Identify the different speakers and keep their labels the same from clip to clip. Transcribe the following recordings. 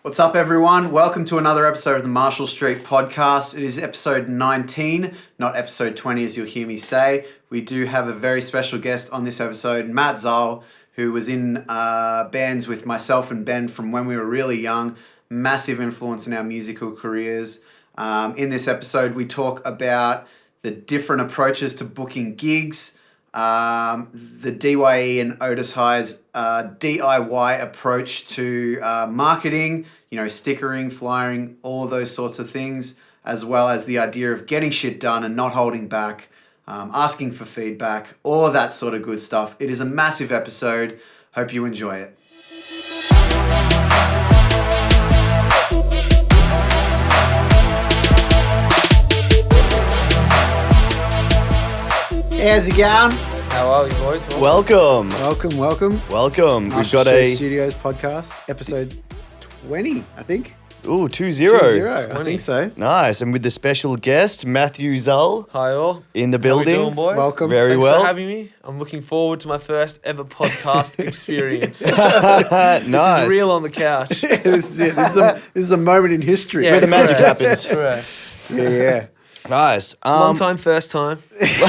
Speaker 1: What's up, everyone? Welcome to another episode of the Marshall Street Podcast. It is episode 19, not episode 20, as you'll hear me say. We do have a very special guest on this episode, Matt Zull, who was in bands with myself and Ben from when we were really young. Massive influence in our musical careers. In this episode, we talk about the different approaches to booking gigs, the D.Y.E and Otis High's D.I.Y approach to marketing, stickering, flyering, all of those sorts of things, as well as the idea of getting shit done and not holding back, asking for feedback, all of that sort of good stuff. It is a massive episode. Hope you enjoy it. How's it going?
Speaker 2: How are you, boys?
Speaker 3: Welcome.
Speaker 1: Welcome.
Speaker 3: We've got a
Speaker 1: Studios podcast, episode 20, I think.
Speaker 3: Ooh, 2-0.
Speaker 1: 2-0, I think so.
Speaker 3: Nice. And with the special guest, Matthew Zull,
Speaker 2: Hi all.
Speaker 3: in the
Speaker 2: How we
Speaker 3: building.
Speaker 2: doing, boys?
Speaker 1: Welcome.
Speaker 3: Very
Speaker 2: Thanks
Speaker 3: well.
Speaker 2: for having me. I'm looking forward to my first ever podcast experience. This
Speaker 3: Nice.
Speaker 2: is real on the couch.
Speaker 1: This is a moment in history.
Speaker 2: Yeah,
Speaker 3: where the magic
Speaker 2: correct.
Speaker 3: happens.
Speaker 2: Correct.
Speaker 1: Yeah.
Speaker 3: Nice.
Speaker 2: Long time, first time.
Speaker 3: That's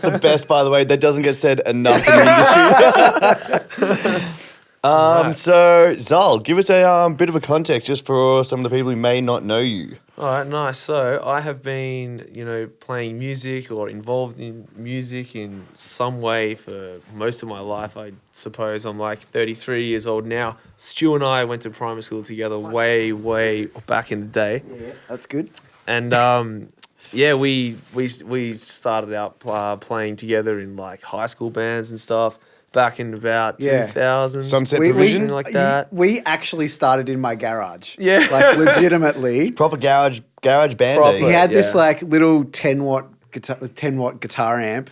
Speaker 3: the best, by the way. That doesn't get said enough in the industry. So, Zull, give us a bit of a context just for some of the people who may not know you.
Speaker 2: All right, nice. So I have been, playing music or involved in music in some way for most of my life. I suppose I'm like 33 years old now. Stu and I went to primary school together way back in the day.
Speaker 1: Yeah, that's good.
Speaker 2: And we started out playing together in like high school bands and stuff back in about 2000.
Speaker 3: Sunset
Speaker 1: We-
Speaker 3: Provision.
Speaker 2: something like that.
Speaker 1: We actually started in my garage.
Speaker 2: Yeah.
Speaker 1: Like legitimately.
Speaker 3: Proper garage band
Speaker 2: Proper.
Speaker 3: days.
Speaker 1: He had this
Speaker 2: Yeah.
Speaker 1: like little 10 watt guitar amp,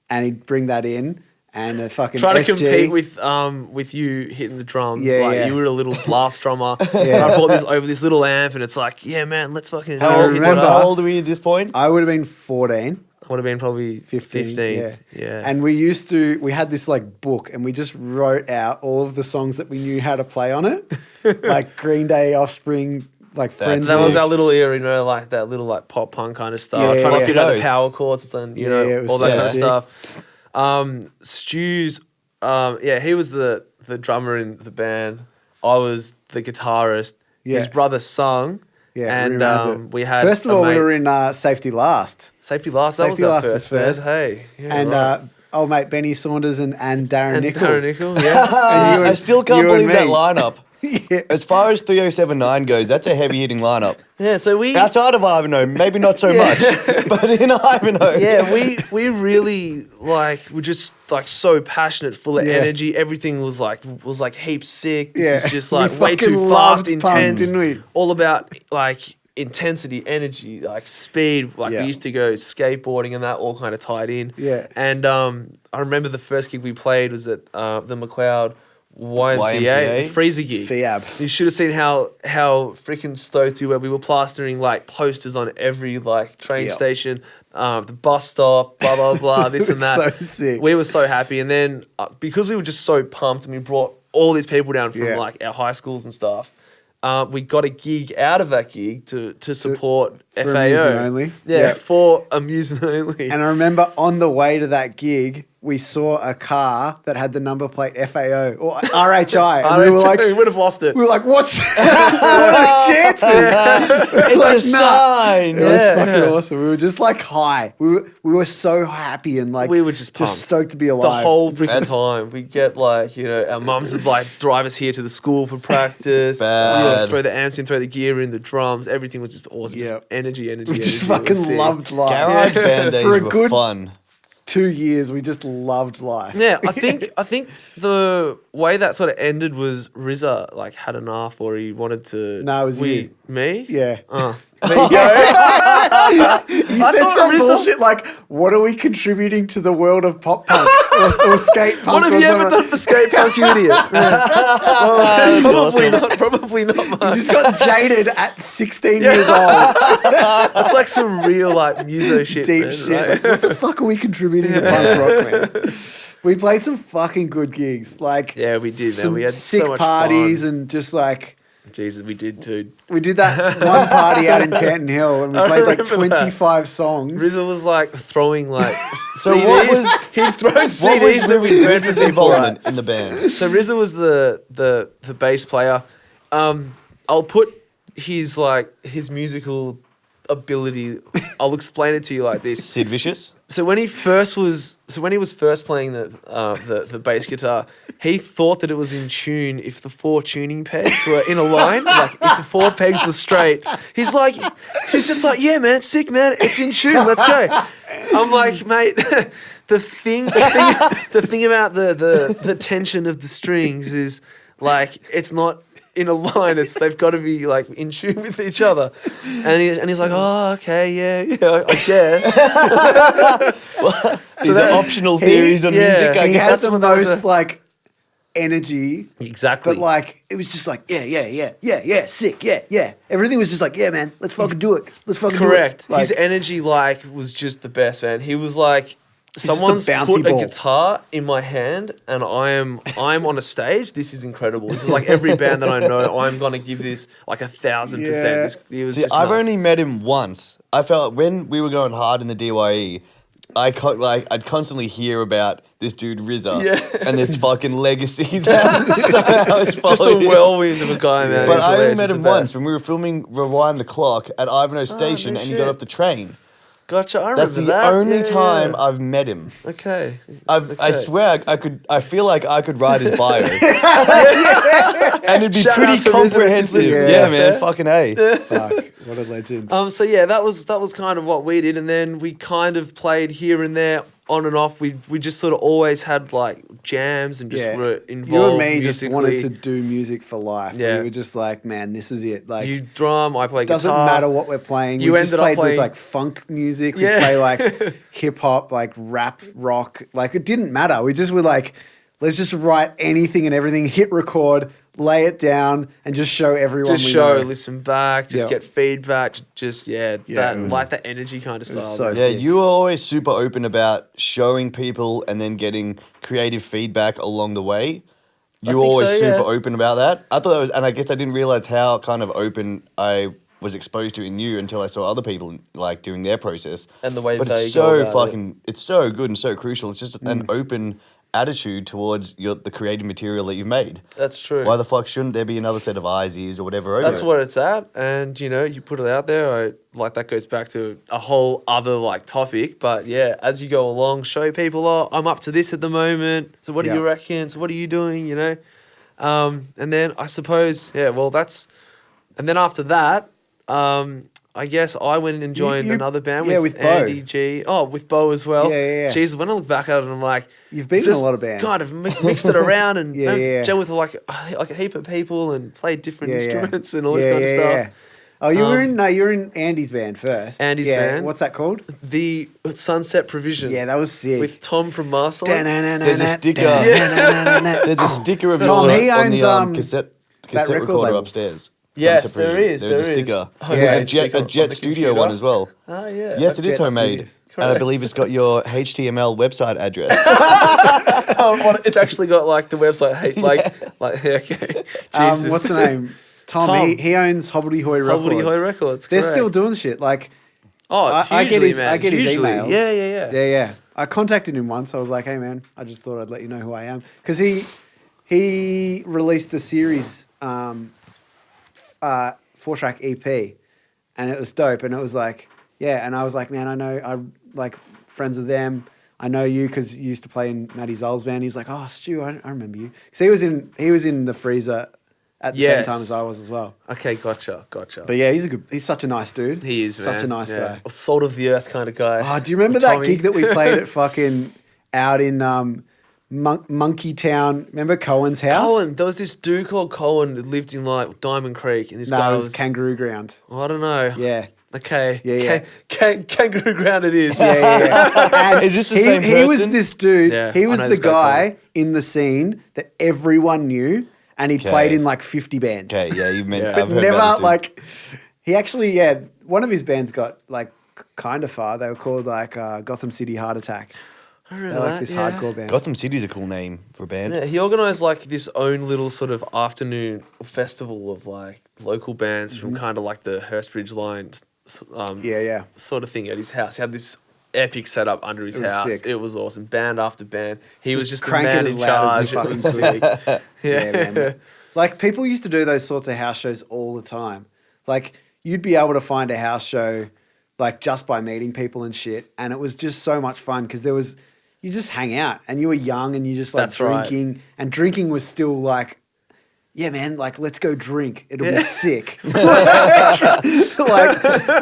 Speaker 1: and he'd bring that in and a fucking
Speaker 2: Try to
Speaker 1: SG.
Speaker 2: compete with you hitting the drums.
Speaker 1: Yeah,
Speaker 2: like
Speaker 1: yeah.
Speaker 2: you were a little blast drummer.
Speaker 1: Yeah.
Speaker 2: And I brought this over this little amp, and it's like, yeah, man, let's fucking.
Speaker 3: How old,
Speaker 1: remember-
Speaker 3: how old are we at this point?
Speaker 1: I would have been 14.
Speaker 2: Would have been probably 15.
Speaker 1: Yeah. And we had this like book, and we just wrote out all of the songs that we knew how to play on it. Like Green Day, Offspring, like Frenzy.
Speaker 2: that was our little era, like that little like pop punk kind of stuff.
Speaker 1: Yeah,
Speaker 2: Trying to
Speaker 1: yeah.
Speaker 2: figure out the
Speaker 3: Yeah.
Speaker 2: power chords and
Speaker 1: Yeah, it was
Speaker 2: all that
Speaker 1: so
Speaker 2: kind of
Speaker 1: sick.
Speaker 2: stuff. Stu's, he was the drummer in the band. I was the guitarist.
Speaker 1: Yeah.
Speaker 2: His brother sung.
Speaker 1: Yeah,
Speaker 2: and
Speaker 1: remembers it.
Speaker 2: we had
Speaker 1: First of
Speaker 2: a
Speaker 1: all, we
Speaker 2: mate-
Speaker 1: were in Safety Last.
Speaker 2: Safety Last.
Speaker 1: Safety
Speaker 2: that was
Speaker 1: Last
Speaker 2: our
Speaker 1: was
Speaker 2: first.
Speaker 1: first.
Speaker 2: Band. Hey, yeah,
Speaker 1: And
Speaker 2: right.
Speaker 1: old mate Benny Saunders and Darren
Speaker 2: And
Speaker 1: Nickel.
Speaker 2: Darren Nickel, yeah.
Speaker 1: And you
Speaker 3: I
Speaker 1: and-
Speaker 3: still can't
Speaker 1: you and
Speaker 3: believe that
Speaker 1: me.
Speaker 3: lineup.
Speaker 1: Yeah.
Speaker 3: As far as 3079 goes, that's a heavy hitting lineup.
Speaker 2: Yeah, so we
Speaker 3: Outside of Ivanhoe, maybe not so much, but in Ivanhoe.
Speaker 2: yeah, we really were just like so passionate, full of
Speaker 1: Yeah.
Speaker 2: energy. Everything was like heaps sick. This
Speaker 1: Yeah.
Speaker 2: is just
Speaker 1: We
Speaker 2: like way
Speaker 1: fucking
Speaker 2: too
Speaker 1: loved
Speaker 2: fast,
Speaker 1: punk,
Speaker 2: intense.
Speaker 1: didn't we?
Speaker 2: All about like intensity, energy, like speed. Like
Speaker 1: Yeah.
Speaker 2: we used to go skateboarding and that all kind of tied in.
Speaker 1: Yeah.
Speaker 2: And I remember the first gig we played was at the McLeod YMCA,
Speaker 3: YMCA?
Speaker 2: the Freezer gig.
Speaker 1: Fiab.
Speaker 2: You should have seen how freaking stoked we were. We were plastering like posters on every like train
Speaker 1: Yep.
Speaker 2: station, the bus stop, blah blah blah, this
Speaker 1: It
Speaker 2: and
Speaker 1: was
Speaker 2: that.
Speaker 1: so sick.
Speaker 2: We were so happy, and then because we were just so pumped, and we brought all these people down from
Speaker 1: Yeah.
Speaker 2: like our high schools and stuff. We got a gig out of that gig to support
Speaker 1: for
Speaker 2: FAO.
Speaker 1: amusement only?
Speaker 2: Yeah,
Speaker 1: Yep.
Speaker 2: for amusement only.
Speaker 1: And I remember on the way to that gig, we saw a car that had the number plate FAO or RHI. And we were like,
Speaker 2: we would have lost it.
Speaker 1: what are the chances?
Speaker 3: It's a sign.
Speaker 1: It was fucking awesome. We were just like high. We were so happy and like
Speaker 2: We were just pumped.
Speaker 1: stoked to be
Speaker 2: The
Speaker 1: alive.
Speaker 2: whole freaking time. We get like, our mums would like drive us here to the school for practice.
Speaker 3: Bad.
Speaker 2: We would throw the amps in, throw the gear in, the drums. Everything was just awesome.
Speaker 1: Yeah.
Speaker 2: Just energy.
Speaker 1: we just
Speaker 2: energy. It was
Speaker 1: fucking
Speaker 2: sick.
Speaker 1: loved life.
Speaker 3: Garage band days
Speaker 1: For a
Speaker 3: were
Speaker 1: good-
Speaker 3: fun.
Speaker 1: 2 years, we just loved life.
Speaker 2: Yeah, I think the way that sort of ended was RZA like had enough, or he wanted to.
Speaker 1: No, it was you.
Speaker 2: Me?
Speaker 1: Yeah.
Speaker 2: There you go.
Speaker 1: You said
Speaker 2: thought
Speaker 1: some
Speaker 2: RZA
Speaker 1: bullshit like, what are we contributing to the world of pop punk or skate punk?
Speaker 2: What have
Speaker 1: or
Speaker 2: you ever
Speaker 1: something?
Speaker 2: done for skate punk, you idiot? Probably not
Speaker 1: You
Speaker 2: much.
Speaker 1: just got jaded at 16 years old.
Speaker 2: That's like some real like muso shit,
Speaker 1: Deep
Speaker 2: man,
Speaker 1: shit.
Speaker 2: right?
Speaker 1: Like, what the fuck are we contributing to punk rock, man? We played some fucking good gigs. Like
Speaker 2: Yeah, we did, man.
Speaker 1: some
Speaker 2: We had
Speaker 1: sick
Speaker 2: so much
Speaker 1: parties
Speaker 2: fun.
Speaker 1: and just like
Speaker 2: Jesus, we did too.
Speaker 1: we did that one party out in Panton Hill and we
Speaker 2: I
Speaker 1: played like
Speaker 2: remember that.
Speaker 1: 25 songs.
Speaker 2: Rizzo was like throwing like
Speaker 3: So
Speaker 2: CDs.
Speaker 3: what was-
Speaker 2: He'd throw
Speaker 3: What was
Speaker 2: CDs that we read for
Speaker 3: Riz's
Speaker 2: people.
Speaker 3: involvement in the band?
Speaker 2: So Rizzo was the bass player. I'll put his musical ability. I'll explain it to you like this.
Speaker 3: Sid Vicious?
Speaker 2: So when he was first playing the bass guitar, he thought that it was in tune if the 4 tuning pegs were in a line, like if the 4 pegs were straight. He's just like, yeah, man, sick, man, it's in tune, let's go. I'm like, mate, the thing about the tension of the strings is like it's not in a line. They've got to be like in tune with each other. And he's like, oh, okay, yeah, I guess.
Speaker 3: These are optional theories on music. I
Speaker 1: He
Speaker 3: guess.
Speaker 1: had
Speaker 2: that's
Speaker 1: the
Speaker 2: what that was
Speaker 1: most like energy,
Speaker 2: Exactly.
Speaker 1: but like it was just like yeah, sick, yeah. Everything was just like yeah, man, let's fucking do it. Let's fucking
Speaker 2: Correct.
Speaker 1: do it. Like,
Speaker 2: His energy was just the best, man. He was like,
Speaker 1: just a
Speaker 2: someone's
Speaker 1: bouncy
Speaker 2: put
Speaker 1: ball.
Speaker 2: a guitar in my hand and I'm on a stage. This is incredible. This is like every band that I know. I'm gonna give this like 1,000%.
Speaker 1: Yeah.
Speaker 2: It was
Speaker 3: See,
Speaker 2: just
Speaker 3: I've
Speaker 2: nuts.
Speaker 3: only met him once. I felt when we were going hard in the D.Y.E, I'd constantly hear about this dude Rizza
Speaker 2: Yeah.
Speaker 3: and this fucking legacy that somehow has
Speaker 2: just a
Speaker 3: followed him.
Speaker 2: whirlwind of a guy, man.
Speaker 3: But
Speaker 2: He's
Speaker 3: I only
Speaker 2: hilarious,
Speaker 3: met
Speaker 2: he's
Speaker 3: him
Speaker 2: the
Speaker 3: once
Speaker 2: best.
Speaker 3: when we were filming Rewind the Clock at Ivanhoe Station,
Speaker 2: no
Speaker 3: and he got
Speaker 2: shit.
Speaker 3: off the train.
Speaker 2: Gotcha. I remember
Speaker 3: That's the
Speaker 2: that.
Speaker 3: only
Speaker 2: Yeah,
Speaker 3: time
Speaker 2: yeah.
Speaker 3: I've met him.
Speaker 2: Okay.
Speaker 3: I
Speaker 2: Okay.
Speaker 3: swear I feel like I could write his bio. And it'd be
Speaker 2: Shout out
Speaker 3: pretty
Speaker 2: to Rizzo if he's
Speaker 3: comprehensive.
Speaker 2: listening.
Speaker 3: Yeah,
Speaker 1: Yeah.
Speaker 3: man,
Speaker 2: Yeah.
Speaker 3: fucking A.
Speaker 1: fuck, what a legend.
Speaker 2: So yeah, that was kind of what we did, and then we kind of played here and there, on and off. We just sort of always had like jams and just were involved.
Speaker 1: You and me just
Speaker 2: musically.
Speaker 1: wanted to do music for life.
Speaker 2: Yeah.
Speaker 1: We were just like, man, this is it. Like,
Speaker 2: You drum, I play
Speaker 1: doesn't
Speaker 2: guitar.
Speaker 1: matter what we're playing.
Speaker 2: You
Speaker 1: We just
Speaker 2: ended up
Speaker 1: played with
Speaker 2: playing-
Speaker 1: like funk music. We
Speaker 2: Yeah.
Speaker 1: play like hip hop, like rap, rock. Like it didn't matter. We just were like, let's just write anything and everything, hit record, lay it down, and just show everyone.
Speaker 2: Just
Speaker 1: we
Speaker 2: show,
Speaker 1: know.
Speaker 2: listen back, just
Speaker 1: Yeah.
Speaker 2: get feedback, just
Speaker 1: Yeah,
Speaker 2: that
Speaker 1: it was-
Speaker 2: like the energy kind of
Speaker 1: it was
Speaker 2: style.
Speaker 1: so
Speaker 2: man.
Speaker 3: Yeah,
Speaker 1: sick.
Speaker 3: you were always super open about showing people and then getting creative feedback along the way. You were
Speaker 2: think
Speaker 3: always
Speaker 2: so,
Speaker 3: super
Speaker 2: yeah.
Speaker 3: open about that. I thought that was, and I guess I didn't realize how kind of open I was exposed to in you until I saw other people like doing their process.
Speaker 2: And the way
Speaker 3: but
Speaker 2: they
Speaker 3: it's
Speaker 2: go
Speaker 3: so
Speaker 2: about
Speaker 3: fucking, it's so good and so crucial. It's just an open attitude towards the creative material that you've made.
Speaker 2: That's true.
Speaker 3: Why the fuck shouldn't there be another set of eyes, ears, or whatever over
Speaker 2: That's
Speaker 3: it?
Speaker 2: what it's at, and you put it out there. That goes back to a whole other like topic, but yeah, as you go along, show people, oh, I'm up to this at the moment. So what do
Speaker 1: Yeah.
Speaker 2: you reckon? So what are you doing? And then I suppose, yeah, well and then after that, I guess I went and joined
Speaker 1: you-
Speaker 2: another band
Speaker 1: yeah,
Speaker 2: with
Speaker 1: with Bo.
Speaker 2: Andy G. Oh, with Bo as well.
Speaker 1: Yeah.
Speaker 2: Jesus, when I look back at it, I'm like,
Speaker 1: You've been in a
Speaker 2: just
Speaker 1: lot of bands.
Speaker 2: Kind of mixed it around and
Speaker 1: Yeah.
Speaker 2: gel with like a heap of people and played different
Speaker 1: Yeah,
Speaker 2: instruments and all this kind of stuff.
Speaker 1: Oh, you were in Andy's band first.
Speaker 2: Andy's
Speaker 1: yeah.
Speaker 2: band.
Speaker 1: What's that called?
Speaker 2: The Sunset Provision.
Speaker 1: Yeah, that was sick.
Speaker 2: with Tom from Marcel.
Speaker 3: There's a sticker.
Speaker 1: There's
Speaker 3: There's a sticker of
Speaker 1: Tom,
Speaker 3: yours
Speaker 1: he
Speaker 3: on
Speaker 1: owns,
Speaker 3: the cassette
Speaker 1: record
Speaker 3: recorder
Speaker 1: label.
Speaker 3: upstairs.
Speaker 2: Yes,
Speaker 3: Sunset
Speaker 2: there
Speaker 3: Provision.
Speaker 2: is,
Speaker 3: There's
Speaker 2: there
Speaker 3: a
Speaker 2: is.
Speaker 3: sticker.
Speaker 2: Oh,
Speaker 1: yeah,
Speaker 3: There's
Speaker 2: sticker
Speaker 3: a
Speaker 2: on
Speaker 3: Jet
Speaker 2: the
Speaker 3: Studio
Speaker 2: computer.
Speaker 3: one as well.
Speaker 2: Ah, yeah.
Speaker 3: Yes, it is
Speaker 1: Jet
Speaker 3: homemade.
Speaker 1: Studios.
Speaker 3: And I believe it's got your HTML website address.
Speaker 2: It's actually got like the website. Okay. Jesus.
Speaker 1: What's the name? Tom.
Speaker 2: Tom.
Speaker 1: He owns Hobbity-Hoy Records.
Speaker 2: Hobbity-Hoy Records.
Speaker 1: They're
Speaker 2: correct.
Speaker 1: still doing shit. Like
Speaker 2: Oh,
Speaker 1: I get
Speaker 2: hugely,
Speaker 1: his
Speaker 2: man.
Speaker 1: I get his
Speaker 2: Hugely.
Speaker 1: emails.
Speaker 2: Yeah.
Speaker 1: Yeah. I contacted him once. I was like, hey man, I just thought I'd let you know who I am because he released a series 4-track EP, and it was dope. And it was like, yeah. And I was like, man, I'm like friends with them. I know you because you used to play in Matty Zull's band. He's like, oh, Stu, I remember you. Because he was in the Freezer at the same
Speaker 2: Yes.
Speaker 1: time as I was as well.
Speaker 2: Okay, gotcha.
Speaker 1: But yeah, he's such a nice dude.
Speaker 2: He is,
Speaker 1: such
Speaker 2: man.
Speaker 1: a nice
Speaker 2: Yeah.
Speaker 1: guy.
Speaker 2: A salt of the earth kind of guy.
Speaker 1: Oh, do you remember
Speaker 2: With
Speaker 1: that
Speaker 2: Tommy.
Speaker 1: gig that we played at fucking out in Monkey Town? Remember Cohen's house?
Speaker 2: Cohen. There was this dude called Cohen that lived in like Diamond Creek, and this
Speaker 1: No,
Speaker 2: guy
Speaker 1: it was Kangaroo Ground.
Speaker 2: I don't know.
Speaker 1: Yeah.
Speaker 2: Okay.
Speaker 1: Yeah.
Speaker 2: Kangaroo Ground it is.
Speaker 1: Yeah. And
Speaker 3: Is this the same
Speaker 1: He was
Speaker 3: person?
Speaker 1: this dude.
Speaker 2: Yeah,
Speaker 1: he
Speaker 2: I
Speaker 1: was
Speaker 2: know
Speaker 1: the
Speaker 2: this guy,
Speaker 1: guy in the scene that everyone knew, and he played in like 50 bands.
Speaker 3: Okay, yeah, you've meant.
Speaker 2: Yeah.
Speaker 3: I've
Speaker 1: But
Speaker 3: heard
Speaker 1: never
Speaker 3: about this
Speaker 1: like. He actually, one of his bands got like kind of far. They were called like Gotham City Heart Attack.
Speaker 2: I
Speaker 1: They're
Speaker 2: remember
Speaker 1: like
Speaker 2: that,
Speaker 1: this
Speaker 2: yeah.
Speaker 1: hardcore band.
Speaker 3: Gotham City's a cool name for a band.
Speaker 2: Yeah, he organised like this own little sort of afternoon festival of like local bands from kind of like the Hurstbridge line,
Speaker 1: Yeah.
Speaker 2: sort of thing at his house. He had this epic setup under his
Speaker 1: It was
Speaker 2: house.
Speaker 1: sick.
Speaker 2: It was awesome. Band after band. He was just the
Speaker 1: crank it
Speaker 2: man
Speaker 1: as
Speaker 2: in
Speaker 1: loud as
Speaker 2: charge.
Speaker 1: you
Speaker 2: It was
Speaker 1: fucking
Speaker 2: sick.
Speaker 1: Yeah,
Speaker 2: Yeah.
Speaker 1: man. Like people used to do those sorts of house shows all the time. Like you'd be able to find a house show like just by meeting people and shit, and it was just so much fun because you just hang out and you were young and you just like
Speaker 2: That's right.
Speaker 1: drinking and drinking was still like. Yeah, man, like, let's go drink. It'll be sick.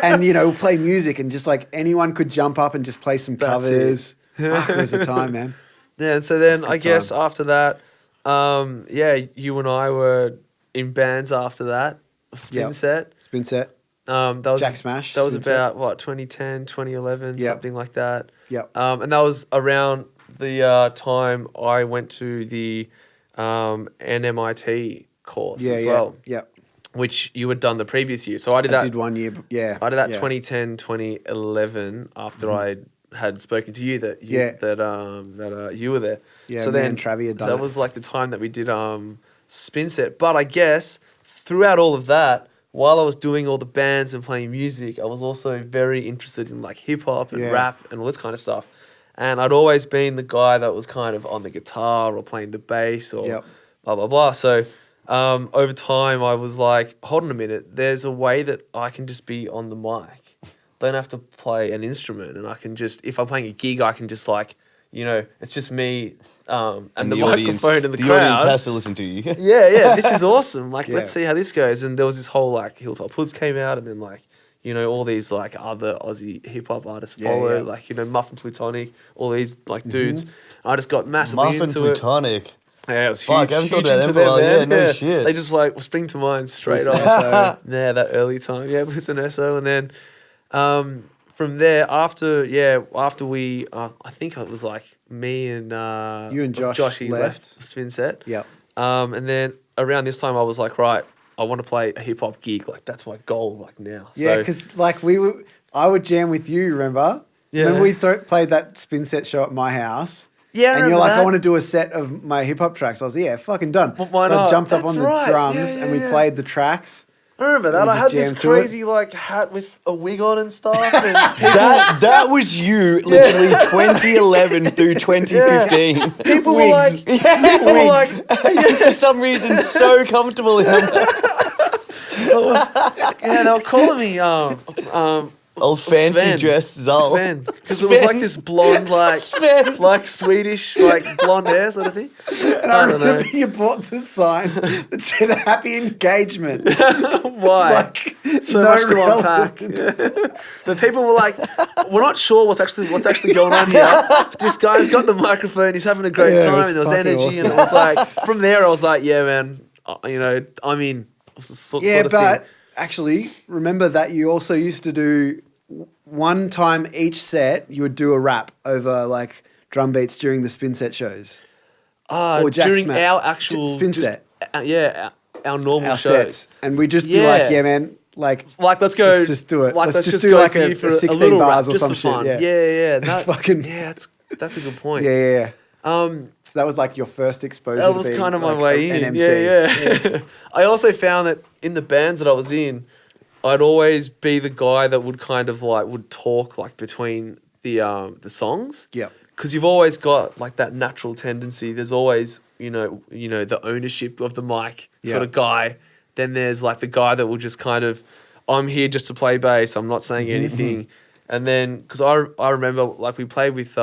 Speaker 1: And, play music and just, like, anyone could jump up and just play some
Speaker 2: That's
Speaker 1: covers. Fuck, it was a time, man.
Speaker 2: Yeah, and so then
Speaker 1: good
Speaker 2: I guess
Speaker 1: time.
Speaker 2: after that, you and I were in bands after that. Spin
Speaker 1: Yep.
Speaker 2: set.
Speaker 1: Spin set.
Speaker 2: That was
Speaker 1: Jack Smash,
Speaker 2: That was
Speaker 1: Spin Set.
Speaker 2: about what 2010, 2011,
Speaker 1: Yep.
Speaker 2: something like that.
Speaker 1: Yep.
Speaker 2: And that was around the time I went to the NMIT course as well,
Speaker 1: Yeah.
Speaker 2: which you had done the previous year. So I did
Speaker 1: I
Speaker 2: that.
Speaker 1: did 1 year. Yeah.
Speaker 2: I did that
Speaker 1: yeah.
Speaker 2: 2010, 2011 after I had spoken to you that you,
Speaker 1: Yeah.
Speaker 2: you were there.
Speaker 1: Yeah,
Speaker 2: so
Speaker 1: me
Speaker 2: then
Speaker 1: and Travi had done
Speaker 2: that
Speaker 1: it.
Speaker 2: was like the time that we did spin set. But I guess throughout all of that, while I was doing all the bands and playing music, I was also very interested in like hip hop and
Speaker 1: Yeah.
Speaker 2: rap and all this kind of stuff. And I'd always been the guy that was kind of on the guitar or playing the bass or
Speaker 1: Yep.
Speaker 2: blah, blah, blah. So over time, I was like, hold on a minute. There's a way that I can just be on the mic. Don't have to play an instrument. And I can just, if I'm playing a gig, I can just like, it's just me and the microphone and the crowd.
Speaker 3: audience has to listen to you.
Speaker 2: Yeah, this is awesome. Like,
Speaker 1: Yeah.
Speaker 2: let's see how this goes. And there was this whole like Hilltop Hoods came out, and then like, all these like other Aussie hip hop artists
Speaker 1: Yeah,
Speaker 2: followed,
Speaker 1: yeah.
Speaker 2: like Muff and Plutonic, all these like dudes. I just got massively
Speaker 3: Muffin
Speaker 2: into it.
Speaker 3: Plutonic.
Speaker 2: Yeah, it was
Speaker 3: Fuck,
Speaker 2: huge.
Speaker 3: I haven't thought
Speaker 2: huge
Speaker 3: about
Speaker 2: into
Speaker 3: them for a while.
Speaker 2: man.
Speaker 3: Yeah, no shit.
Speaker 2: They just like spring to mind straight
Speaker 1: Listen,
Speaker 2: off. Yeah, that early time. Yeah, Bliss and Esso, and then from there after we, I think it was like me and
Speaker 1: You and Josh
Speaker 2: Joshy
Speaker 1: left.
Speaker 2: Spin Set.
Speaker 1: Yep.
Speaker 2: And then around this time I was like, right, I want to play a hip hop gig. Like that's my goal. Like now.
Speaker 1: Yeah,
Speaker 2: So-
Speaker 1: because like I would jam with you, remember?
Speaker 2: Yeah.
Speaker 1: Remember we played that spin set show at my house?
Speaker 2: Yeah, I
Speaker 1: and you're
Speaker 2: remember
Speaker 1: like, I
Speaker 2: that.
Speaker 1: want to do a set of my hip hop tracks. I was like, yeah, fucking done.
Speaker 2: Well, why
Speaker 1: so I
Speaker 2: not?
Speaker 1: jumped up
Speaker 2: That's
Speaker 1: on the
Speaker 2: right.
Speaker 1: drums
Speaker 2: Yeah,
Speaker 1: and we
Speaker 2: yeah.
Speaker 1: played the tracks.
Speaker 2: I remember that.
Speaker 1: we
Speaker 2: I
Speaker 1: just
Speaker 2: had this
Speaker 1: jammed to it.
Speaker 2: crazy like hat with a wig on and stuff. And people,
Speaker 3: That was you, literally 2011 through 2015.
Speaker 2: people were
Speaker 1: Wigs.
Speaker 2: like, people were like,
Speaker 3: For some reason, so comfortable in them.
Speaker 2: they were calling me
Speaker 3: Old fancy
Speaker 2: Sven.
Speaker 3: dress Zull.
Speaker 2: Sven, because it was like this blonde, like
Speaker 3: Sven.
Speaker 2: like Swedish, like blonde hair sort of thing.
Speaker 1: And I
Speaker 2: don't know.
Speaker 1: remember you bought the sign that said happy engagement.
Speaker 2: Why?
Speaker 1: It's
Speaker 2: So
Speaker 1: no
Speaker 2: much to
Speaker 1: relevance.
Speaker 2: unpack. But people were like, "We're not sure what's actually going on here." But this guy's got the microphone. He's having a great
Speaker 1: Yeah, it
Speaker 2: time,
Speaker 1: was
Speaker 2: and there was
Speaker 1: fucking
Speaker 2: energy,
Speaker 1: awesome.
Speaker 2: and it was like from there, I was like, "Yeah, man, I'm in." Sort
Speaker 1: Yeah,
Speaker 2: of
Speaker 1: but
Speaker 2: thing.
Speaker 1: actually, remember that you also used to do one time each set, you would do a rap over like drum beats during the spin set shows. or Jack
Speaker 2: during
Speaker 1: Smack.
Speaker 2: our actual
Speaker 1: Spin
Speaker 2: just-
Speaker 1: set.
Speaker 2: our normal
Speaker 1: Our
Speaker 2: shows.
Speaker 1: sets. And we'd just be like,
Speaker 2: Yeah.
Speaker 1: yeah, man, like,
Speaker 2: Like, let's go.
Speaker 1: Let's just do it.
Speaker 2: Like,
Speaker 1: Let's just
Speaker 2: go
Speaker 1: do like
Speaker 2: for
Speaker 1: a
Speaker 2: you for
Speaker 1: 16
Speaker 2: little
Speaker 1: bars
Speaker 2: rap,
Speaker 1: or
Speaker 2: just
Speaker 1: some
Speaker 2: for
Speaker 1: shit,
Speaker 2: fun.
Speaker 1: yeah.
Speaker 2: Yeah.
Speaker 1: It's fucking-
Speaker 2: Yeah, that's a good point.
Speaker 1: yeah.
Speaker 2: Um,
Speaker 1: So that was like your first exposure.
Speaker 2: that
Speaker 1: to
Speaker 2: was
Speaker 1: being,
Speaker 2: kind of my
Speaker 1: like,
Speaker 2: way
Speaker 1: an
Speaker 2: in.
Speaker 1: MC.
Speaker 2: Yeah. I also found that in the bands that I was in, I'd always be the guy that would kind of like would talk like between the songs.
Speaker 1: Yep.
Speaker 2: Because you've always got like that natural tendency. There's always the ownership of the mic sort
Speaker 1: Yeah.
Speaker 2: of guy. Then there's like the guy that will just kind of, I'm here just to play bass. I'm not saying anything. And then because I remember like we played with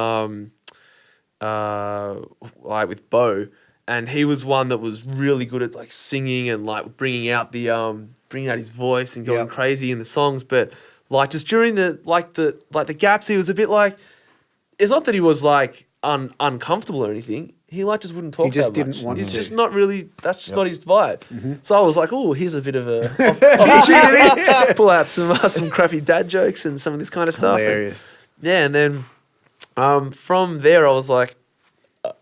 Speaker 2: with Bo, and he was one that was really good at like singing and like bringing out his voice and going
Speaker 1: Yep.
Speaker 2: crazy in the songs. But like just during the gaps, he was a bit like, it's not that he was like uncomfortable or anything. He like just wouldn't talk.
Speaker 1: He just
Speaker 2: that much.
Speaker 1: didn't want
Speaker 2: He's
Speaker 1: to.
Speaker 2: just not really. That's just not his vibe. So I was like, oh, here's a bit of a opportunity. Pull out some crappy dad jokes and some of this kind of stuff. And-
Speaker 1: Hilarious.
Speaker 2: yeah, and then from there, I was like,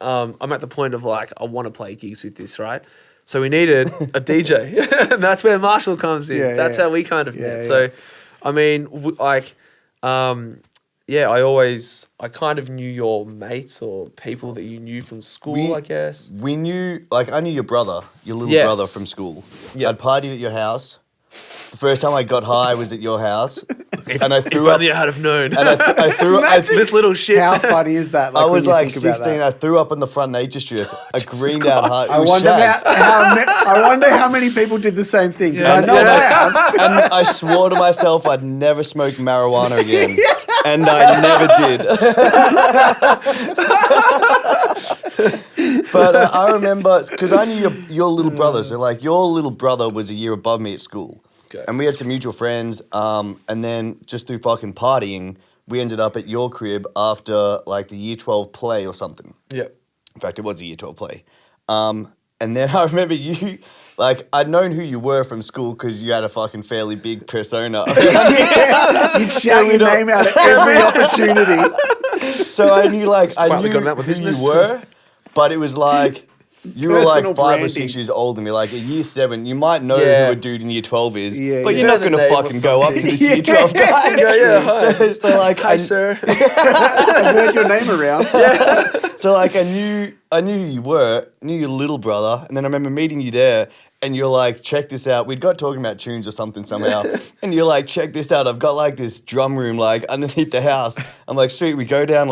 Speaker 2: I'm at the point of like, I want to play gigs with this, right? So we needed a DJ, and that's where Marshall comes in.
Speaker 1: Yeah,
Speaker 2: That's
Speaker 1: yeah.
Speaker 2: how we kind of
Speaker 1: Yeah,
Speaker 2: met.
Speaker 1: yeah.
Speaker 2: So, I mean, I kind of knew your mates or people that you knew from school, I guess.
Speaker 3: We knew, like, I knew your brother, your little
Speaker 2: Yes.
Speaker 3: brother from school.
Speaker 2: Yep.
Speaker 3: I'd partied at your house. The first time I got high was at your house.
Speaker 2: If,
Speaker 3: And I
Speaker 2: if
Speaker 3: threw up.
Speaker 2: only I had have known.
Speaker 3: And I threw up.
Speaker 2: This little shit.
Speaker 1: How funny is that?
Speaker 3: I
Speaker 1: when
Speaker 3: was
Speaker 1: you
Speaker 3: like
Speaker 1: think about
Speaker 3: 16.
Speaker 1: that?
Speaker 3: I threw up on the front nature strip. A greened out heart.
Speaker 1: I wonder how many people did the same thing. 'Cause I know I have.
Speaker 3: And I swore to myself I'd never smoke marijuana again. And I never did. But I remember, because I knew your little brother. So, like, your little brother was a year above me at school.
Speaker 2: Okay.
Speaker 3: And we had some mutual friends. And then just through fucking partying, we ended up at your crib after, like, the year 12 play or something.
Speaker 2: Yep.
Speaker 3: In fact, it was a year 12 play. And then I remember you, like, I'd known who you were from school because you had a fucking fairly big persona.
Speaker 1: You'd shout your name out at every opportunity.
Speaker 3: So I knew, like, I
Speaker 2: finally
Speaker 3: knew
Speaker 2: gotten out with
Speaker 3: who
Speaker 2: business.
Speaker 3: you were, but it was like, you were like
Speaker 1: Personal
Speaker 3: 5 or
Speaker 1: branding.
Speaker 3: 6 years older than me. Like, at year 7, you might know
Speaker 2: Yeah.
Speaker 3: who a dude in year 12 is,
Speaker 1: Yeah,
Speaker 3: but
Speaker 1: yeah.
Speaker 3: you're not
Speaker 2: You
Speaker 3: going
Speaker 2: know
Speaker 3: to
Speaker 2: the name or
Speaker 3: fucking go up to
Speaker 2: something.
Speaker 3: this year 12 guy.
Speaker 2: Yeah, hi.
Speaker 3: So like,
Speaker 2: Hi, sir.
Speaker 1: I've heard your name around.
Speaker 3: So like I knew who you were, knew your little brother, and then I remember meeting you there, and you're like, check this out. We'd got talking about tunes or something somehow, and you're like, check this out. I've got like this drum room like underneath the house. I'm like, sweet. We go down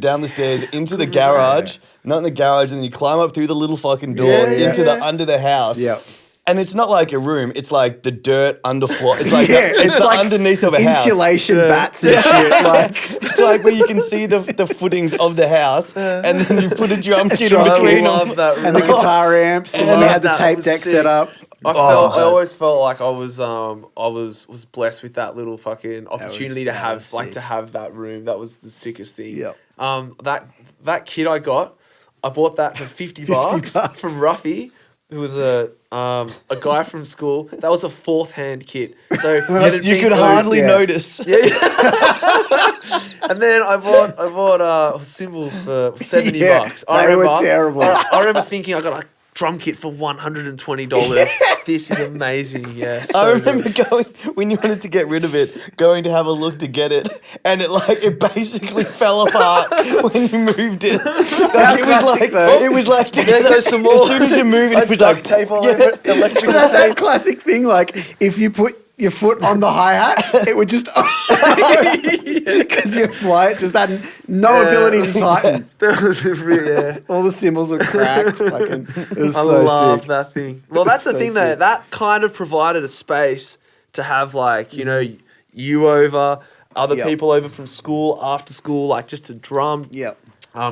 Speaker 3: down the stairs into the garage, not in the garage, and then you climb up through the little fucking door into the under the house.
Speaker 1: Yep.
Speaker 3: And it's not like a room. It's like the dirt underfloor. It's like
Speaker 1: Yeah,
Speaker 3: it's
Speaker 1: it's like
Speaker 3: underneath of a house.
Speaker 1: Insulation bats and shit. Like,
Speaker 3: It's like where you can see the footings of the house, and then you put a drum kit in
Speaker 2: I
Speaker 3: between
Speaker 2: love
Speaker 3: them.
Speaker 2: that
Speaker 1: and the
Speaker 2: room.
Speaker 1: guitar amps, and
Speaker 2: love
Speaker 1: we had the
Speaker 2: that.
Speaker 1: tape
Speaker 2: It was
Speaker 1: deck
Speaker 2: sick.
Speaker 1: set up.
Speaker 2: I always felt like I was blessed with that little fucking opportunity
Speaker 1: that was
Speaker 2: to
Speaker 1: sick.
Speaker 2: have that room. That was the sickest thing.
Speaker 1: Yep.
Speaker 2: That kit I bought that for 50 bucks
Speaker 1: bucks.
Speaker 2: from Ruffy, who was a guy from school. That was a 4th hand kit. So
Speaker 3: You could hardly
Speaker 1: yeah.
Speaker 3: notice.
Speaker 2: And then I bought cymbals for 70
Speaker 1: Yeah,
Speaker 2: bucks.
Speaker 1: they were terrible.
Speaker 2: I remember thinking I got a drum kit for $120. This is amazing. Yeah.
Speaker 3: I
Speaker 2: so
Speaker 3: remember
Speaker 2: good.
Speaker 3: going when you wanted to get rid of it, going to have a look to get it, and it basically fell apart when you moved it. Like, it was like
Speaker 2: There goes some more.
Speaker 3: As soon as you move it, it was like
Speaker 2: tape all
Speaker 3: yeah.
Speaker 2: over it, electrical
Speaker 1: that
Speaker 2: tape.
Speaker 1: classic thing, like if you put your foot on the hi-hat, it would just because you apply it just had no ability to tighten.
Speaker 2: That was a real.
Speaker 1: All the cymbals were cracked. Fucking, it was
Speaker 2: I
Speaker 1: so
Speaker 2: love
Speaker 1: sick.
Speaker 2: that thing. Well, that's the
Speaker 1: So
Speaker 2: thing though.
Speaker 1: sick.
Speaker 2: That kind of provided a space to have like, you over, other
Speaker 1: Yep.
Speaker 2: people over from school, after school, like just to drum,
Speaker 1: Yep.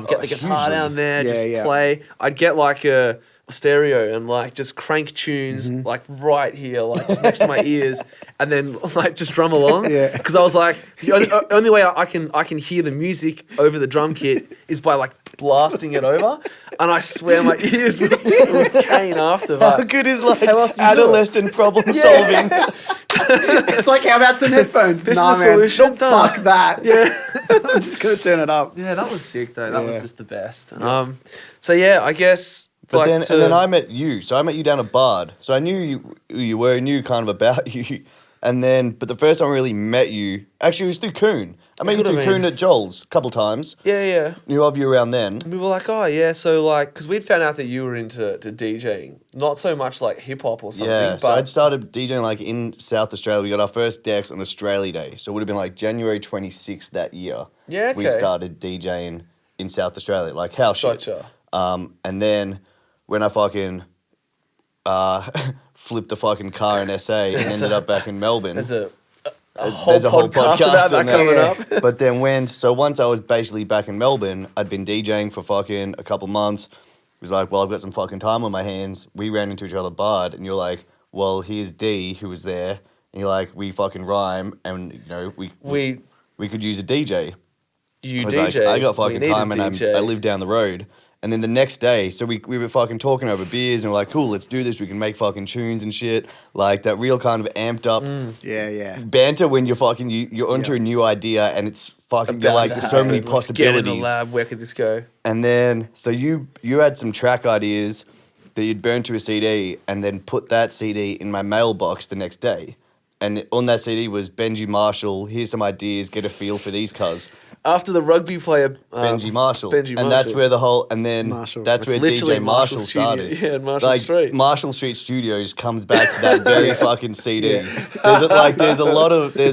Speaker 2: get the guitar
Speaker 3: hugely.
Speaker 2: down there,
Speaker 1: Yeah,
Speaker 2: just
Speaker 1: yeah.
Speaker 2: play. I'd get like a stereo and like just crank tunes
Speaker 1: Mm-hmm.
Speaker 2: like right here, like just next to my ears, and then like just drum along.
Speaker 1: Yeah.
Speaker 2: Because I was like, the only way I can hear the music over the drum kit is by like blasting it over, and I swear my ears would cane after
Speaker 3: How
Speaker 2: that.
Speaker 3: good is like
Speaker 2: How else do you do it?
Speaker 3: adolescent problem solving?
Speaker 1: It's like, how about some headphones?
Speaker 2: This
Speaker 1: Nah,
Speaker 2: is the
Speaker 1: man,
Speaker 2: solution. Done.
Speaker 1: fuck that.
Speaker 2: Yeah.
Speaker 1: I'm just gonna turn it up.
Speaker 2: Yeah, that was sick though. That
Speaker 1: Yeah.
Speaker 2: was just the best. So yeah, I guess.
Speaker 3: But
Speaker 2: like
Speaker 3: then I met you. So I met you down at Bard. So I knew who you were, knew kind of about you. And then, but the first time I really met you, actually it was through Coon. I met you
Speaker 2: could have
Speaker 3: through
Speaker 2: been.
Speaker 3: Coon at Joel's a couple times.
Speaker 2: yeah.
Speaker 3: Knew of you around then.
Speaker 2: We were like, oh yeah, so like, because we'd found out that you were into DJing, not so much like hip hop or something.
Speaker 3: Yeah,
Speaker 2: but
Speaker 3: so I'd started DJing like in South Australia. We got our first decks on Australia Day. So it would have been like January 26th that year.
Speaker 2: Yeah,
Speaker 3: We
Speaker 2: okay.
Speaker 3: started DJing in South Australia, like house shit.
Speaker 2: Gotcha.
Speaker 3: And then when I fucking flipped the fucking car in SA and ended up back in Melbourne.
Speaker 2: There's a
Speaker 3: There's
Speaker 2: whole podcast about that
Speaker 3: on
Speaker 2: coming
Speaker 3: that.
Speaker 2: up.
Speaker 3: But then once I was basically back in Melbourne, I'd been DJing for fucking a couple months. It was like, well, I've got some fucking time on my hands. We ran into each other at Bard, and you're like, well, here's D, who was there. And you're like, we fucking rhyme, and we could use a DJ.
Speaker 2: You
Speaker 3: I was
Speaker 2: DJ.
Speaker 3: like, I got
Speaker 2: we
Speaker 3: fucking
Speaker 2: need a
Speaker 3: time, and
Speaker 2: DJ.
Speaker 3: I live down the road. And then the next day, so we were fucking talking over beers, and we're like, cool, let's do this. We can make fucking tunes and shit. Like that real kind of amped up
Speaker 1: Yeah.
Speaker 3: banter when you're fucking, you're onto a new idea, and it's fucking, you're like, there's so many
Speaker 2: Let's get in the
Speaker 3: possibilities.
Speaker 2: lab. Where could this go?
Speaker 3: And then, so you had some track ideas that you'd burn to a CD, and then put that CD in my mailbox the next day. and on that CD was Benji Marshall. Here's some ideas. Get a feel for these cuz.
Speaker 2: After the rugby player
Speaker 3: Benji Marshall.
Speaker 2: Benji Marshall.
Speaker 3: And that's where the whole, and then
Speaker 1: Marshall.
Speaker 3: that's where
Speaker 2: literally
Speaker 3: DJ
Speaker 2: Marshall
Speaker 3: Marshall
Speaker 2: Studio.
Speaker 3: started.
Speaker 2: Yeah, and Marshall Street.
Speaker 3: Marshall Street Studios comes back to that very fucking CD. There's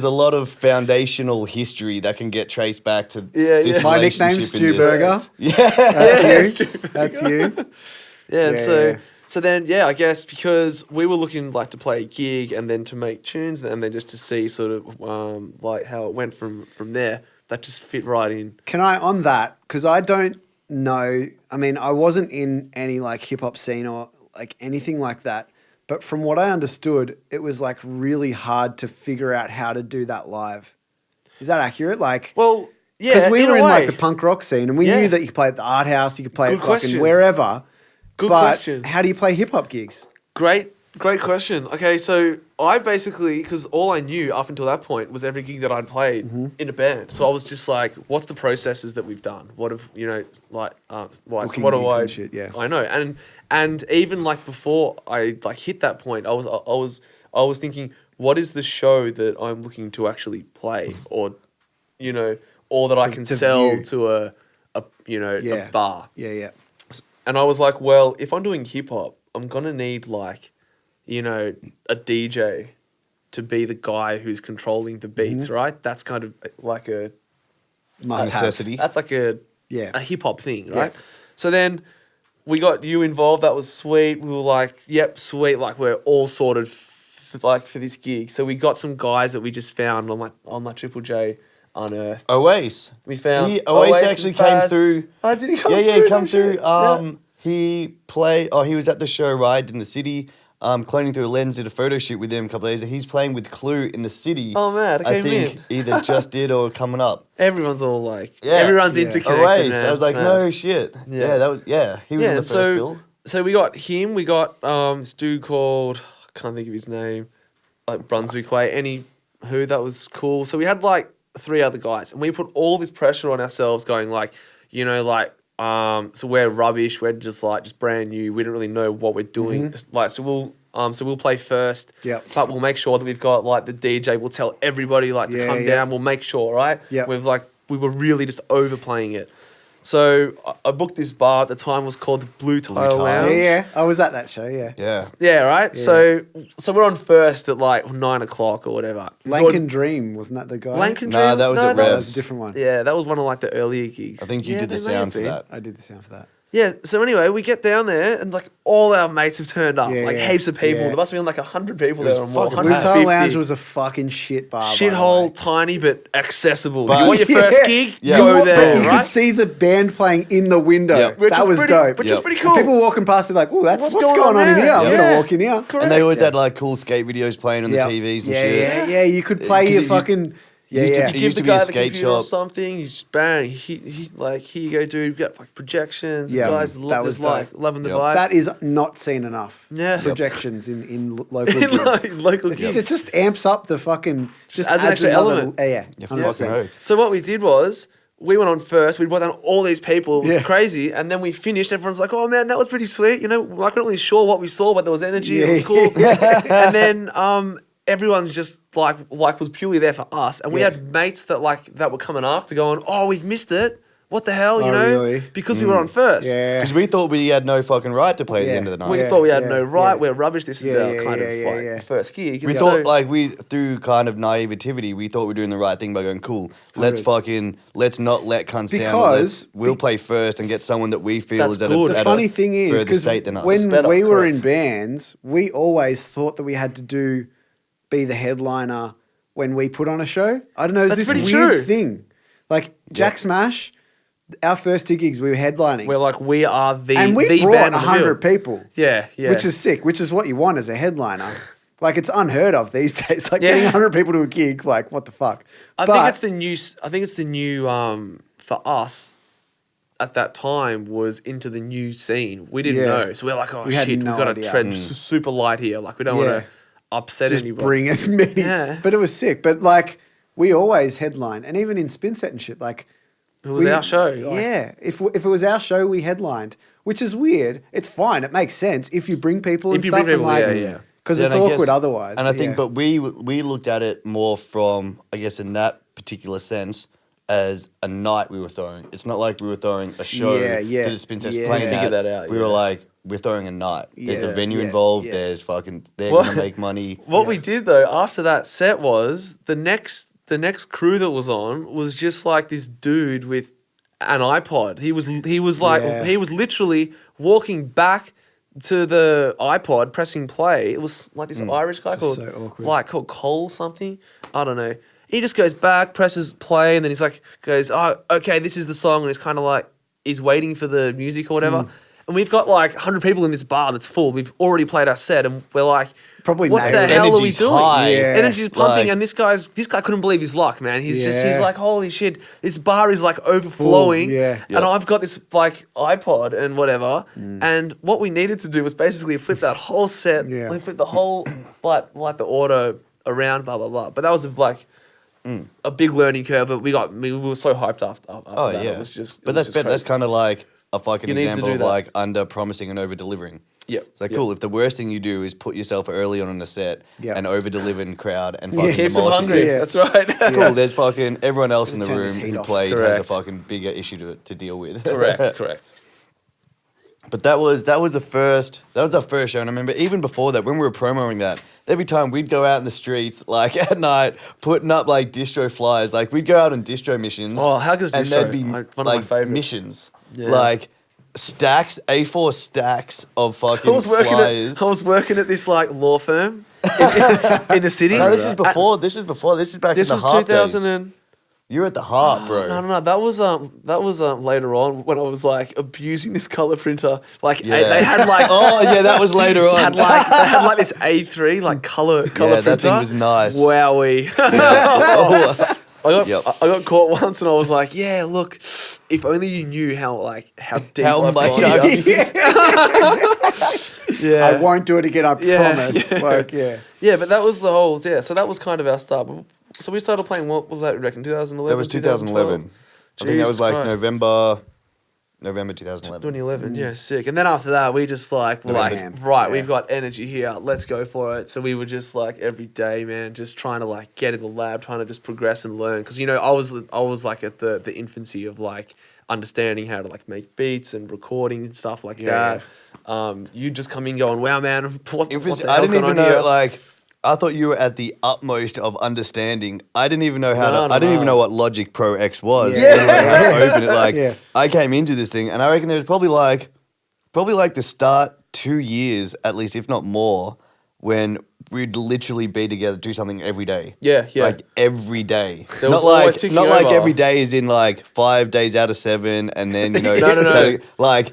Speaker 3: a lot of foundational history that can get traced back to this
Speaker 2: yeah.
Speaker 1: My
Speaker 3: relationship
Speaker 1: nickname's Stu
Speaker 3: in this.
Speaker 1: Burger.
Speaker 3: Yeah.
Speaker 1: That's you. That's you.
Speaker 2: Yeah, and
Speaker 1: Yeah.
Speaker 2: so then I guess because we were looking like to play a gig and then to make tunes and then just to see sort of like how it went from there, that just fit right in.
Speaker 1: Can I, on that, because I don't know, I mean, I wasn't in any like hip hop scene or like anything like that, but from what I understood, it was like really hard to figure out how to do that live. Is that accurate? Like,
Speaker 2: Well, yeah,
Speaker 1: because we were
Speaker 2: a
Speaker 1: in
Speaker 2: way.
Speaker 1: like the punk rock scene and we
Speaker 2: Yeah.
Speaker 1: knew that you could play at the art house, you could play
Speaker 2: Good
Speaker 1: at fucking
Speaker 2: question.
Speaker 1: wherever.
Speaker 2: Good
Speaker 1: but
Speaker 2: question.
Speaker 1: How do you play hip hop gigs?
Speaker 2: Great question. Okay, so I basically, because all I knew up until that point was every gig that I'd played
Speaker 1: Mm-hmm.
Speaker 2: in a band. So I was just like, what's the processes that we've done? What have, like so
Speaker 1: Booking
Speaker 2: what do
Speaker 1: gigs
Speaker 2: I,
Speaker 1: and shit, yeah.
Speaker 2: I know. And even like before I like hit that point, I was thinking, what is the show that I'm looking to actually play or, or that I can
Speaker 1: to
Speaker 2: sell
Speaker 1: view.
Speaker 2: to a
Speaker 1: Yeah.
Speaker 2: a bar.
Speaker 1: Yeah.
Speaker 2: And I was like, well, if I'm doing hip hop, I'm gonna need like, a DJ to be the guy who's controlling the beats,
Speaker 1: Mm-hmm.
Speaker 2: right? That's kind of like a
Speaker 1: Must have.
Speaker 3: necessity.
Speaker 2: that's like a
Speaker 1: Yeah.
Speaker 2: hip hop thing,
Speaker 1: Yeah.
Speaker 2: right? So then we got you involved. That was sweet. We were like, yep, sweet. Like we're all sorted for this gig. So we got some guys that we just found on my Triple J Unearthed.
Speaker 3: Oasis.
Speaker 2: We found
Speaker 3: Oasis
Speaker 2: and
Speaker 3: actually came
Speaker 2: Faz.
Speaker 3: through.
Speaker 2: Oh, did he come
Speaker 3: Yeah,
Speaker 2: through?
Speaker 3: he come
Speaker 2: No shit.
Speaker 3: through.
Speaker 2: Yeah.
Speaker 3: He played. Oh, he was at the show Ride in the city. Cloning through a lens, did a photo shoot with him a couple of days ago. He's playing with Clue in the city.
Speaker 2: Oh, man, I
Speaker 3: I
Speaker 2: came
Speaker 3: think
Speaker 2: in.
Speaker 3: either just did or coming up.
Speaker 2: Everyone's all like,
Speaker 3: Yeah.
Speaker 2: everyone's
Speaker 1: Yeah.
Speaker 2: interconnected.
Speaker 3: Oasis.
Speaker 2: Man.
Speaker 3: I was like,
Speaker 2: It's
Speaker 3: no
Speaker 2: mad.
Speaker 3: shit.
Speaker 2: Yeah.
Speaker 3: Yeah, that was He was in the
Speaker 2: and
Speaker 3: first bill.
Speaker 2: So we got him. We got this dude called, I can't think of his name, like Brunswick Way. That was cool. So we had like 3 other guys, and we put all this pressure on ourselves, going like, so we're rubbish. We're just brand new. We don't really know what we're doing. Like, so we'll play first.
Speaker 1: Yep.
Speaker 2: But we'll make sure that we've got like the DJ. We'll tell everybody like to
Speaker 1: Yeah,
Speaker 2: come
Speaker 1: yeah.
Speaker 2: down. We'll make sure, right?
Speaker 1: Yep.
Speaker 2: We were really just overplaying it. So I booked this bar at the time. It was called the Blue Tile
Speaker 3: Tile.
Speaker 2: Lounge.
Speaker 1: Yeah. I was at that show, yeah.
Speaker 3: Yeah.
Speaker 2: Yeah, right.
Speaker 1: Yeah.
Speaker 2: So we're on first at like 9:00 or whatever.
Speaker 1: Lankan Dream, wasn't that the guy?
Speaker 2: Lankan
Speaker 3: Nah,
Speaker 2: Dream?
Speaker 3: that was
Speaker 2: no,
Speaker 3: at
Speaker 2: that
Speaker 1: That
Speaker 3: Res.
Speaker 1: was a different one.
Speaker 2: Yeah, that was one of like the earlier gigs.
Speaker 3: I think you
Speaker 2: Yeah,
Speaker 3: did the
Speaker 2: they may have
Speaker 3: sound for
Speaker 2: been.
Speaker 3: that.
Speaker 1: I did the sound for that.
Speaker 2: Yeah. So anyway, we get down there and like all our mates have turned up,
Speaker 1: Yeah,
Speaker 2: like
Speaker 1: yeah.
Speaker 2: heaps of people.
Speaker 1: Yeah.
Speaker 2: There must have been like 100 people
Speaker 3: It was
Speaker 2: there or more.
Speaker 3: fucking
Speaker 1: Blue
Speaker 3: packed.
Speaker 1: Tile
Speaker 2: 150.
Speaker 1: Lounge was a fucking shit bar. by the
Speaker 2: shithole,
Speaker 1: way.
Speaker 2: tiny but accessible.
Speaker 3: But-
Speaker 2: you want your first gig?
Speaker 3: Yeah.
Speaker 2: Go
Speaker 3: You
Speaker 2: there,
Speaker 1: You
Speaker 2: right?
Speaker 1: could see the band playing in the window.
Speaker 3: Yep.
Speaker 2: Which
Speaker 1: That
Speaker 2: is
Speaker 1: was
Speaker 2: pretty,
Speaker 1: dope.
Speaker 2: Which is
Speaker 3: Yep.
Speaker 2: pretty
Speaker 1: And
Speaker 2: cool.
Speaker 1: people walking past, they're like, "Oh, that's
Speaker 2: What's
Speaker 1: what's
Speaker 2: going
Speaker 1: going
Speaker 2: on
Speaker 1: on in
Speaker 2: there?"
Speaker 1: here. I'm
Speaker 2: Yeah.
Speaker 1: gonna walk in here."
Speaker 2: Correct.
Speaker 3: And they always
Speaker 2: yeah.
Speaker 3: had like cool skate videos playing on the
Speaker 1: Yeah.
Speaker 3: TVs and
Speaker 1: yeah,
Speaker 3: shit.
Speaker 1: Yeah. You could play
Speaker 3: 'Cause
Speaker 1: your
Speaker 3: it
Speaker 1: fucking. Yeah,
Speaker 3: used to
Speaker 1: yeah.
Speaker 3: be-
Speaker 2: You
Speaker 3: It used
Speaker 2: give the
Speaker 3: to be a
Speaker 2: guy the
Speaker 3: skate
Speaker 2: computer or
Speaker 3: shop.
Speaker 2: something, you just bang, he like, here you go, dude, we got like projections,
Speaker 1: Yeah,
Speaker 2: the guys
Speaker 1: that was
Speaker 2: just like
Speaker 1: dope.
Speaker 2: loving the
Speaker 3: Yep.
Speaker 2: vibe.
Speaker 1: That is not seen enough.
Speaker 2: Yeah. Yep.
Speaker 1: Projections in local
Speaker 2: In,
Speaker 1: gigs.
Speaker 2: like, local
Speaker 1: It
Speaker 2: gigs.
Speaker 1: just amps up the fucking. Just
Speaker 2: adds an extra
Speaker 1: another-
Speaker 2: element.
Speaker 1: Yeah,
Speaker 3: Yeah,
Speaker 1: 100%.
Speaker 3: fucking oath.
Speaker 2: So what we did was, we went on first, we brought down all these people, it was
Speaker 1: Yeah.
Speaker 2: crazy, and then we finished, everyone's like, oh man, that was pretty sweet, like, we're not really sure what we saw, but there was energy, it was cool. And then everyone's just like was purely there for us, and we
Speaker 1: Yeah.
Speaker 2: had mates that were coming after going, oh, we've missed it, what the hell,
Speaker 1: Oh, really?
Speaker 2: because we were on first.
Speaker 1: Yeah.
Speaker 3: Because we thought we had no fucking right to play at the
Speaker 1: Yeah.
Speaker 3: end of the night.
Speaker 2: We
Speaker 1: Yeah,
Speaker 2: thought we had
Speaker 1: yeah,
Speaker 2: no right,
Speaker 1: yeah.
Speaker 2: we're rubbish, this is
Speaker 1: Yeah,
Speaker 2: our
Speaker 1: yeah,
Speaker 2: kind
Speaker 1: yeah,
Speaker 2: of
Speaker 1: yeah,
Speaker 2: like
Speaker 1: yeah.
Speaker 2: first gig.
Speaker 3: We
Speaker 2: And
Speaker 3: thought
Speaker 2: so-
Speaker 3: we through kind of naivety, we thought we were doing the right thing by going, cool, let's
Speaker 1: 100.
Speaker 3: let's not let cunts down.
Speaker 1: Because-
Speaker 3: We'll play first and get someone that we feel
Speaker 2: That's
Speaker 3: is at
Speaker 2: good.
Speaker 3: a,
Speaker 1: The
Speaker 3: at
Speaker 1: funny
Speaker 3: a
Speaker 1: thing is,
Speaker 3: further
Speaker 1: because
Speaker 3: state than us.
Speaker 1: when
Speaker 2: Better,
Speaker 1: we were
Speaker 2: correct.
Speaker 1: in bands, we always thought that we had to be the headliner when we put on a show. I don't know, it's
Speaker 2: That's
Speaker 1: this
Speaker 2: pretty
Speaker 1: weird
Speaker 2: true.
Speaker 1: thing. Like Jack Smash, our first 2 gigs, we were headlining.
Speaker 2: we're like, we are the
Speaker 1: and we
Speaker 2: the
Speaker 1: brought
Speaker 2: band of the
Speaker 1: 100
Speaker 2: bill.
Speaker 1: people.
Speaker 2: Yeah, yeah.
Speaker 1: Which is sick, which is what you want as a headliner. Like, it's unheard of these days. Like,
Speaker 2: Yeah.
Speaker 1: getting 100 people to a gig, like, what the fuck?
Speaker 2: I
Speaker 1: But-
Speaker 2: think it's the new for us at that time was into the new scene. We didn't
Speaker 1: Yeah.
Speaker 2: know. So we're like, oh
Speaker 1: We had
Speaker 2: shit,
Speaker 1: no
Speaker 2: we've got to
Speaker 1: idea.
Speaker 2: tread super light here. Like we don't
Speaker 1: Yeah.
Speaker 2: want to upset
Speaker 1: just
Speaker 2: anybody.
Speaker 1: bring as many.
Speaker 2: Yeah.
Speaker 1: But it was sick. But, like, we always headline. And even in Spin Set and shit, like...
Speaker 2: It was our show. Like,
Speaker 1: Yeah. If it was our show, we headlined. Which is weird. It's fine. It makes sense if you bring people and
Speaker 2: If you
Speaker 1: stuff.
Speaker 2: bring people,
Speaker 1: and like,
Speaker 2: yeah.
Speaker 1: Because
Speaker 3: Yeah,
Speaker 1: it's
Speaker 3: and I
Speaker 1: awkward
Speaker 3: guess-
Speaker 1: otherwise.
Speaker 3: And I think,
Speaker 1: yeah.
Speaker 3: but we looked at it more from, I guess, in that particular sense, as a night we were throwing. It's not like we were throwing a show
Speaker 1: Yeah.
Speaker 3: to the Spin Test
Speaker 1: Yeah.
Speaker 3: playing
Speaker 2: Figure that out,
Speaker 3: We
Speaker 2: yeah.
Speaker 3: were like, we're throwing a night. There's a
Speaker 1: Yeah,
Speaker 3: venue
Speaker 1: yeah,
Speaker 3: involved.
Speaker 1: yeah.
Speaker 3: There's fucking, they're
Speaker 2: What-
Speaker 3: going to make money.
Speaker 2: What we did though after that set was the next crew that was on was just like this dude with an iPod. He was like
Speaker 1: Yeah.
Speaker 2: he was literally walking back to the iPod, pressing play. It was like this Irish guy
Speaker 1: Just
Speaker 2: called
Speaker 1: so awkward.
Speaker 2: like called Cole something. I don't know. He just goes back, presses play, and then he's like goes, "Oh, okay, this is the song," and it's kind of like he's waiting for the music or whatever. And we've got like 100 people in this bar that's full. We've already played our set, and we're like,
Speaker 1: Probably
Speaker 2: what the
Speaker 1: nailed it.
Speaker 2: hell are we
Speaker 3: Energy's
Speaker 2: doing?
Speaker 3: high.
Speaker 1: Yeah.
Speaker 2: Energy's pumping,
Speaker 3: Like-
Speaker 2: and this guy couldn't believe his luck, man. He's
Speaker 1: Yeah.
Speaker 2: like, holy shit, this bar is like overflowing,
Speaker 1: Full, yeah.
Speaker 2: and I've got this like iPod and whatever. And what we needed to do was basically flip that whole set,
Speaker 1: Yeah.
Speaker 2: we flipped the whole like the order around, blah blah blah. But that was like a big learning curve. But we were so hyped after
Speaker 3: Oh,
Speaker 2: that.
Speaker 3: yeah.
Speaker 2: It was just,
Speaker 3: But that's
Speaker 2: crazy.
Speaker 3: kind of like a fucking
Speaker 2: You need to
Speaker 3: example
Speaker 2: do
Speaker 3: of
Speaker 2: that.
Speaker 3: like under promising and over delivering.
Speaker 2: Yep.
Speaker 3: It's like,
Speaker 2: Yep.
Speaker 3: cool, if the worst thing you do is put yourself early on in the set
Speaker 1: Yep.
Speaker 3: and over deliver in crowd and fucking
Speaker 2: Keeps them
Speaker 3: demolish the
Speaker 2: hungry.
Speaker 3: set.
Speaker 1: Yeah.
Speaker 2: That's right.
Speaker 3: Cool, there's fucking everyone else in the
Speaker 1: Turn this
Speaker 3: room
Speaker 1: heat
Speaker 3: who
Speaker 1: off.
Speaker 3: played has a
Speaker 2: Correct.
Speaker 3: fucking bigger issue to deal with.
Speaker 2: correct.
Speaker 3: But that was our first show, and I remember even before that, when we were promoting that, every time we'd go out in the streets, like at night, putting up like distro flyers, like we'd go out on distro missions.
Speaker 2: Oh, how good is
Speaker 3: and
Speaker 2: distro?
Speaker 3: there'd be
Speaker 2: One of my
Speaker 3: like
Speaker 2: favourites.
Speaker 3: missions,
Speaker 2: Yeah.
Speaker 3: like stacks, A4 stacks of fucking
Speaker 2: I was
Speaker 3: flyers.
Speaker 2: working at this like law firm in the city.
Speaker 3: No, this is before. This is back
Speaker 2: This
Speaker 3: in
Speaker 2: was
Speaker 3: the Harp
Speaker 2: 2000
Speaker 3: days.
Speaker 2: and
Speaker 3: You were at the Harp, bro.
Speaker 2: no. That was later on when I was like abusing this color printer. Like
Speaker 3: Yeah.
Speaker 2: they had like
Speaker 3: Oh yeah, that was later on.
Speaker 2: they had like this A3 like color printer.
Speaker 3: that thing was nice.
Speaker 2: Wowee.
Speaker 3: Oh.
Speaker 2: I
Speaker 3: Yep.
Speaker 2: got caught once and I was like, yeah, look, if only you knew how deep
Speaker 3: How
Speaker 2: I've
Speaker 3: much
Speaker 2: gone.
Speaker 3: I've used.
Speaker 2: Yeah.
Speaker 1: I won't do it again, I
Speaker 2: Yeah,
Speaker 1: promise.
Speaker 2: yeah.
Speaker 1: Like, yeah.
Speaker 2: Yeah, but that was the whole, so that was kind of our start. So we started playing, what was that, you reckon, 2011?
Speaker 3: That was 2011. I think that was
Speaker 2: Jesus
Speaker 3: like
Speaker 2: Christ.
Speaker 3: November 2011.
Speaker 2: 2011, yeah, sick. And then after that, we just like, were like,
Speaker 1: November.
Speaker 2: right,
Speaker 1: Yeah.
Speaker 2: we've got energy here, let's go for it. So we were just like every day, man, just trying to like get in the lab, trying to just progress and learn. Because, you know, I was like at the infancy of like understanding how to like make beats and recording and stuff like
Speaker 1: Yeah.
Speaker 2: that. You just come in going, wow, man, what the
Speaker 3: I
Speaker 2: hell's
Speaker 3: didn't
Speaker 2: going
Speaker 3: even
Speaker 2: on here?
Speaker 3: know, like, I thought you were at the utmost of understanding. I didn't even know how
Speaker 2: No,
Speaker 3: to,
Speaker 2: no,
Speaker 3: I didn't
Speaker 2: no.
Speaker 3: even know what Logic Pro X was.
Speaker 1: Yeah.
Speaker 3: Let alone how to open it. Like,
Speaker 1: Yeah.
Speaker 3: I came into this thing and I reckon there was probably like the start 2 years, at least, if not more, when we'd literally be together, do something every day.
Speaker 2: Yeah.
Speaker 3: Like every day.
Speaker 2: There
Speaker 3: not
Speaker 2: was always
Speaker 3: like
Speaker 2: ticking
Speaker 3: not like
Speaker 2: over.
Speaker 3: every day is in like 5 days out of 7 and then, you know,
Speaker 2: No.
Speaker 3: so, like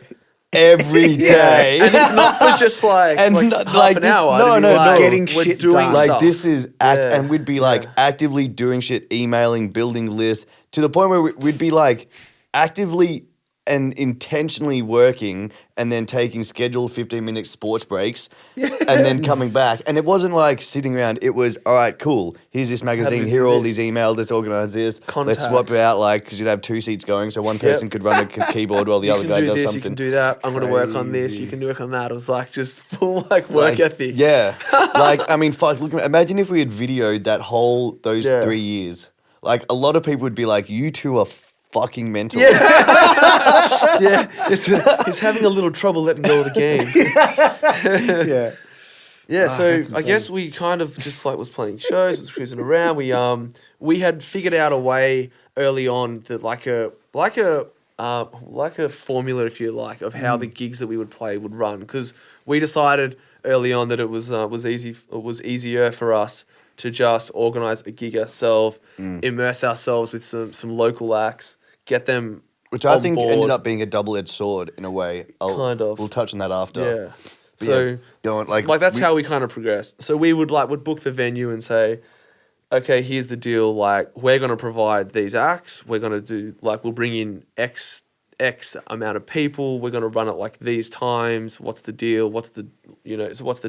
Speaker 3: every day.
Speaker 2: And if not for just like,
Speaker 3: And
Speaker 2: like
Speaker 3: not-
Speaker 2: half
Speaker 3: like
Speaker 2: an
Speaker 3: this-
Speaker 2: hour,
Speaker 3: no,
Speaker 2: it'd be
Speaker 3: no,
Speaker 2: like,
Speaker 3: no.
Speaker 1: Getting
Speaker 2: we're
Speaker 1: shit
Speaker 2: doing
Speaker 1: done.
Speaker 3: Like
Speaker 2: stuff.
Speaker 3: this is
Speaker 2: Yeah.
Speaker 3: and we'd be like actively doing shit, emailing, building lists to the point where we'd be like actively and intentionally working and then taking scheduled 15-minute sports breaks and then coming back. And it wasn't like sitting around. It was, all right, cool. Here's this magazine.
Speaker 2: we
Speaker 3: Here are
Speaker 2: do
Speaker 3: all
Speaker 2: this?
Speaker 3: these emails. Let's organize this. Let's swap
Speaker 2: Contacts.
Speaker 3: it out, like, because you'd have 2 seats going. So one person could run the keyboard while the
Speaker 2: You
Speaker 3: other
Speaker 2: can
Speaker 3: guy
Speaker 2: do
Speaker 3: does
Speaker 2: this,
Speaker 3: something.
Speaker 2: you can do that. I'm going to work on this.
Speaker 1: Crazy.
Speaker 2: You can work on that. It was like just full like work
Speaker 3: Like,
Speaker 2: ethic.
Speaker 3: Yeah. Like, I mean, fuck, look, imagine if we had videoed those
Speaker 2: Yeah.
Speaker 3: 3 years. Like, a lot of people would be like, you two are fucking mental.
Speaker 2: Yeah, it's having a little trouble letting go of the game.
Speaker 1: Yeah.
Speaker 2: Yeah, so
Speaker 1: that's
Speaker 2: I guess we kind of just like was playing shows, was cruising around. We had figured out a way early on that like a formula, if you like, of how the gigs that we would play would run. Because we decided early on that it was easier for us to just organize a gig ourselves, immerse ourselves with some local acts, get them
Speaker 3: Which I
Speaker 2: on
Speaker 3: think
Speaker 2: board.
Speaker 3: ended up being a double-edged sword in a way.
Speaker 2: Kind of.
Speaker 3: We'll touch on that after.
Speaker 2: Yeah.
Speaker 3: But
Speaker 2: So
Speaker 3: yeah, go on,
Speaker 2: like that's
Speaker 3: we-
Speaker 2: how we kind of progressed. So we would book the venue and say, okay, here's the deal. Like we're gonna provide these acts. We're gonna do we'll bring in X amount of people. We're gonna run it like these times. What's the deal? What's the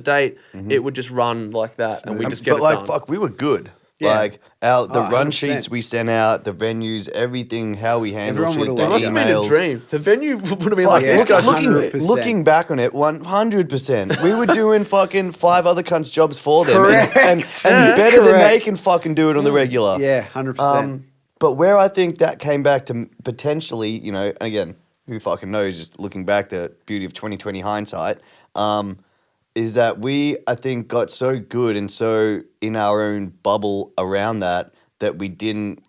Speaker 2: date? It would just run like that, and we just get
Speaker 3: But
Speaker 2: it
Speaker 3: like,
Speaker 2: done.
Speaker 3: fuck, we were good.
Speaker 1: Yeah.
Speaker 3: Like the
Speaker 1: Oh,
Speaker 3: run
Speaker 1: 100%.
Speaker 3: sheets we sent out, the venues, everything, how we handle
Speaker 1: Everyone
Speaker 3: shit,
Speaker 1: would've
Speaker 3: the
Speaker 2: It
Speaker 1: loved
Speaker 2: must have been a
Speaker 3: emails.
Speaker 2: dream. The venue would have been
Speaker 3: Fuck,
Speaker 2: like,
Speaker 1: yeah,
Speaker 2: this guy's
Speaker 3: looking,
Speaker 2: sick.
Speaker 1: 100%.
Speaker 3: looking back on it, 100%. We were doing fucking 5 other cunts' jobs for them. And
Speaker 1: Correct.
Speaker 3: better than they
Speaker 1: Correct.
Speaker 3: can fucking do it on the regular.
Speaker 1: Yeah, 100%.
Speaker 3: But where I think that came back to potentially, you know, and again, who fucking knows, just looking back, the beauty of 2020 hindsight, is that I think, got so good and so in our own bubble around that we didn't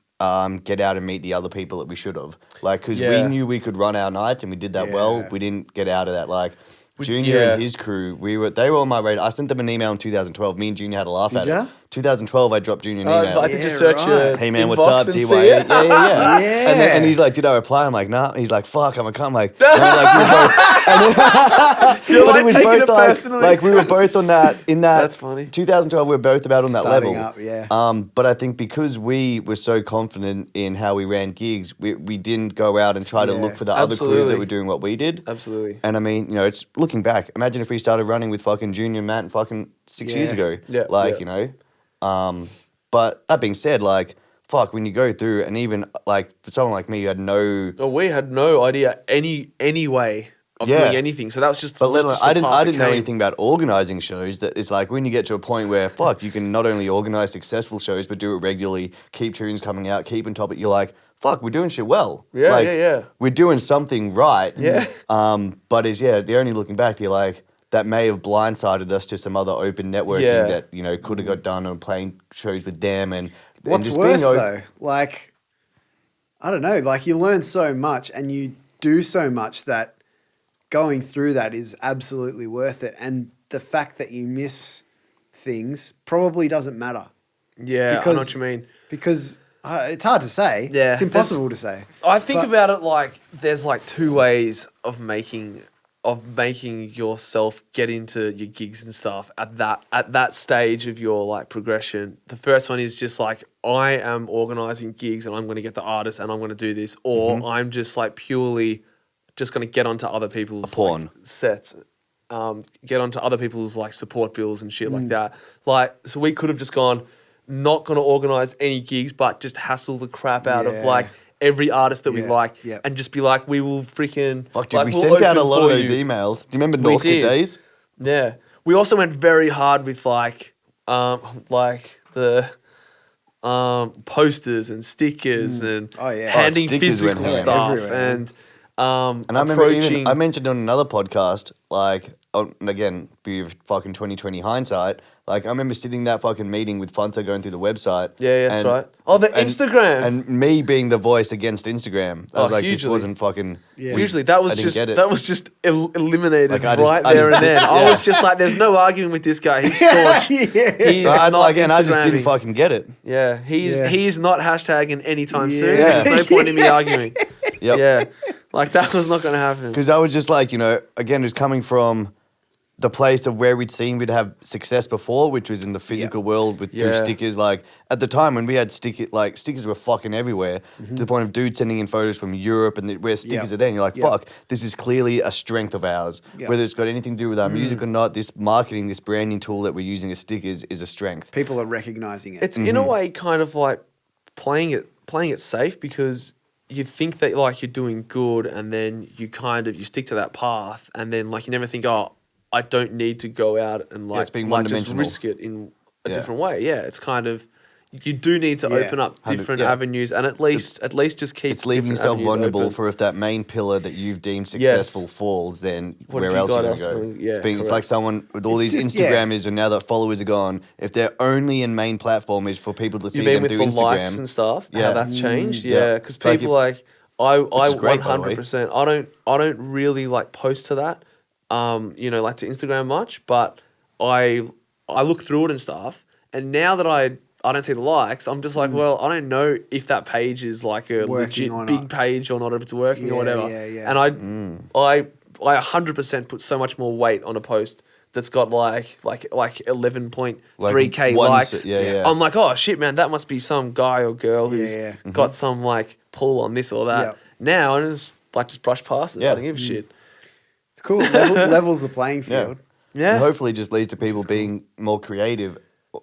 Speaker 3: get out and meet the other people that we should have. Like, because we
Speaker 2: Yeah.
Speaker 3: knew we could run our nights and we did that well.
Speaker 1: Yeah.
Speaker 3: We didn't get out of that. Like, Junior
Speaker 2: yeah.
Speaker 3: and his crew, they were on my radar. I sent them an email in 2012. Me and Junior had a laugh
Speaker 1: Did
Speaker 3: at
Speaker 1: ya?
Speaker 3: it. 2012, I dropped Junior an
Speaker 2: Oh,
Speaker 3: email.
Speaker 2: I could
Speaker 1: Yeah,
Speaker 2: just search
Speaker 1: right.
Speaker 2: your
Speaker 3: Hey man, what's
Speaker 2: inbox
Speaker 3: up,
Speaker 2: and
Speaker 3: D.Y.E?
Speaker 2: see it.
Speaker 3: Yeah.
Speaker 1: Yeah.
Speaker 3: And he's like, did I reply? I'm like, nah. He's like, fuck, I'm like, and then, like, we both,
Speaker 2: You're
Speaker 3: but
Speaker 2: like
Speaker 3: was
Speaker 2: taking
Speaker 3: both
Speaker 2: it
Speaker 3: like,
Speaker 2: personally.
Speaker 3: like we were both on that in that.
Speaker 2: That's funny.
Speaker 3: 2012, we were both about on that
Speaker 1: Starting
Speaker 3: level.
Speaker 1: up, yeah.
Speaker 3: But I think because we were so confident in how we ran gigs, we didn't go out and try to
Speaker 1: Yeah.
Speaker 3: look for the other crews
Speaker 2: Absolutely.
Speaker 3: that were doing what we did.
Speaker 2: Absolutely.
Speaker 3: And I mean, you know, it's looking back. Imagine if we started running with fucking Junior and Matt and fucking 6 years
Speaker 1: Yeah.
Speaker 3: ago.
Speaker 2: Yeah,
Speaker 3: Like,
Speaker 2: yeah.
Speaker 3: you know. But that being said, like, fuck, when you go through and even like for someone like me who had no.
Speaker 2: Oh, we had no idea any way of
Speaker 3: Yeah.
Speaker 2: doing anything. So that was just.
Speaker 3: But let
Speaker 2: was
Speaker 3: alone,
Speaker 2: just a
Speaker 3: I didn't
Speaker 2: path that
Speaker 3: know
Speaker 2: came.
Speaker 3: anything about organizing shows. That it's like when you get to a point where fuck, you can not only organize successful shows but do it regularly, keep tunes coming out, keep on top of it. You're like, fuck, we're doing shit well.
Speaker 2: Yeah,
Speaker 3: like,
Speaker 2: yeah.
Speaker 3: We're doing something right.
Speaker 2: Yeah.
Speaker 3: But the only looking back, you're like, that may have blindsided us to some other open networking
Speaker 2: Yeah.
Speaker 3: that, you know, could have got done on playing shows with them and
Speaker 1: What's
Speaker 3: just
Speaker 1: worse
Speaker 3: being
Speaker 1: though? Like, I don't know. Like, you learn so much and you do so much that going through that is absolutely worth it. And the fact that you miss things probably doesn't matter
Speaker 2: Yeah, I know what you mean.
Speaker 1: because it's hard to say.
Speaker 2: Yeah,
Speaker 1: It's impossible to say.
Speaker 2: I think
Speaker 1: But-
Speaker 2: about it like there's like 2 ways of making yourself get into your gigs and stuff at that stage of your like progression. The first one is just like, I am organizing gigs and I'm going to get the artists and I'm going to do this, or I'm just like purely just going to get onto other people's
Speaker 3: pawn.
Speaker 2: like, sets, get onto other people's like support bills and shit like that. Like, so we could have just gone, not going to organize any gigs, but just hassle the crap out of
Speaker 1: Yeah.
Speaker 2: like every artist that we
Speaker 1: Yeah,
Speaker 2: like,
Speaker 1: yeah.
Speaker 2: and just be like, we will freaking
Speaker 3: Fuck, dude,
Speaker 2: like,
Speaker 3: we
Speaker 2: we'll
Speaker 3: sent out a
Speaker 2: open
Speaker 3: lot of
Speaker 2: for
Speaker 3: those
Speaker 2: you.
Speaker 3: emails. Do you remember
Speaker 2: We
Speaker 3: Northcote
Speaker 2: did.
Speaker 3: days?
Speaker 2: Yeah, we also went very hard with like the posters and stickers and
Speaker 1: Oh, yeah.
Speaker 2: handing
Speaker 3: stickers went
Speaker 2: physical
Speaker 3: ham.
Speaker 2: stuff
Speaker 1: Everywhere,
Speaker 2: and
Speaker 3: And I remember
Speaker 2: approaching.
Speaker 3: I mentioned on another podcast, like, and again, be fucking 2020 hindsight. Like, I remember sitting in that fucking meeting with Funta going through the website.
Speaker 2: Yeah, that's right. Oh, the Instagram.
Speaker 3: And me being the voice against Instagram. I was like, this
Speaker 2: hugely.
Speaker 3: wasn't fucking.
Speaker 1: Yeah.
Speaker 2: Usually that
Speaker 3: I
Speaker 2: was
Speaker 3: didn't
Speaker 2: just
Speaker 3: get it.
Speaker 2: that was just eliminated
Speaker 3: Like, I just-
Speaker 2: right
Speaker 3: I
Speaker 2: there
Speaker 3: just
Speaker 2: and then.
Speaker 3: did-
Speaker 2: I
Speaker 3: yeah.
Speaker 2: was just like, there's no arguing with this guy. He's staunch.
Speaker 1: Yeah.
Speaker 2: He's
Speaker 3: I,
Speaker 2: not
Speaker 3: again, I just didn't
Speaker 2: Instagramming.
Speaker 3: fucking get it.
Speaker 2: Yeah,
Speaker 1: Yeah.
Speaker 2: he's not hashtagging anytime soon.
Speaker 1: Yeah.
Speaker 2: So there's no point in me arguing.
Speaker 3: Yep.
Speaker 2: Yeah, like that was not going to happen.
Speaker 3: Because I was just like, you know, again, it was coming from the place of where we'd seen we'd have success before, which was in the physical world with through
Speaker 2: Yeah.
Speaker 3: stickers. Like at the time when we had stickers were fucking everywhere to the point of dudes sending in photos from Europe and where stickers
Speaker 1: Yeah.
Speaker 3: are there. And you're like,
Speaker 1: Yeah.
Speaker 3: fuck, this is clearly a strength of ours.
Speaker 1: Yeah.
Speaker 3: Whether it's got anything to do with our music or not, this marketing, this branding tool that we're using as stickers is a strength.
Speaker 1: People are recognizing it.
Speaker 2: It's in a way kind of like playing it safe, because you think that like you're doing good, and then you stick to that path, and then like you never think, oh, I don't need to go out and like,
Speaker 3: it's being
Speaker 2: like just
Speaker 3: one-dimensional.
Speaker 2: risk it in a
Speaker 3: Yeah.
Speaker 2: different way. Yeah, it's kind of, you do need to
Speaker 1: Yeah.
Speaker 2: open up
Speaker 3: 100
Speaker 2: different
Speaker 3: yeah.
Speaker 2: avenues, and at least just keep.
Speaker 3: It's leaving
Speaker 2: different
Speaker 3: yourself
Speaker 2: avenues
Speaker 3: vulnerable
Speaker 2: open.
Speaker 3: for if that main pillar that you've deemed successful falls, then
Speaker 2: What
Speaker 3: where
Speaker 2: have you
Speaker 3: else are
Speaker 2: got
Speaker 3: you
Speaker 2: else
Speaker 3: going to go?
Speaker 2: going- yeah,
Speaker 3: it's like
Speaker 2: correct.
Speaker 3: someone with all
Speaker 1: It's
Speaker 3: these
Speaker 1: just- yeah.
Speaker 3: Instagrammers and now that followers are gone, if their only and main platform is for people to see
Speaker 2: You mean
Speaker 3: them
Speaker 2: with
Speaker 3: through
Speaker 2: the
Speaker 3: Instagram.
Speaker 2: likes and stuff?
Speaker 3: Yeah.
Speaker 2: How that's changed?
Speaker 3: yeah.
Speaker 2: Yeah, because
Speaker 3: It's like
Speaker 2: people like I
Speaker 3: is great, by the way.
Speaker 2: 100%. I don't really like post to that, like to Instagram much, but I look through it and stuff. And now that I don't see the likes, I'm just like, well, I don't know if that page is like a
Speaker 1: Working
Speaker 2: legit
Speaker 1: or
Speaker 2: big
Speaker 1: not.
Speaker 2: page or not, if it's working
Speaker 1: Yeah,
Speaker 2: or whatever.
Speaker 1: yeah, yeah.
Speaker 2: And I 100% put so much more weight on a post that's got like 11.3k
Speaker 3: one
Speaker 2: likes.
Speaker 3: yeah, yeah.
Speaker 2: I'm like, oh shit, man, that must be some guy or girl who's
Speaker 1: Yeah.
Speaker 2: got some like pull on this or that.
Speaker 1: Yeah.
Speaker 2: Now I just brush past it.
Speaker 3: Yeah.
Speaker 2: I don't give a shit.
Speaker 1: It's cool. Levels the playing field.
Speaker 2: Yeah.
Speaker 3: And hopefully just leads to people being more creative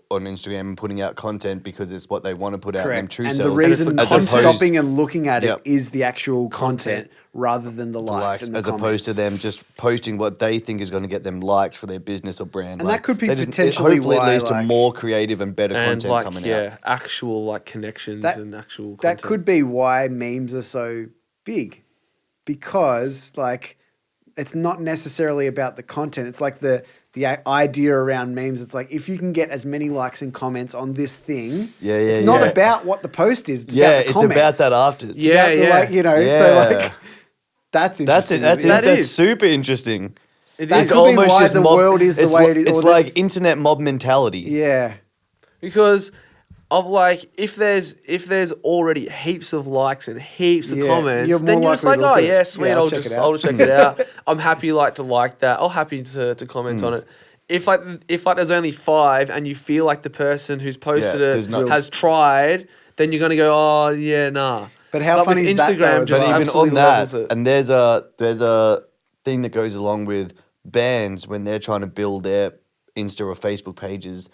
Speaker 3: on Instagram and putting out content because it's what they want to put out.
Speaker 1: Correct.
Speaker 3: And true
Speaker 1: And the
Speaker 3: sellers,
Speaker 1: reason
Speaker 3: as
Speaker 1: I'm
Speaker 3: opposed
Speaker 1: stopping and looking at
Speaker 3: Yep.
Speaker 1: it is the actual content rather than the likes and the
Speaker 3: as
Speaker 1: comments.
Speaker 3: opposed to them just posting what they think is going to get them likes for their business or brand.
Speaker 1: And that could be
Speaker 3: they just-
Speaker 1: potentially
Speaker 3: hopefully
Speaker 1: why,
Speaker 3: it leads to
Speaker 1: like-
Speaker 3: more creative and better
Speaker 2: And
Speaker 3: content
Speaker 2: like
Speaker 3: coming out.
Speaker 2: actual like connections
Speaker 1: That-
Speaker 2: and actual
Speaker 1: That
Speaker 2: content.
Speaker 1: could be why memes are so big, because like it's not necessarily about the content. It's like the idea around memes. It's like if you can get as many likes and comments on this thing, it's not about what the post is. It's about the
Speaker 3: it's
Speaker 1: comments.
Speaker 3: about that after.
Speaker 1: It's about the, like, you know, so like that's
Speaker 3: That's it.
Speaker 1: interesting.
Speaker 3: That's
Speaker 2: That
Speaker 3: it. That's
Speaker 2: is.
Speaker 3: super interesting.
Speaker 2: It
Speaker 1: That
Speaker 2: is.
Speaker 1: could be why the world is the way it is.
Speaker 3: It's
Speaker 1: or the-
Speaker 3: like internet mob mentality.
Speaker 1: yeah.
Speaker 2: Because of like if there's already heaps of likes and heaps of
Speaker 1: Yeah,
Speaker 2: comments,
Speaker 1: you're
Speaker 2: then
Speaker 1: more
Speaker 2: you're just
Speaker 1: likely
Speaker 2: like,
Speaker 1: to
Speaker 2: oh
Speaker 1: look at
Speaker 2: yeah,
Speaker 1: it.
Speaker 2: sweet,
Speaker 1: Yeah,
Speaker 2: I'll
Speaker 1: check
Speaker 2: just
Speaker 1: it out.
Speaker 2: I'll check it out. I'm happy to like that. I'm happy to comment on it. If there's only 5 and you feel like the person who's posted
Speaker 3: there's
Speaker 2: it
Speaker 3: not-
Speaker 2: has tried, then you're gonna go, oh yeah, nah.
Speaker 1: But how
Speaker 2: with
Speaker 1: funny is that, though,
Speaker 2: Instagram
Speaker 1: as
Speaker 2: just
Speaker 1: well?
Speaker 3: But even
Speaker 2: absolutely
Speaker 3: on
Speaker 2: levels
Speaker 3: that,
Speaker 2: it.
Speaker 3: and there's a thing that goes along with bands when they're trying to build their Insta or Facebook pages.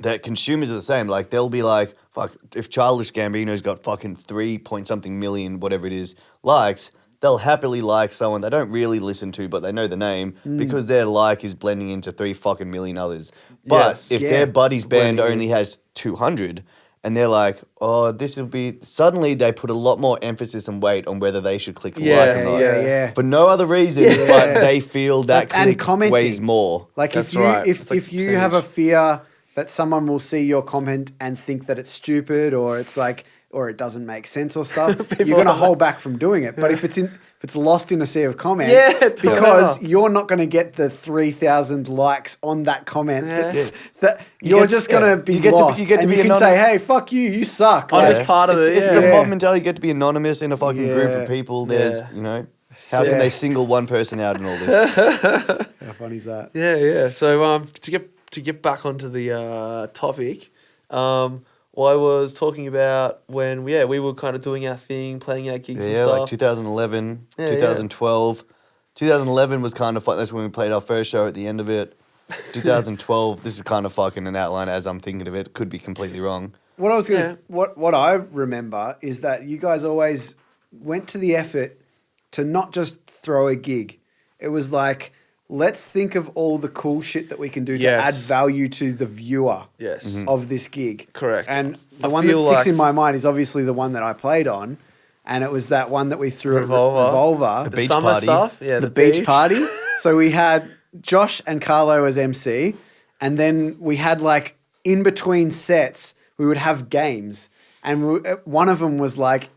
Speaker 3: That consumers are the same. Like they'll be like, fuck, if Childish Gambino's got fucking 3 point something million, whatever it is, likes, they'll happily like someone they don't really listen to, but they know the name because their like is blending into 3 fucking million others. But
Speaker 2: Yes.
Speaker 3: if
Speaker 1: Yeah,
Speaker 3: their buddy's
Speaker 1: it's
Speaker 3: band
Speaker 1: blending
Speaker 3: only has 200, and they're like, oh, this will be, suddenly they put a lot more emphasis and weight on whether they should click like or
Speaker 1: Yeah,
Speaker 3: not.
Speaker 1: yeah.
Speaker 3: For no other reason, but they feel that
Speaker 1: Like, and
Speaker 3: click
Speaker 1: commenting.
Speaker 3: weighs more.
Speaker 1: Like
Speaker 2: That's
Speaker 1: if you
Speaker 2: right.
Speaker 1: if
Speaker 2: It's like
Speaker 1: if you have a
Speaker 2: percentage.
Speaker 1: fear that someone will see your comment and think that it's stupid or it's like or it doesn't make sense or stuff, you're gonna hold back from doing it. But if it's lost in a sea of comments,
Speaker 2: Yeah,
Speaker 1: because
Speaker 2: totally.
Speaker 1: you're not gonna get the 3,000 likes on that comment,
Speaker 2: Yeah.
Speaker 1: that you're
Speaker 3: get-
Speaker 1: just gonna be
Speaker 3: you get
Speaker 1: lost.
Speaker 3: you get to
Speaker 1: and
Speaker 3: be
Speaker 1: you can say,
Speaker 3: anonymous.
Speaker 1: "Hey, fuck you, you suck."
Speaker 2: I'm
Speaker 1: Like,
Speaker 2: just part of it.
Speaker 3: It's
Speaker 2: Yeah.
Speaker 3: the
Speaker 1: Yeah.
Speaker 3: mob mentality. You get to be anonymous in a fucking group
Speaker 1: Yeah.
Speaker 3: of people. There's,
Speaker 2: Yeah.
Speaker 3: you know, how
Speaker 1: Yeah.
Speaker 3: can they single one person out in all this?
Speaker 1: how funny is that?
Speaker 2: Yeah. So to get back onto the topic, well, I was talking about when we were kind of doing our thing, playing our gigs and
Speaker 3: Yeah,
Speaker 2: stuff.
Speaker 3: like 2011,
Speaker 2: Yeah,
Speaker 3: 2012. 2011 was kind of fun. That's when we played our first show at the end of it. 2012, this is kind of fucking an outline as I'm thinking of it. Could be completely wrong.
Speaker 1: What I was gonna
Speaker 2: Yeah.
Speaker 1: what I remember is that you guys always went to the effort to not just throw a gig. It was like, let's think of all the cool shit that we can do to
Speaker 2: Yes.
Speaker 1: add value to the viewer
Speaker 2: Yes.
Speaker 1: of this gig.
Speaker 2: Correct.
Speaker 1: And the
Speaker 2: I
Speaker 1: one that
Speaker 2: feel
Speaker 1: sticks
Speaker 2: like-
Speaker 1: in my mind is obviously the one that I played on, and it was that one that we threw
Speaker 2: Revolver.
Speaker 1: at Revolver,
Speaker 2: The
Speaker 3: beach
Speaker 2: summer
Speaker 3: party.
Speaker 2: stuff. Yeah.
Speaker 1: the beach party. So we had Josh and Carlo as MC, and then we had like in between sets we would have games, and one of them was like